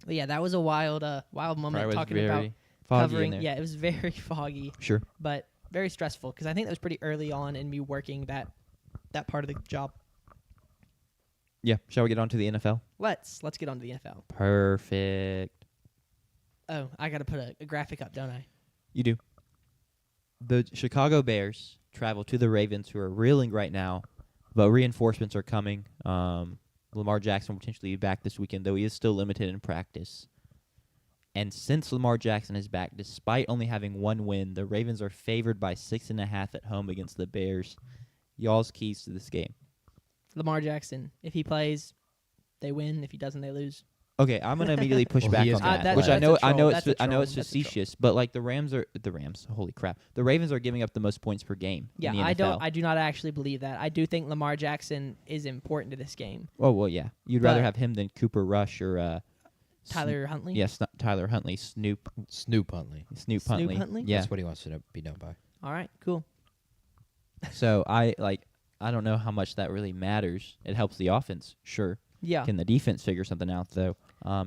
yeah, that was a wild moment talking about covering. Yeah, it was very foggy. Sure. But very stressful because I think that was pretty early on in me working that part of the job. Yeah. Shall we get on to the NFL? Let's get on to the NFL. Perfect. Oh, I got to put a graphic up, don't I? You do. The Chicago Bears travel to the Ravens, who are reeling right now, but reinforcements are coming. Lamar Jackson will potentially be back this weekend, though he is still limited in practice. And since Lamar Jackson is back, despite only having one win, the Ravens are favored by 6.5 at home against the Bears. Y'all's keys to this game. Lamar Jackson. If he plays, they win. If he doesn't, they lose. Okay, I'm gonna immediately push back on that, which I know it's facetious, but like the Rams. Holy crap, the Ravens are giving up the most points per game. Yeah, in the NFL. I do not actually believe that. I do think Lamar Jackson is important to this game. Oh well, yeah, you'd rather have him than Cooper Rush or Tyler Huntley. Yes, Tyler Huntley, Snoop Huntley. Snoop Huntley. Yeah, that's what he wants to be known by. All right, cool. So I don't know how much that really matters. It helps the offense, sure. Yeah. Can the defense figure something out though?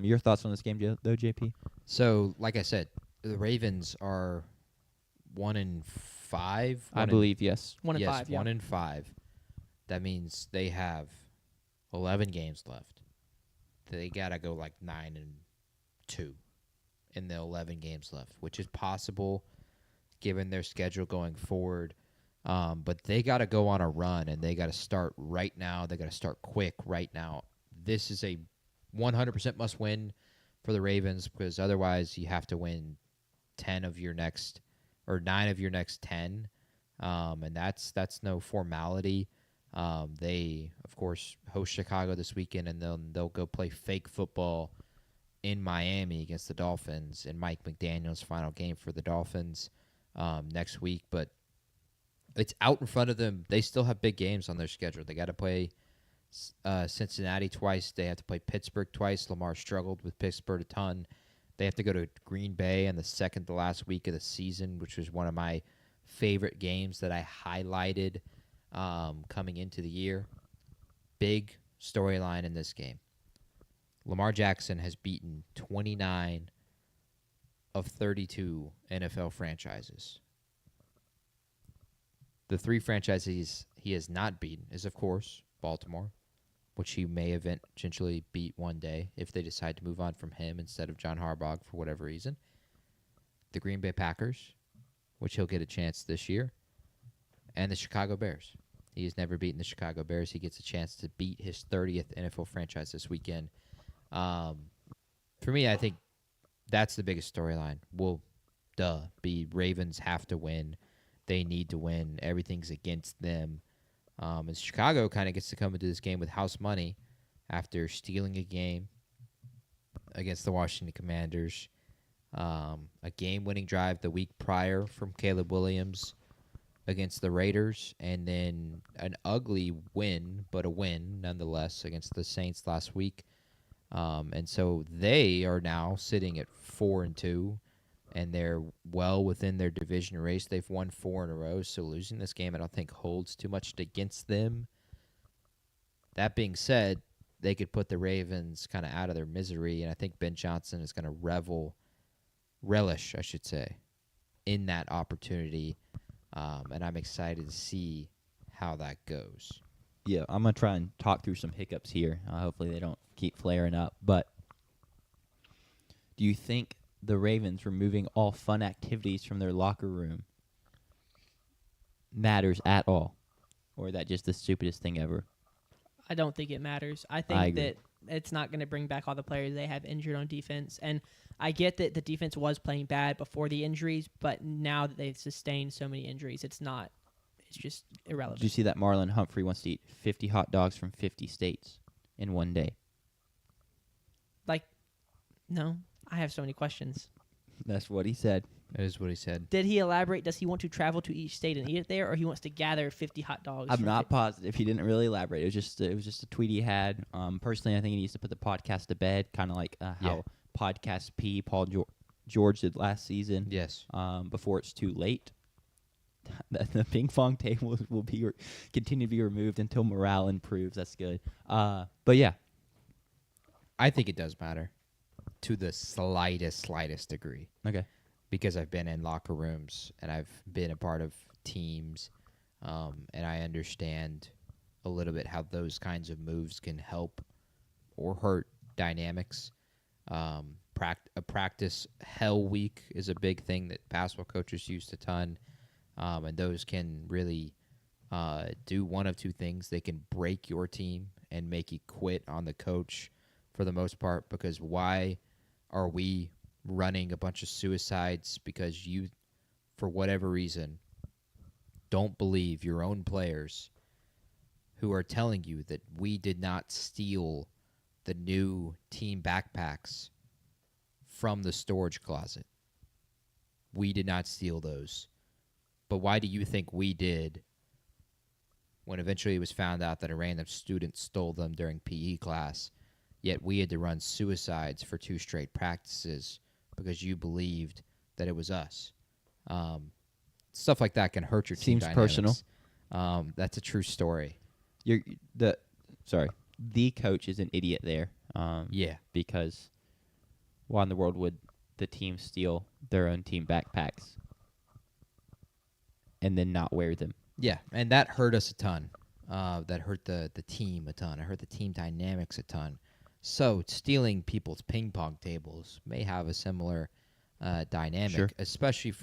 Your thoughts on this game, though, JP? So, like I said, the Ravens are 1-5. I believe yes. 1-5. Yes, yeah. 1-5. That means they have 11 games left. They gotta go like 9-2 in the 11 games left, which is possible given their schedule going forward. But they got to go on a run, and they got to start right now. They got to start quick right now. This is a 100% must win for the Ravens because otherwise you have to win 9 of your next 10, and that's no formality. They of course host Chicago this weekend, and they'll go play fake football in Miami against the Dolphins in Mike McDaniel's final game for the Dolphins next week, but it's out in front of them. They still have big games on their schedule. They got to play Cincinnati twice. They have to play Pittsburgh twice. Lamar struggled with Pittsburgh a ton. They have to go to Green Bay in the second to last week of the season, which was one of my favorite games that I highlighted coming into the year. Big storyline in this game. Lamar Jackson has beaten 29 of 32 NFL franchises. The 3 franchises he has not beaten is, of course, Baltimore, which he may eventually beat one day if they decide to move on from him instead of John Harbaugh for whatever reason. The Green Bay Packers, which he'll get a chance this year, and the Chicago Bears. He has never beaten the Chicago Bears. He gets a chance to beat his 30th NFL franchise this weekend. For me, I think that's the biggest storyline. Well, be Ravens have to win. They need to win. Everything's against them. And Chicago kind of gets to come into this game with house money after stealing a game against the Washington Commanders. A game-winning drive the week prior from Caleb Williams against the Raiders, and then an ugly win, but a win nonetheless against the Saints last week. And so they are now sitting at 4-2 and they're well within their division race. They've won 4 in a row, so losing this game I don't think holds too much against them. That being said, they could put the Ravens kind of out of their misery, and I think Ben Johnson is going to relish, I should say, in that opportunity, and I'm excited to see how that goes. Yeah, I'm going to try and talk through some hiccups here. Hopefully they don't keep flaring up. But do you think the Ravens removing all fun activities from their locker room matters at all? Or is that just the stupidest thing ever? I don't think it matters. I think that it's not going to bring back all the players they have injured on defense. And I get that the defense was playing bad before the injuries, but now that they've sustained so many injuries, it's just irrelevant. Did you see that Marlon Humphrey wants to eat 50 hot dogs from 50 states in one day? No, I have so many questions. That's what he said. That is what he said. Did he elaborate? Does he want to travel to each state and eat it there, or he wants to gather 50 hot dogs? I'm not positive. He didn't really elaborate. It was just a tweet he had. Personally, I think he needs to put the podcast to bed, kind of like how Podcast P Paul George did last season. Yes. Before it's too late. The ping pong table will be continue to be removed until morale improves. That's good. But yeah, I think it does matter to the slightest degree. Okay. Because I've been in locker rooms and I've been a part of teams, and I understand a little bit how those kinds of moves can help or hurt dynamics. A practice hell week is a big thing that basketball coaches use a ton, and those can really do one of two things. They can break your team and make you quit on the coach for the most part, because why are we running a bunch of suicides because you, for whatever reason, don't believe your own players who are telling you that we did not steal the new team backpacks from the storage closet. We did not steal those. But why do you think we did when eventually it was found out that a random student stole them during PE class, yet we had to run suicides for 2 straight practices because you believed that it was us? Stuff like that can hurt your team Seems dynamics. personal. That's a true story. The coach is an idiot there. Yeah. Because why in the world would the team steal their own team backpacks and then not wear them? Yeah, and that hurt us a ton. That hurt the team a ton. It hurt the team dynamics a ton. So stealing people's ping pong tables may have a similar dynamic, Sure. especially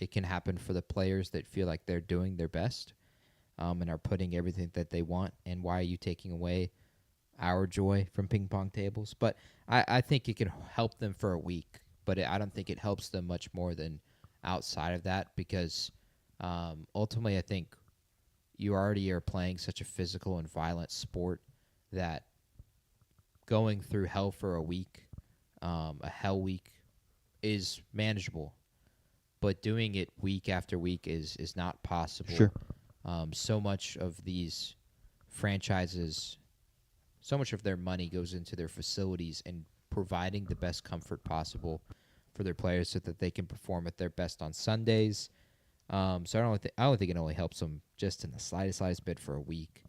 it can happen for the players that feel like they're doing their best and are putting everything that they want. And why are you taking away our joy from ping pong tables? But I think it can help them for a week, but I don't think it helps them much more than outside of that, because ultimately I think you already are playing such a physical and violent sport that going through hell for a week, a hell week, is manageable. But doing it week after week is not possible. Sure. So much of these franchises, so much of their money goes into their facilities and providing the best comfort possible for their players so that they can perform at their best on Sundays. So I don't think it only helps them just in the slightest bit for a week.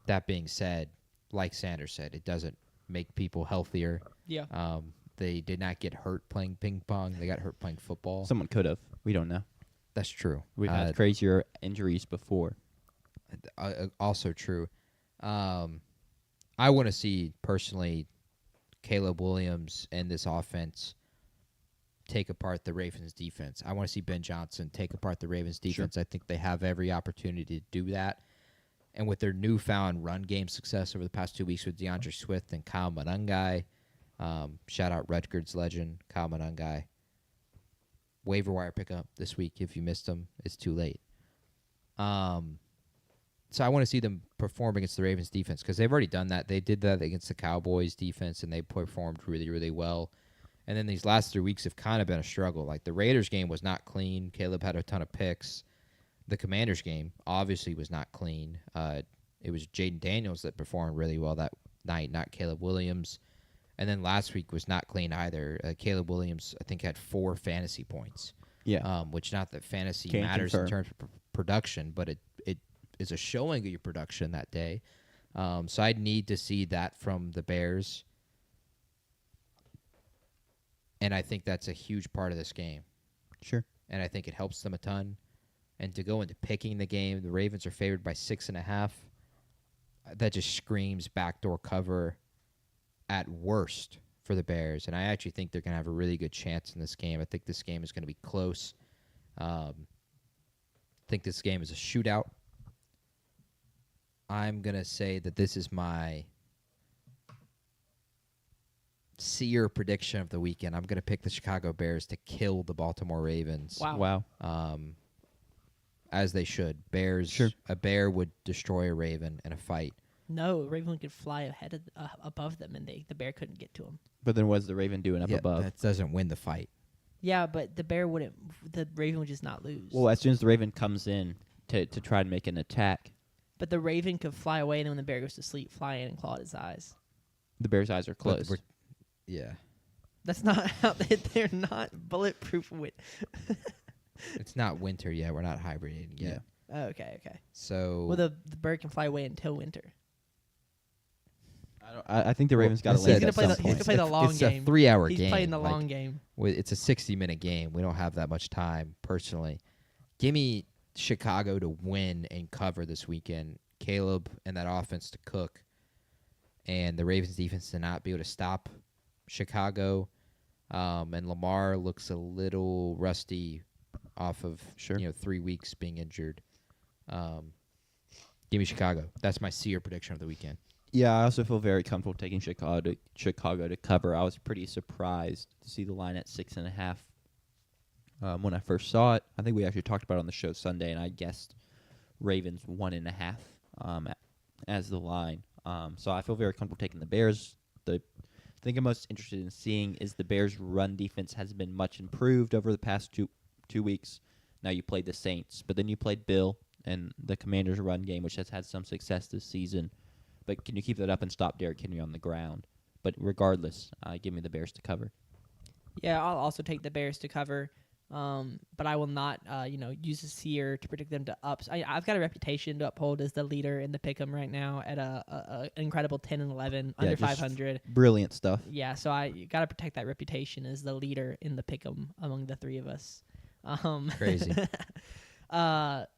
That being said, like Sanders said, it doesn't make people healthier. Yeah. They did not get hurt playing ping pong. They got hurt playing football. Someone could have. We don't know. That's true. We've had crazier injuries before. Also true. I want to see, personally, Caleb Williams and this offense take apart the Ravens' defense. I want to see Ben Johnson take apart the Ravens' defense. Sure. I think they have every opportunity to do that. And with their newfound run game success over the past 2 weeks with DeAndre Swift and Kyle Monangai, shout out Rutgers legend Kyle Monangai. Waiver wire pickup this week if you missed them. It's too late. So I want to see them perform against the Ravens defense, because they've already done that. They did that against the Cowboys defense, and they performed really, really well. And then these last 3 weeks have kind of been a struggle. Like, the Raiders game was not clean. Caleb had a ton of picks. The Commanders game obviously was not clean. It was Jaden Daniels that performed really well that night, not Caleb Williams. And then last week was not clean either. Caleb Williams, I think, had 4 fantasy points. Yeah. Which not that fantasy Can't matters confirm. in terms of production, but it is a showing of your production that day. So I'd need to see that from the Bears. And I think that's a huge part of this game. Sure. And I think it helps them a ton. And to go into picking the game, the Ravens are favored by 6.5. That just screams backdoor cover at worst for the Bears. And I actually think they're going to have a really good chance in this game. I think this game is going to be close. I think this game is a shootout. I'm going to say that this is my seer prediction of the weekend. I'm going to pick the Chicago Bears to kill the Baltimore Ravens. Wow. As they should. Bears. Sure. A bear would destroy a raven in a fight. No, Raven could fly ahead of above them, and the bear couldn't get to him. But then what's the Raven doing up above? That doesn't win the fight. Yeah, but the Raven would just not lose. Well, as soon as the Raven comes in to try to make an attack, but the Raven could fly away, and then when the bear goes to sleep, fly in and claw at his eyes. the Bears' eyes are But closed. Yeah. That's not how they're not bulletproof with. It's not winter yet. We're not hibernating yet. Oh, okay. So. Well, the bird can fly away until winter. I think the Ravens got to I land said He's at gonna some play point. the long it's game. a 3-hour game. He's playing the like, long game. It's a 60-minute game. We don't have that much time, personally. Give me Chicago to win and cover this weekend. Caleb and that offense to cook. And the Ravens defense to not be able to stop Chicago. And Lamar looks a little rusty off of 3 weeks being injured. Give me Chicago. That's my seer prediction of the weekend. Yeah, I also feel very comfortable taking Chicago to cover. I was pretty surprised to see the line at 6.5 when I first saw it. I think we actually talked about it on the show Sunday, and I guessed Ravens 1.5 as the line. So I feel very comfortable taking the Bears. The thing I'm most interested in seeing is the Bears' run defense has been much improved over the past two weeks. Now you played the Saints, but then you played Bill and the Commanders' run game, which has had some success this season. But can you keep that up and stop Derrick Henry on the ground? But regardless, give me the Bears to cover. Yeah, I'll also take the Bears to cover. But I will not, use a seer to predict them to ups. I've got a reputation to uphold as the leader in the pick'em right now at an incredible 10-11, under 500. Brilliant stuff. Yeah, so I got to protect that reputation as the leader in the pick'em among the three of us. Crazy.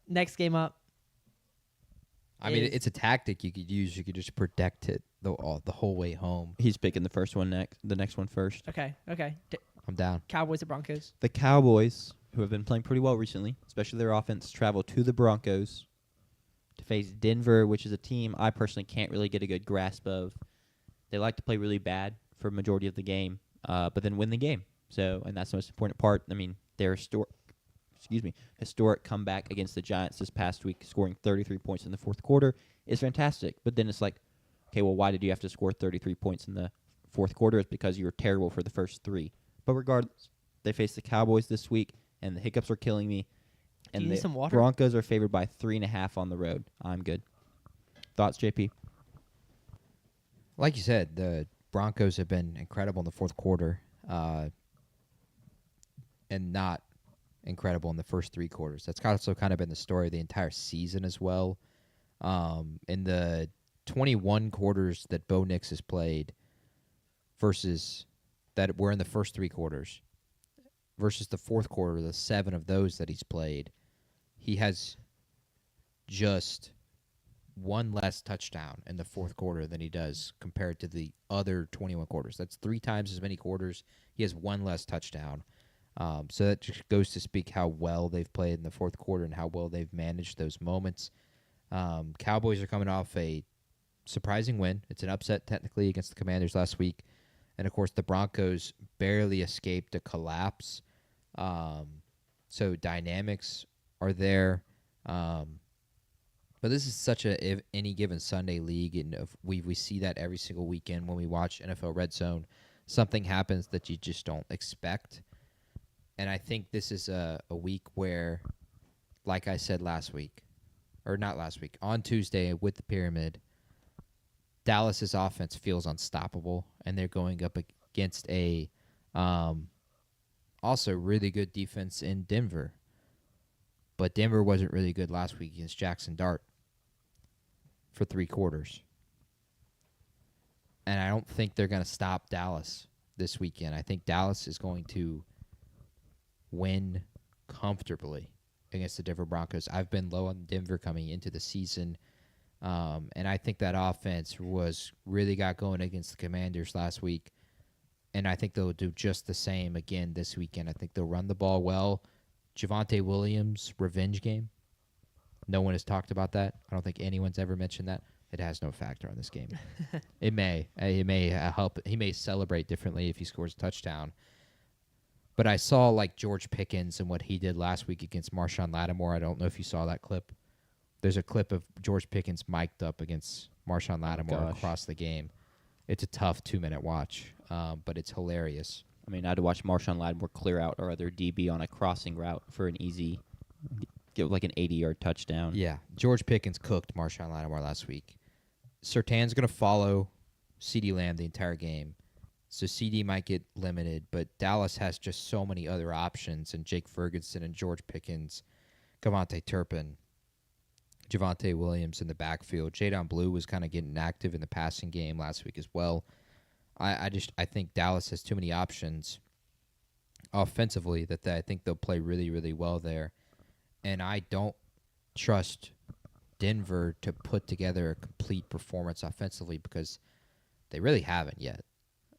Next game up. I mean, it's a tactic you could use. You could just protect it the whole way home. He's picking the next one first. Okay. I'm down. Cowboys or Broncos? The Cowboys, who have been playing pretty well recently, especially their offense, travel to the Broncos to face Denver, which is a team I personally can't really get a good grasp of. They like to play really bad for a majority of the game, but then win the game. And that's the most important part. I mean, their historic comeback against the Giants this past week, scoring 33 points in the fourth quarter, is fantastic. But then it's like, okay, well, why did you have to score 33 points in the fourth quarter? It's because you were terrible for the first 3. But regardless, they face the Cowboys this week, and the hiccups are killing me. And Do you need the some water? Broncos are favored by 3.5 on the road. I'm good. Thoughts, JP? Like you said, the Broncos have been incredible in the fourth quarter, and not incredible in the first 3 quarters. That's also kind of been the story of the entire season as well. In the 21 quarters that Bo Nix has played versus that were in the first 3 quarters versus the fourth quarter, the 7 of those that he's played, he has just 1 less touchdown in the fourth quarter than he does compared to the other 21 quarters. That's 3 times as many quarters. He has 1 less touchdown. So that just goes to speak how well they've played in the fourth quarter and how well they've managed those moments. Cowboys are coming off a surprising win. It's an upset technically against the Commanders last week. And, of course, the Broncos barely escaped a collapse. So dynamics are there. But this is such a any given Sunday league, and we see that every single weekend when we watch NFL Red Zone. Something happens that you just don't expect. And I think this is a week where, like I said on Tuesday with the Pyramid, Dallas's offense feels unstoppable, and they're going up against a also really good defense in Denver. But Denver wasn't really good last week against Jackson Dart for 3 quarters. And I don't think they're going to stop Dallas this weekend. I think Dallas is going to win comfortably against the Denver Broncos. I've been low on Denver coming into the season. And I think that offense really got going against the Commanders last week. And I think they'll do just the same again this weekend. I think they'll run the ball well. Javonte Williams, revenge game. No one has talked about that. I don't think anyone's ever mentioned that. It has no factor on this game. It may help. He may celebrate differently if he scores a touchdown. But I saw like George Pickens and what he did last week against Marshawn Lattimore. I don't know if you saw that clip. There's a clip of George Pickens mic'd up against Marshawn Lattimore across the game. It's a tough 2-minute watch, but it's hilarious. I mean, I had to watch Marshawn Lattimore clear out our other DB on a crossing route for an easy, get like an 80-yard touchdown. Yeah, George Pickens cooked Marshawn Lattimore last week. Surtain's going to follow CeeDee Lamb the entire game, so CeeDee might get limited, but Dallas has just so many other options, and Jake Ferguson and George Pickens, Kevontae Turpin, Javonte Williams in the backfield. Jadon Blue was kind of getting active in the passing game last week as well. I think Dallas has too many options offensively that I think they'll play really, really well there. And I don't trust Denver to put together a complete performance offensively because they really haven't yet.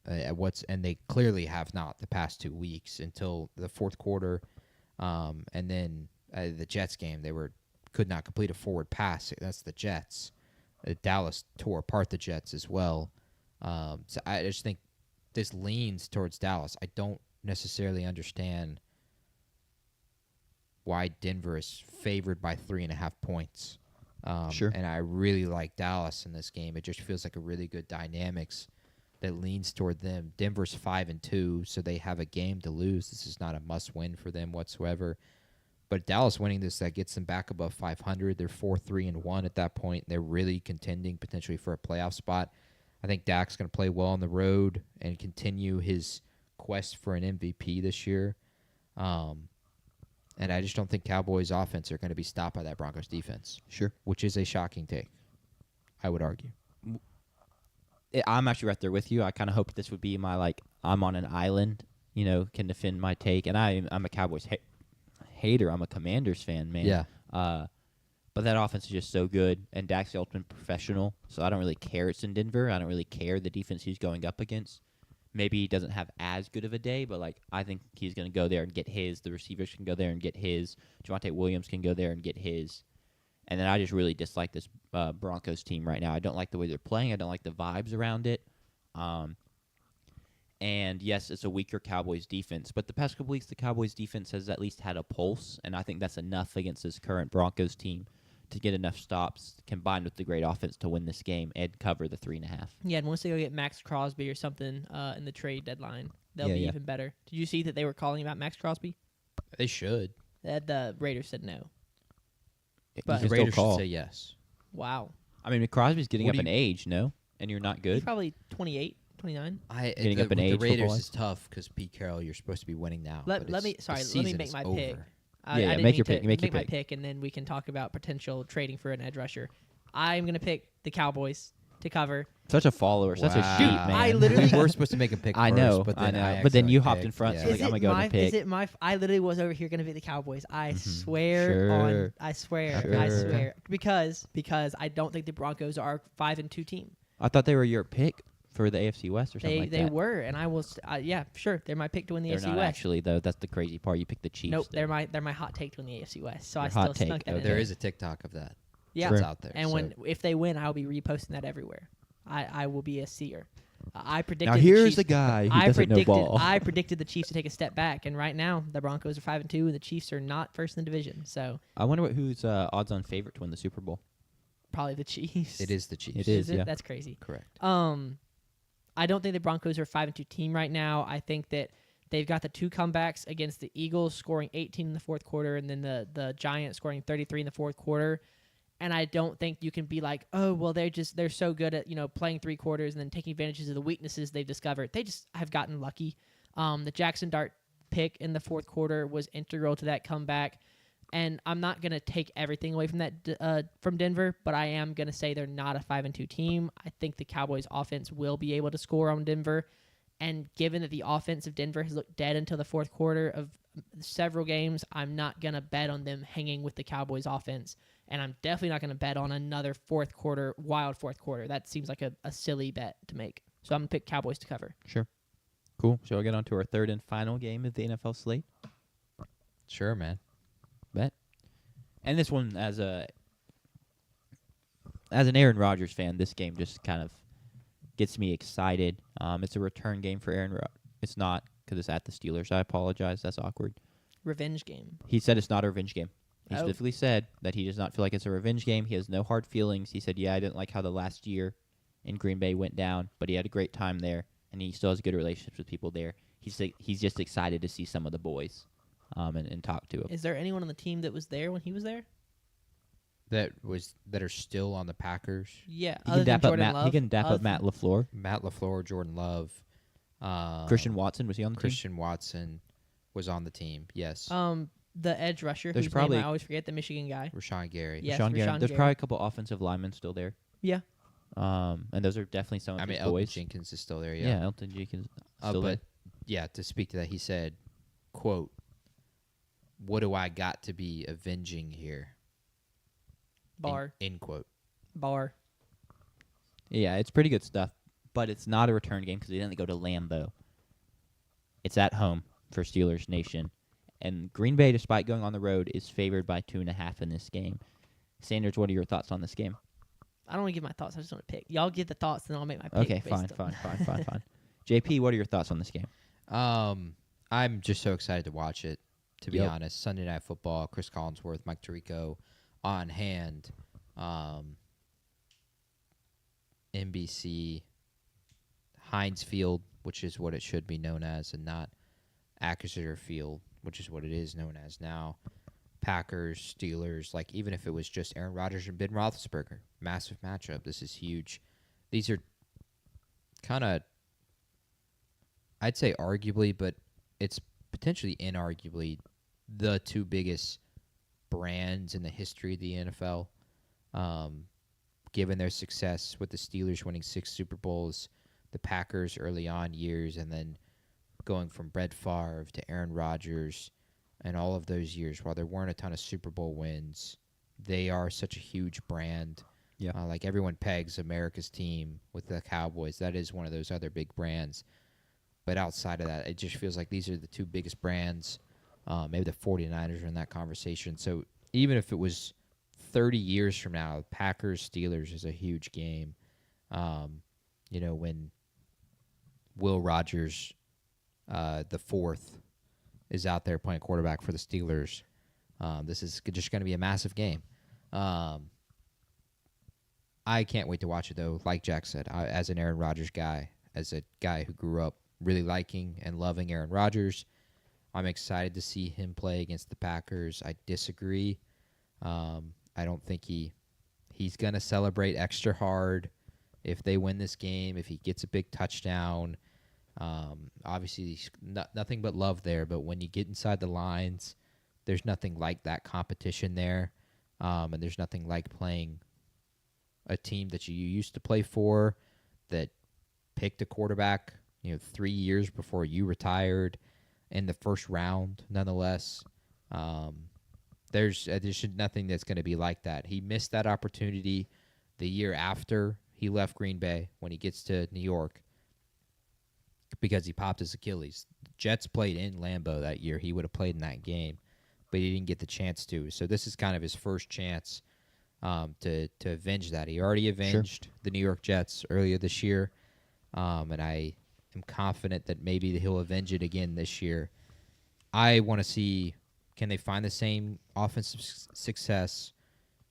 And they clearly have not the past 2 weeks until the fourth quarter. And then the Jets game, they could not complete a forward pass. That's the Jets. Dallas tore apart the Jets as well. So I just think this leans towards Dallas. I don't necessarily understand why Denver is favored by 3.5 points. Sure. And I really like Dallas in this game. It just feels like a really good dynamics that leans toward them. Denver's 5-2, so they have a game to lose. This is not a must-win for them whatsoever. But Dallas winning this, that gets them back above 500. They're 4-3-1 at that point. They're really contending potentially for a playoff spot. I think Dak's going to play well on the road and continue his quest for an MVP this year. And I just don't think Cowboys' offense are going to be stopped by that Broncos defense. Sure. Which is a shocking take, I would argue. I'm actually right there with you. I kind of hoped this would be my, I'm on an island, can defend my take. And I'm a Cowboys hater. I'm a Commanders fan, man. Yeah. But that offense is just so good, and Dak's the ultimate professional, so I don't really care it's in Denver. I don't really care the defense he's going up against. Maybe he doesn't have as good of a day, but I think he's going to go there and get his. The receivers can go there and get his. Javonte Williams can go there and get his. And then I just really dislike this Broncos team right now. I don't like the way they're playing. I don't like the vibes around it. And yes, it's a weaker Cowboys defense, but the past couple weeks the Cowboys defense has at least had a pulse, and I think that's enough against this current Broncos team to get enough stops combined with the great offense to win this game and cover the 3.5. Yeah, and once they go get Max Crosby or something in the trade deadline, they'll be even better. Did you see that they were calling about Max Crosby? They should. The Raiders said no. But the Raiders should say yes. Wow. I mean, Crosby's getting up in age, no? And you're not good? He's probably 28, 29. Getting up in age. The Raiders is tough because Pete Carroll, you're supposed to be winning now. Let me make my pick. Make your pick. Make my pick, and then we can talk about potential trading for an edge rusher. I'm going to pick the Cowboys to cover. Such a follower, such a sheep, man. I literally we were supposed to make a pick first. I know. But then you hopped in front, so I'm going to go and pick. Is it my I literally was over here going to pick the Cowboys. I swear I swear. Because I don't think the Broncos are a 5-2 team. I thought they were your pick for the AFC West or something like that. They were, and I will. Yeah, sure. They're my pick to win the AFC West. They're not actually, though. That's the crazy part. You picked the Chiefs. Nope, though. they're my hot take to win the AFC West. So Your I still hot take. snuck that in There there. is a TikTok of that. Yeah, it's out there. And if they win, I'll be reposting that everywhere. I will be a seer. I predicted. Now here's the guy who doesn't know ball. I predicted the Chiefs to take a step back, and right now the Broncos are 5-2, and the Chiefs are not first in the division. So I wonder who's odds-on favorite to win the Super Bowl. Probably the Chiefs. It is the Chiefs. It is. Yeah. That's crazy. Correct. I don't think the Broncos are a 5-2 team right now. I think that they've got the 2 comebacks against the Eagles, scoring 18 in the fourth quarter, and then the Giants scoring 33 in the fourth quarter. And I don't think you can be like, oh, well, they're so good at, playing 3 quarters and then taking advantages of the weaknesses they've discovered. They just have gotten lucky. The Jackson Dart pick in the 4th quarter was integral to that comeback. And I'm not going to take everything away from that from Denver, but I am going to say they're not a 5-2 team. I think the Cowboys offense will be able to score on Denver. And given that the offense of Denver has looked dead until the 4th quarter of several games, I'm not going to bet on them hanging with the Cowboys offense. And I'm definitely not going to bet on another wild 4th quarter. That seems like a silly bet to make. So I'm going to pick Cowboys to cover. Sure. Cool. Shall we get on to our third and final game of the NFL slate? Sure, man. Bet. And this one, as an Aaron Rodgers fan, this game just kind of gets me excited. It's a return game for Aaron Rodgers. It's not because it's at the Steelers. I apologize. That's awkward. Revenge game. He said it's not a revenge game. He specifically said that he does not feel like it's a revenge game. He has no hard feelings. He said, I didn't like how the last year in Green Bay went down, but he had a great time there, and he still has good relationships with people there. He's just excited to see some of the boys and talk to them. Is there anyone on the team that was there when he was there? That are still on the Packers? Yeah, He can dap up Matt LaFleur. Matt LaFleur, Jordan Love. Christian Watson, was he on the team? Christian Watson was on the team, yes. The edge rusher, There's whose probably name I always forget, the Michigan guy. Rashawn Gary. Yes, Rashawn Gary. Rashawn There's Gary. probably a couple offensive linemen still there. Yeah. And those are definitely some of his Elton boys. Jenkins is still there, Yeah, Elton Jenkins still there. Yeah, to speak to that, he said, quote, "What do I got to be avenging here?" Bar. End quote. Bar. Yeah, it's pretty good stuff, but it's not a return game because they didn't go to Lambeau. It's at home for Steelers Nation. And Green Bay, despite going on the road, is favored by 2.5 in this game. Sanders, what are your thoughts on this game? I don't want to give my thoughts. I just want to pick. Y'all give the thoughts, then I'll make my pick. Okay, fine. JP, what are your thoughts on this game? I'm just so excited to watch it, to be honest. Sunday Night Football, Chris Collinsworth, Mike Tirico on hand. NBC, Heinz Field, which is what it should be known as, and not Acrisure Field, which is what it is known as now. Packers, Steelers, like even if it was just Aaron Rodgers and Ben Roethlisberger, massive matchup. This is huge. These are kind of, I'd say arguably, but it's potentially inarguably the 2 biggest brands in the history of the NFL. Given their success with the Steelers winning 6 Super Bowls, the Packers early on years, and then going from Brett Favre to Aaron Rodgers, and all of those years, while there weren't a ton of Super Bowl wins, they are such a huge brand. Yeah, like everyone pegs America's team with the Cowboys. That is one of those other big brands. But outside of that, it just feels like these are the 2 biggest brands. Maybe the 49ers are in that conversation. So even if it was 30 years from now, Packers-Steelers is a huge game. When Will Rogers, the 4th, is out there playing quarterback for the Steelers, this is just going to be a massive game. I can't wait to watch it, though. Like Jack said, as an Aaron Rodgers guy, as a guy who grew up really liking and loving Aaron Rodgers, I'm excited to see him play against the Packers. I disagree. I don't think he's going to celebrate extra hard if they win this game, if he gets a big touchdown. Obviously, nothing but love there, but when you get inside the lines, there's nothing like that competition there, and there's nothing like playing a team that you used to play for that picked a quarterback 3 years before you retired in the first round, nonetheless. There's nothing that's going to be like that. He missed that opportunity the year after he left Green Bay when he gets to New York because he popped his Achilles. The Jets played in Lambeau that year. He would have played in that game, but he didn't get the chance to. So this is kind of his first chance to avenge that. He already avenged the New York Jets earlier this year, and I am confident that maybe he'll avenge it again this year. I want to see, can they find the same offensive success?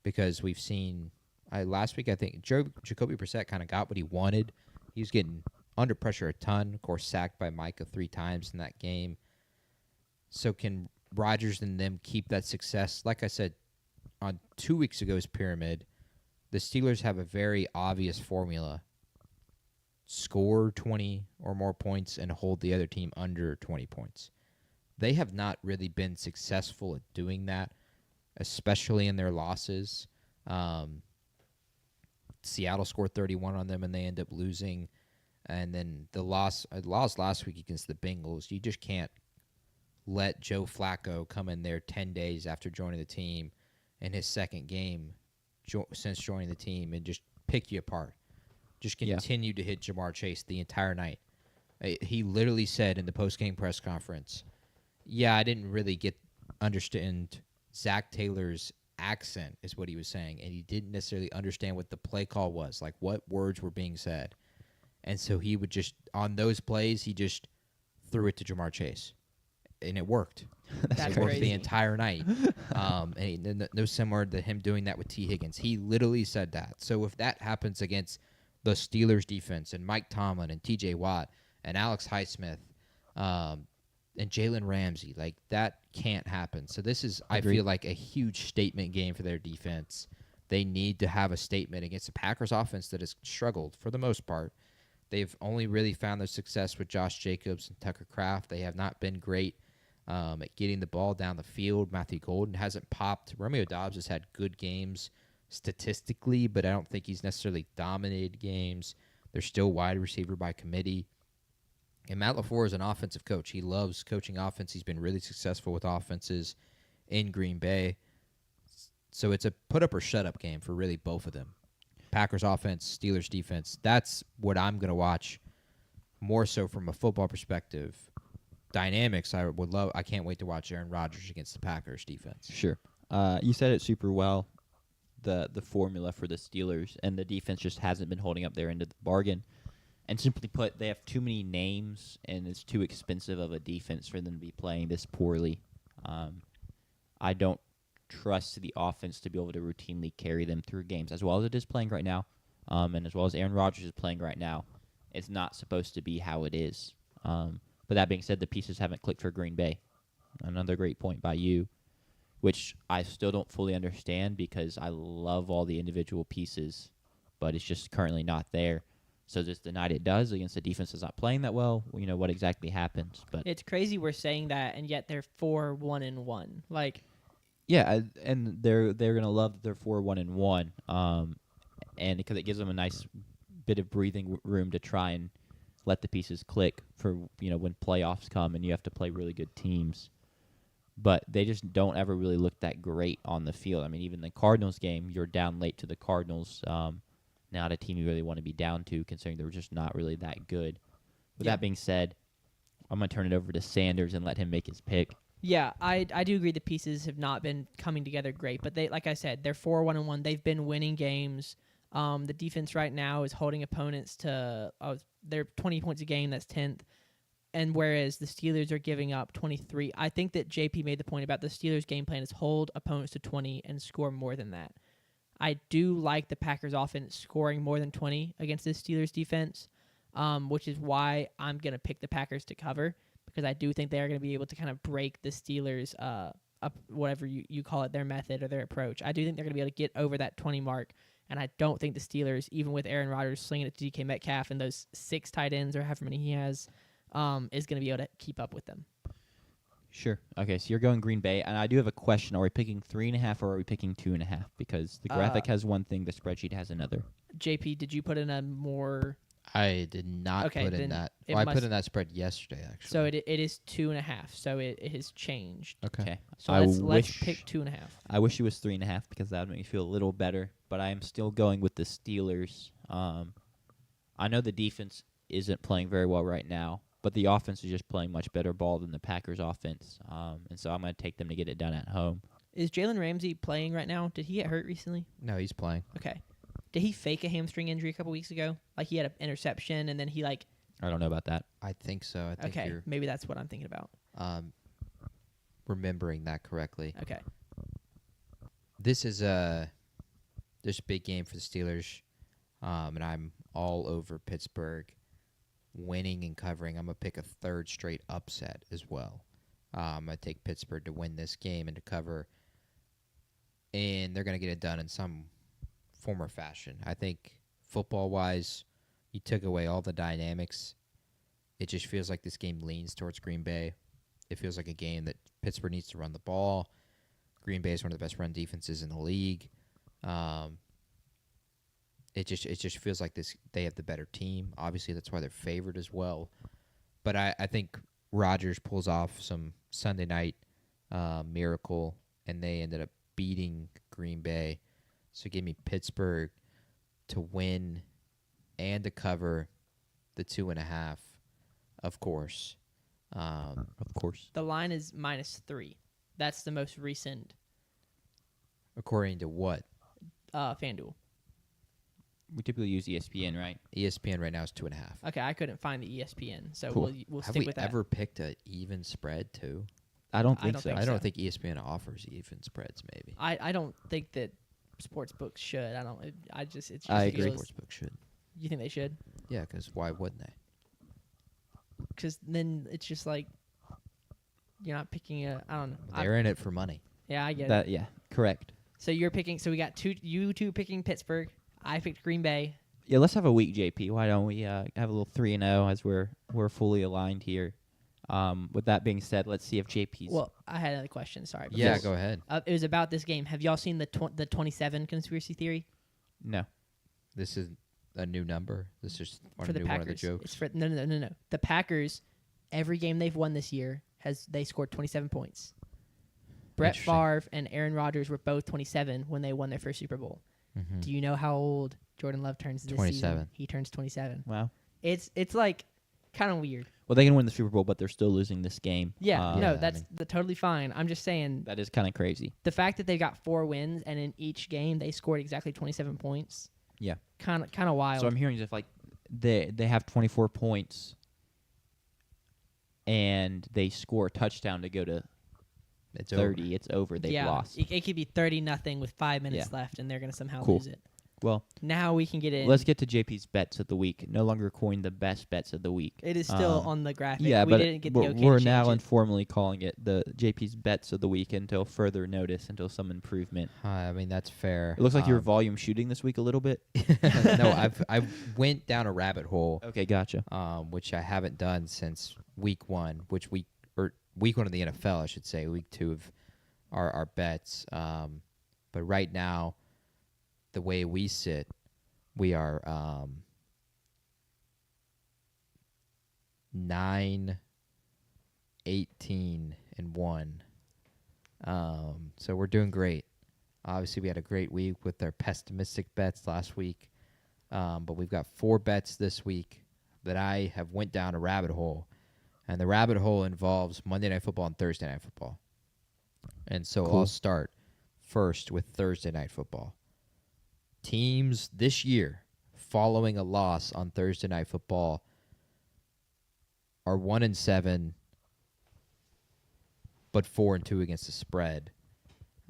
Because we've seen last week, I think Jacoby Brissett kind of got what he wanted. He was getting under pressure a ton, of course, sacked by Micah 3 times in that game. So can Rodgers and them keep that success? Like I said, on 2 weeks ago's pyramid, the Steelers have a very obvious formula. Score 20 or more points and hold the other team under 20 points. They have not really been successful at doing that, especially in their losses. Seattle scored 31 on them, and they end up losing. And then the loss last week against the Bengals, you just can't let Joe Flacco come in there 10 days after joining the team in his second game since joining the team and just pick you apart. Just continue to hit Ja'Marr Chase the entire night. He literally said in the post-game press conference, I didn't really understand Zach Taylor's accent is what he was saying, and he didn't necessarily understand what the play call was, like what words were being said. And so he would just, on those plays, he just threw it to Ja'Marr Chase. And it worked. That's it worked crazy. the entire night. And no similar to him doing that with T. Higgins. He literally said that. So if that happens against the Steelers defense and Mike Tomlin and T.J. Watt and Alex Highsmith and Jalen Ramsey, like that can't happen. So this is, I feel like, a huge statement game for their defense. They need to have a statement against the Packers offense that has struggled for the most part. They've only really found their success with Josh Jacobs and Tucker Kraft. They have not been great at getting the ball down the field. Matthew Golden hasn't popped. Romeo Doubs has had good games statistically, but I don't think he's necessarily dominated games. They're still wide receiver by committee. And Matt LaFleur is an offensive coach. He loves coaching offense. He's been really successful with offenses in Green Bay. So it's a put-up or shut-up game for really both of them. Packers offense, Steelers defense. That's what I'm going to watch more so from a football perspective. Dynamics, I can't wait to watch Aaron Rodgers against the Packers defense. Sure. You said it super well. The formula for the Steelers, and the defense just hasn't been holding up their end of the bargain. And simply put, they have too many names, and it's too expensive of a defense for them to be playing this poorly. I don't trust the offense to be able to routinely carry them through games as well as it is playing right now, and as well as Aaron Rodgers is playing right now. It's not supposed to be how it is. But that being said, the pieces haven't clicked for Green Bay. Another great point by you, which I still don't fully understand because I love all the individual pieces, but it's just currently not there. So just the night it does against the defense that's not playing that well, what exactly happens. But it's crazy we're saying that, and yet they're 4-1-1. Like, yeah, and they're gonna love that they're 4-1-1, and because it gives them a nice bit of breathing room to try and let the pieces click for when playoffs come and you have to play really good teams. But they just don't ever really look that great on the field. I mean, even the Cardinals game, you're down late to the Cardinals. Not a team you really want to be down to, considering they're just not really that good. With that being said, I'm going to turn it over to Sanders and let him make his pick. Yeah, I do agree the pieces have not been coming together great, but they, like I said, they're 4-1-1. They've been winning games. The defense right now is holding opponents to they're 20 points a game. That's 10th. And whereas the Steelers are giving up 23, I think that JP made the point about the Steelers' game plan is hold opponents to 20 and score more than that. I do like the Packers' offense scoring more than 20 against the Steelers' defense, which is why I'm going to pick the Packers to cover, because I do think they are going to be able to kind of break the Steelers' up, whatever you call it, their method or their approach. I do think they're going to be able to get over that 20 mark, and I don't think the Steelers, even with Aaron Rodgers slinging it to DK Metcalf and those 6 tight ends or however many he has, is going to be able to keep up with them. Sure. Okay, so you're going Green Bay, and I do have a question. Are we picking 3.5 or are we picking 2.5? Because the graphic has one thing, the spreadsheet has another. JP, did you put in a more... I did not put in that. Well, I put in that spread yesterday, actually. So it is 2.5, so it has changed. Okay. So let's pick 2.5. I wish it was 3.5 because that would make me feel a little better, but I am still going with the Steelers. I know the defense isn't playing very well right now, but the offense is just playing much better ball than the Packers' offense, and so I'm going to take them to get it done at home. Is Jalen Ramsey playing right now? Did he get hurt recently? No, he's playing. Okay. Did he fake a hamstring injury a couple weeks ago? Like he had an interception and then he I don't know about that. I think so. I think you're maybe that's what I'm thinking about. Remembering that correctly. Okay. This is a big game for the Steelers, and I'm all over Pittsburgh winning and covering. I'm going to pick a third straight upset as well. I'm going to take Pittsburgh to win this game and to cover. and they're going to get it done in some form or fashion. I think football-wise, you took away all the dynamics. It just feels like this game leans towards Green Bay. It feels like a game that Pittsburgh needs to run the ball. Green Bay is one of the best run defenses in the league. It just feels like they have the better team. Obviously, that's why they're favored as well. But I think Rodgers pulls off some Sunday night miracle, and they ended up beating Green Bay. So give me Pittsburgh to win and to cover the 2.5, of course. Of course. The line is -3. That's the most recent. According to what? FanDuel. We typically use ESPN, right? ESPN right now is 2.5. Okay, I couldn't find the ESPN, so Cool. we'll Have stick we with that. ever picked an even spread too? I don't I think don't so. think I don't so. think ESPN offers even spreads. Maybe. I don't think that sports books should. I don't. I just it just I agree. feels- Sportsbook should. You think they should? Yeah, because why wouldn't they? Because then it's just like you're not picking a. I don't know. They're in it for money. Yeah, I get it. That yeah, correct. So you're picking. So we got you two picking Pittsburgh. I picked Green Bay. Yeah, let's have a week, JP. Why don't we have a little 3-0 as we're fully aligned here. With that being said, let's see if JP's. Well, I had another question. Sorry. Yeah, because, go ahead. It was about this game. Have y'all seen the 27 conspiracy theory No. This is a new number. This is for the one of the Packers? jokes. It's for no. The Packers, every game they've won this year they scored 27 points. Brett Interesting. Favre and Aaron Rodgers were both 27 when they won their first Super Bowl. Mhm. Do you know how old Jordan Love turns this 27. season? He turns 27. Wow. It's like kind of weird. Well, they can win the Super Bowl, but they're still losing this game. Yeah, Yeah, no, I that's totally fine. I'm just saying That is kind of crazy. the fact that they got 4 wins and in each game they scored exactly 27 points. Yeah. Kind of wild. So I'm hearing if like they have 24 points and they score a touchdown to go to It's 30, over. it's over. They've yeah, lost. It could be 30-0 with 5 minutes Yeah. left, and they're gonna somehow Cool. lose it. Well, Now we can get in. let's get to JP's bets of the week. No longer coin the best bets of the week. It is still on the graphic. Yeah, we but didn't get the okay we're to now change it. informally calling it the JP's bets of the week until further notice, until some improvement. I mean, that's fair. It looks like you're volume shooting this week a little bit. No, I went down a rabbit hole, Okay, gotcha. which I haven't done since week 1, week 1 of the NFL, I should say. Week 2 of our bets. But right now, the way we sit, we are 9, 18, and 1. So we're doing great. Obviously, we had a great week with our pessimistic bets last week. But we've got 4 bets this week that I have went down a rabbit hole. And the rabbit hole involves Monday Night Football and Thursday Night Football. And so Cool. I'll start first with Thursday Night Football. Teams this year following a loss on Thursday Night Football are 1-7, but 4-2 against the spread.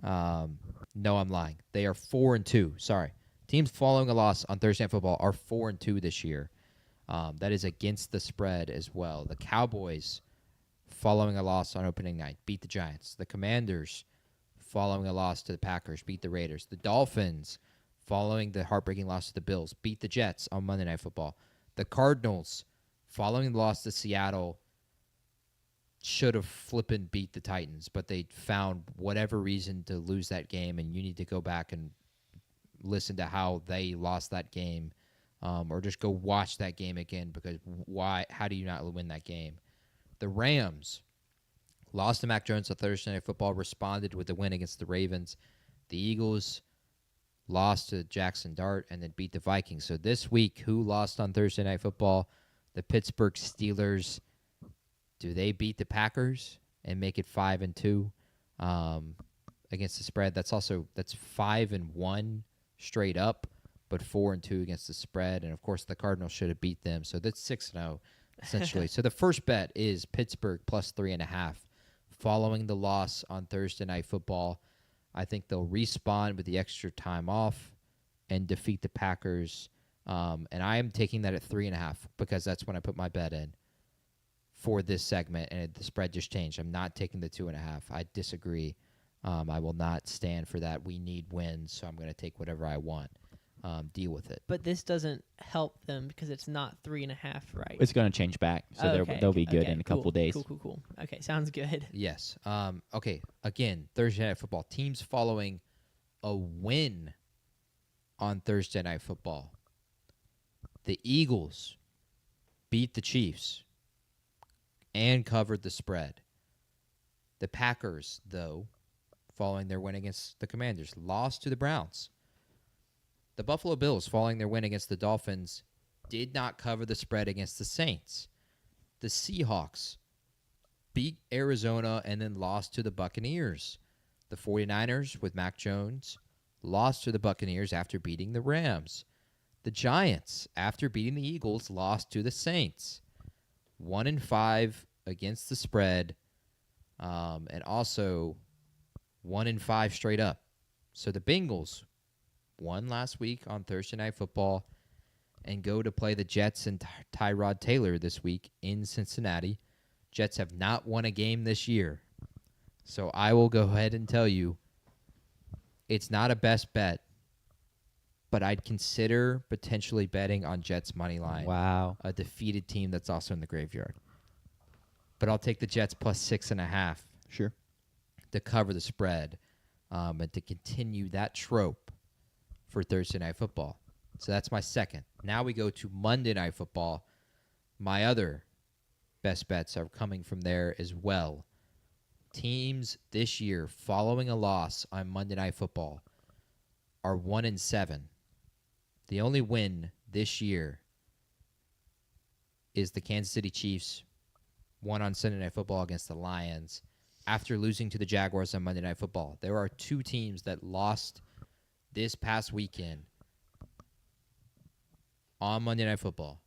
No, I'm lying. They are 4-2. Sorry. Teams following a loss on Thursday Night Football are 4-2 this year. That is against the spread as well. The Cowboys, following a loss on opening night, beat the Giants. The Commanders, following a loss to the Packers, beat the Raiders. The Dolphins, following the heartbreaking loss to the Bills, beat the Jets on Monday Night Football. The Cardinals, following the loss to Seattle, should have flippin' beat the Titans, but they found whatever reason to lose that game, and you need to go back and listen to how they lost that game, or just go watch that game again, because how do you not win that game? The Rams lost to Mac Jones on Thursday Night Football, responded with the win against the Ravens. The Eagles lost to Jackson Dart and then beat the Vikings. So this week, who lost on Thursday Night Football? The Pittsburgh Steelers. Do they beat the Packers and make it 5-2 against the spread? That's 5-1 straight up, but 4-2 against the spread. And of course, the Cardinals should have beat them. So that's 6-0 essentially. So the first bet is Pittsburgh plus 3.5, following the loss on Thursday Night Football. I think they'll respawn with the extra time off and defeat the Packers. And I am taking that at 3.5 because that's when I put my bet in for this segment, and the spread just changed. I'm not taking the 2.5. I disagree. I will not stand for that. We need wins, so I'm going to take whatever I want. Deal with it. But this doesn't help them because it's not 3.5, right? It's going to change back, so they'll be good in a couple days. Cool. Okay, sounds good. Yes. Okay. Again, Thursday Night Football. Teams following a win on Thursday Night Football. The Eagles beat the Chiefs and covered the spread. The Packers, though, following their win against the Commanders, lost to the Browns. The Buffalo Bills, following their win against the Dolphins, did not cover the spread against the Saints. The Seahawks beat Arizona and then lost to the Buccaneers. The 49ers, with Mac Jones, lost to the Buccaneers after beating the Rams. The Giants, after beating the Eagles, lost to the Saints. 1-5 against the spread, and also 1-5 straight up. So the Bengals won last week on Thursday Night Football and go to play the Jets and Tyrod Taylor this week in Cincinnati. Jets have not won a game this year. So I will go ahead and tell you it's not a best bet, but I'd consider potentially betting on Jets money line. Wow. A defeated team that's also in the graveyard. But I'll take the Jets plus 6.5. Sure. To cover the spread and to continue that trope for Thursday Night Football. So that's my second. Now we go to Monday Night Football. My other best bets are coming from there as well. Teams this year following a loss on Monday Night Football are 1-7. The only win this year is the Kansas City Chiefs, won on Sunday Night Football against the Lions after losing to the Jaguars on Monday Night Football. There are two teams that lost this past weekend on Monday Night Football.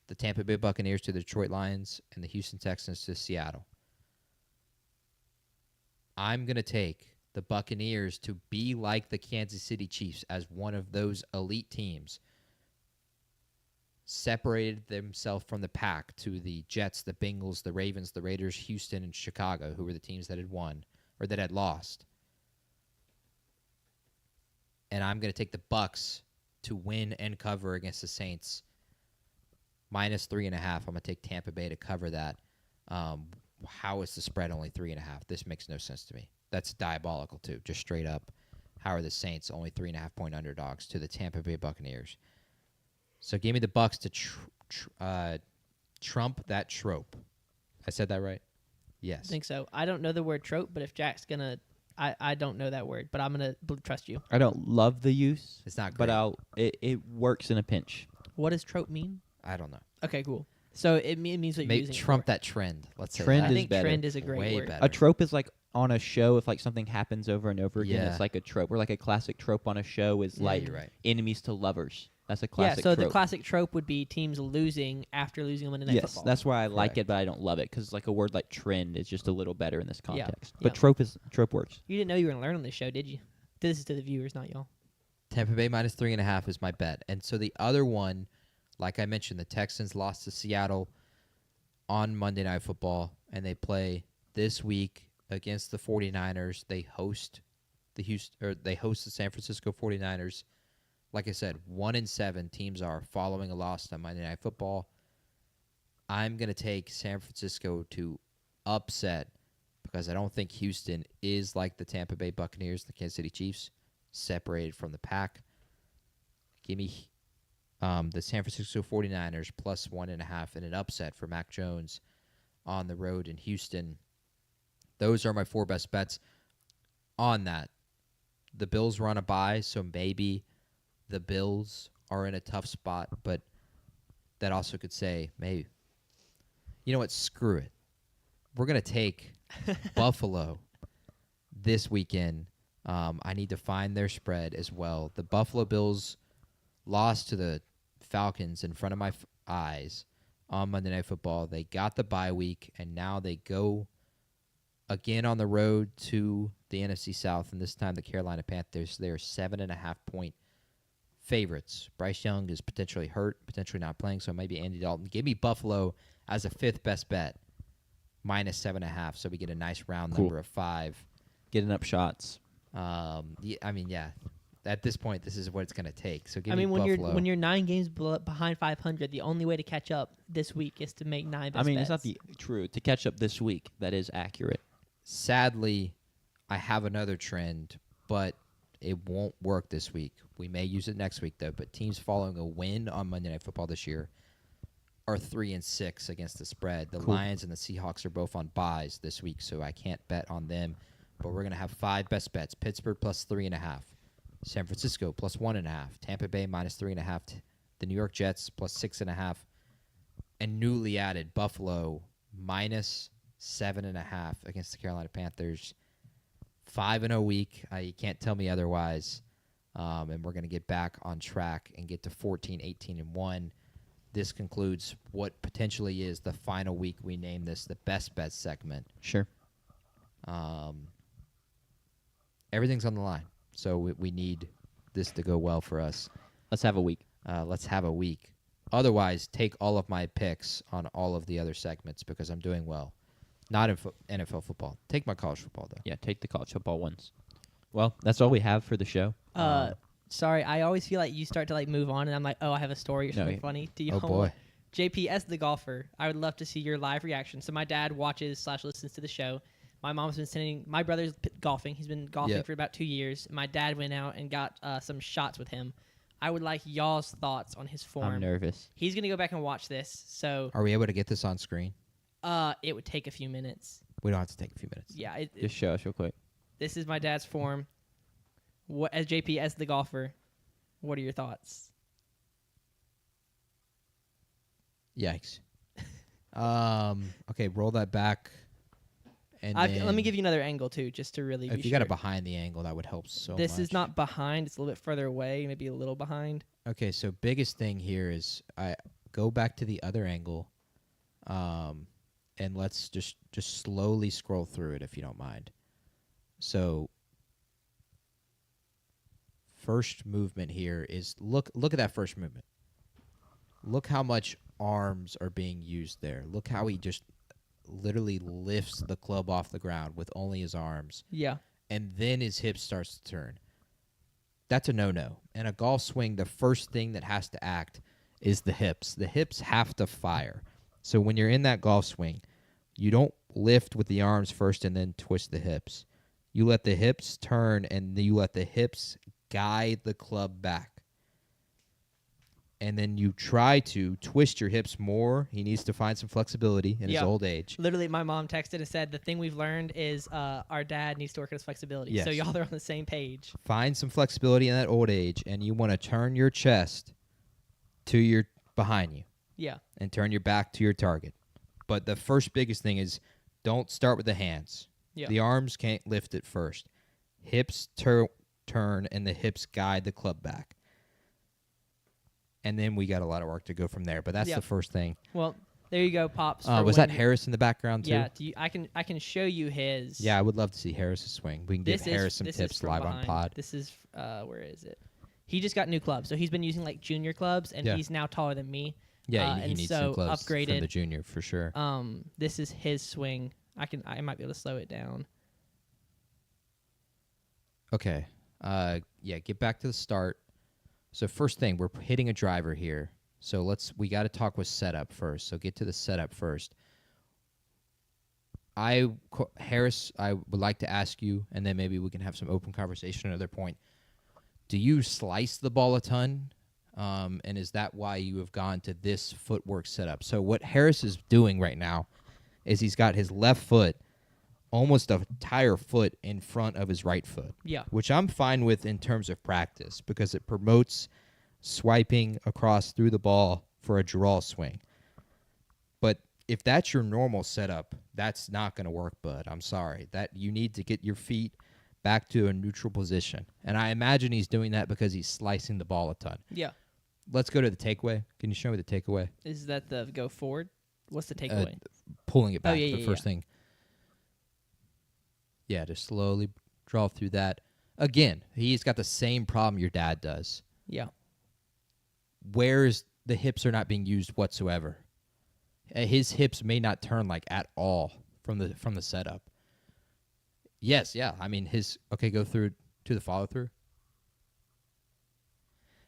The Tampa Bay Buccaneers to the Detroit Lions and the Houston Texans to Seattle. I'm going to take the Buccaneers to be like the Kansas City Chiefs as one of those elite teams. Separated themselves from the pack to the Jets, the Bengals, the Ravens, the Raiders, Houston, and Chicago, who were the teams that had won or that had lost. And I'm going to take the Bucs to win and cover against the Saints. Minus 3.5. I'm going to take Tampa Bay to cover that. How is the spread only 3.5? This makes no sense to me. That's diabolical, too. Just straight up. How are the Saints only 3.5 point underdogs to the Tampa Bay Buccaneers? So give me the Bucs to trump that trope. I said that right? Yes. I think so. I don't know the word trope, but if Jack's going to... I don't know that word, but I'm going to trust you. I don't love the use. It's not great. But it works in a pinch. What does trope mean? I don't know. Okay, cool. So it means what you're using. Trump that trend. Let's say Trend that. is I think better. trend is a great Way word. better. A trope is like on a show, if like something happens over and over again, Yeah. it's like a trope. Or like a classic trope on a show is Yeah, like you're right. enemies to lovers. That's a classic Yeah, so trope. the classic trope would be teams losing after losing Monday Night Yes, Football. that's why I like Correct. it, but I don't love it because like a word like trend is just a little better in this Yeah, context. yeah. But trope works. You didn't know you were going to learn on this show, did you? This is to the viewers, not y'all. Tampa Bay minus 3.5 is my bet. And so the other one, like I mentioned, the Texans lost to Seattle on Monday Night Football, and they play this week against the 49ers. They host the San Francisco 49ers. Like I said, 1-7 teams are following a loss on Monday Night Football. I'm going to take San Francisco to upset because I don't think Houston is like the Tampa Bay Buccaneers, the Kansas City Chiefs, separated from the pack. Give me the San Francisco 49ers plus 1.5 in an upset for Mac Jones on the road in Houston. Those are my four best bets on that. The Bills were on a bye, so maybe the Bills are in a tough spot, but that also could say, maybe, you know what, screw it. We're going to take Buffalo this weekend. I need to find their spread as well. The Buffalo Bills lost to the Falcons in front of my eyes on Monday Night Football. They got the bye week, and now they go again on the road to the NFC South, and this time the Carolina Panthers. They are 7.5 point favorites. Bryce Young is potentially hurt, potentially not playing, so maybe Andy Dalton. Give me Buffalo as a fifth best bet, minus 7.5, so we get a nice round Cool. number of 5. getting up shots. Yeah, I mean, yeah. At this point, this is what it's going to take. So give I me mean, Buffalo. when you're 9 games behind 500, the only way to catch up this week is to make 9 best bets. It's not true. To catch up this week, that is accurate. Sadly, I have another trend, but it won't work this week. We may use it next week, though. But teams following a win on Monday Night Football this year are 3-6 against the spread. The Lions and the Seahawks are both on byes this week, so I can't bet on them. But we're going to have 5 best bets. Pittsburgh plus 3.5. San Francisco plus 1.5. Tampa Bay minus 3.5. The New York Jets plus 6.5. And newly added Buffalo minus 7.5 against the Carolina Panthers. 5-0 week. You can't tell me otherwise. And we're going to get back on track and get to 14-18-1. This concludes what potentially is the final week. We name this the Best Bets segment. Sure. Everything's on the line. So we need this to go well for us. Let's have a week. Let's have a week. Otherwise, take all of my picks on all of the other segments because I'm doing well. Not in NFL football. Take my college football, though. Yeah, take the college football ones. Well, that's all we have for the show. Sorry, I always feel like you start to move on, and I'm like, oh, I have a story or something funny. Do you? Oh boy. JP, as the golfer, I would love to see your live reaction. So my dad watches/listens to the show. My mom's been sending. My brother's golfing. He's been golfing for about 2 years. My dad went out and got some shots with him. I would like y'all's thoughts on his form. I'm nervous. He's gonna go back and watch this. So are we able to get this on screen? It would take a few minutes. We don't have to take a few minutes. Yeah. Just show us real quick. This is my dad's form. What, as JP, as the golfer, what are your thoughts? Yikes. Okay, roll that back. And let me give you another angle too, just to really. If you got it behind the angle, that would help so much. This is not behind; it's a little bit further away, maybe a little behind. Okay, so biggest thing here is I go back to the other angle, and let's just slowly scroll through it if you don't mind. So, first movement here is look at that first movement. Look how much arms are being used there. Look how he just literally lifts the club off the ground with only his arms. Yeah. And then his hip starts to turn. That's a no-no. In a golf swing, the first thing that has to act is the hips. The hips have to fire. So when you're in that golf swing, you don't lift with the arms first and then twist the hips. You let the hips turn and you let the hips guide the club back. And then you try to twist your hips more. He needs to find some flexibility in his old age. Literally, my mom texted and said, the thing we've learned is our dad needs to work on his flexibility. Yes. So y'all are on the same page. Find some flexibility in that old age, and you want to turn your chest to your behind you. Yeah. And turn your back to your target. But the first biggest thing is don't start with the hands. Yeah. The arms can't lift it first. Hips turn, and the hips guide the club back. And then we got a lot of work to go from there. But that's the first thing. Well, there you go, Pops. Was that Harris in the background, too? Yeah. I can show you his. Yeah, I would love to see Harris's swing. We can give Harris some tips live on pod. This is, where is it? He just got new clubs. So he's been using, junior clubs, and he's now taller than me. Yeah, he needs new clubs upgraded from the junior for sure. This is his swing. I might be able to slow it down. Okay. Get back to the start. So first thing, we're hitting a driver here. So we got to talk with setup first. So get to the setup first. Harris, I would like to ask you, and then maybe we can have some open conversation at another point. Do you slice the ball a ton? And is that why you have gone to this footwork setup? So what Harris is doing right now is he's got his left foot almost an entire foot in front of his right foot. Yeah. Which I'm fine with in terms of practice because it promotes swiping across through the ball for a draw swing. But if that's your normal setup, that's not going to work, bud. I'm sorry. That you need to get your feet back to a neutral position. And I imagine he's doing that because he's slicing the ball a ton. Yeah. Let's go to the takeaway. Can you show me the takeaway? Is that the go forward? What's the takeaway? Pulling it back, the first thing. Yeah, just slowly draw through that. Again, he's got the same problem your dad does. Yeah. Where's the hips are not being used whatsoever. His hips may not turn at all from the setup. Yes, yeah. I mean, go through to the follow through.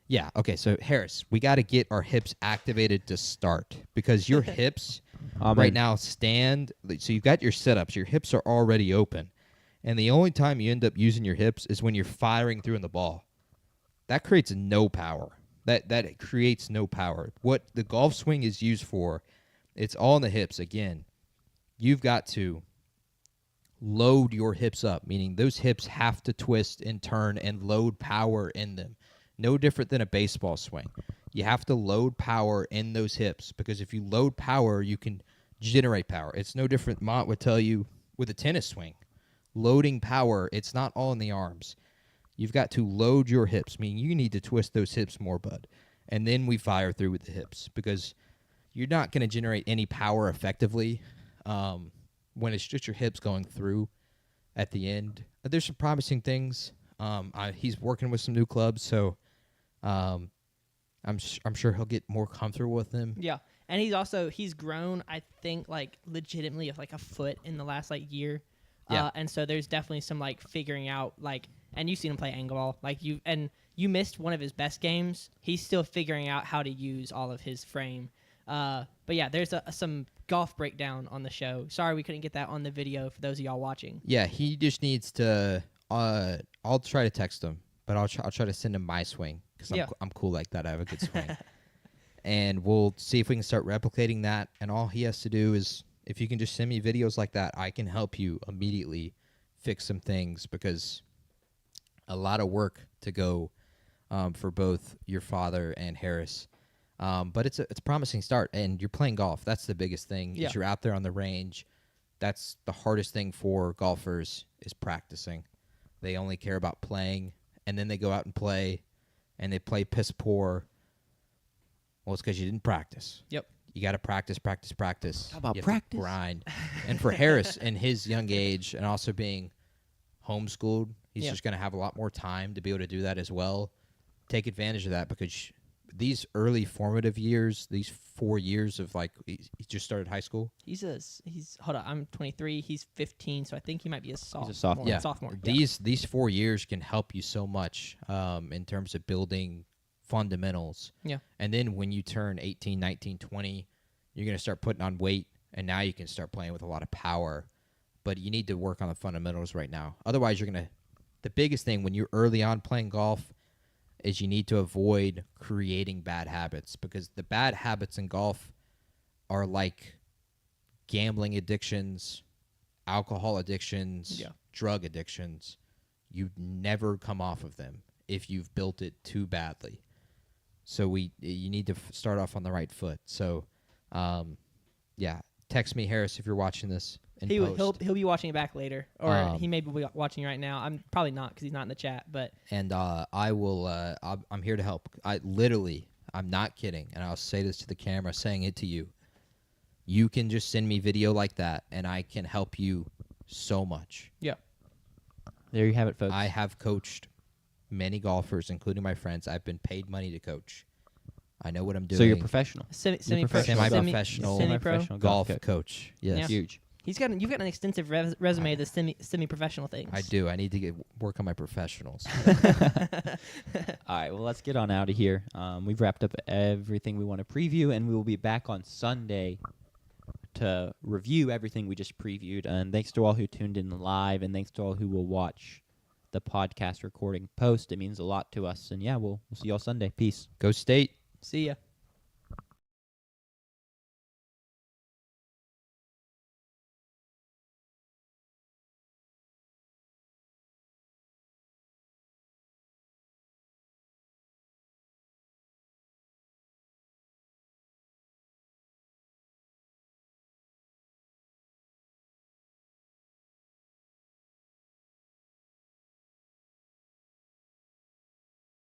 Yeah, okay, so Harris, we got to get our hips activated to start because your hips right now stand. So you've got your setups. Your hips are already open. And the only time you end up using your hips is when you're firing through in the ball. That creates no power. That creates no power. What the golf swing is used for, it's all in the hips. Again, you've got to load your hips up, meaning those hips have to twist and turn and load power in them. No different than a baseball swing. You have to load power in those hips because if you load power, you can generate power. It's no different. Mont would tell you with a tennis swing, loading power, it's not all in the arms. You've got to load your hips, meaning you need to twist those hips more, bud. And then we fire through with the hips because you're not going to generate any power effectively when it's just your hips going through at the end. There's some promising things. He's working with some new clubs, so I'm sure he'll get more comfortable with them. Yeah, and he's grown, I think, like legitimately of like a foot in the last like year. Yeah. And so there's definitely some like figuring out like, and you've seen him play angle ball, like you missed one of his best games. He's still figuring out how to use all of his frame. But yeah, there's some golf breakdown on the show. Sorry we couldn't get that on the video for those of y'all watching. Yeah, he just needs to. I'll try to text him, but I'll try to send him my swing because I'm cool like that. I have a good swing, and we'll see if we can start replicating that. And all he has to do is, if you can just send me videos like that, I can help you immediately fix some things because a lot of work to go for both your father and Harris. But it's a promising start, and you're playing golf. That's the biggest thing. Yeah. Is you're out there on the range. That's the hardest thing for golfers is practicing. They only care about playing, and then they go out and play, and they play piss poor. Well, it's because you didn't practice. Yep. You got to practice. How about you have practice? to grind. And for Harris, in his young age, and also being homeschooled, he's just going to have a lot more time to be able to do that as well. Take advantage of that because these early formative years, these 4 years of like he just started high school. He's hold on, I'm 23. He's 15, so I think he might be a sophomore. He's a sophomore. Yeah. Sophomore. These 4 years can help you so much in terms of building fundamentals. Yeah. And then when you turn 18, 19, 20, you're going to start putting on weight, and now you can start playing with a lot of power. But you need to work on the fundamentals right now. Otherwise, the biggest thing when you're early on playing golf is you need to avoid creating bad habits because the bad habits in golf are like gambling addictions, alcohol addictions, drug addictions. You never come off of them if you've built it too badly. So you need to start off on the right foot. So, text me, Harris, if you're watching this. He'll be watching it back later, or he may be watching right now. I'm probably not because he's not in the chat. But I will. I'm here to help. I'm not kidding, and I'll say this to the camera, saying it to you. You can just send me video like that, and I can help you so much. Yeah. There you have it, folks. I have coached many golfers, including my friends. I've been paid money to coach. I know what I'm doing. So you're professional. Semi-professional golf coach. Yes. Yeah. Huge. You've got an extensive resume of semi-professional things. I do. I need to work on my professionals. All right, well, let's get on out of here. We've wrapped up everything we want to preview, and we will be back on Sunday to review everything we just previewed. And thanks to all who tuned in live, and thanks to all who will watch the podcast recording post. It means a lot to us. And, yeah, we'll see you all Sunday. Peace. Go State. See ya.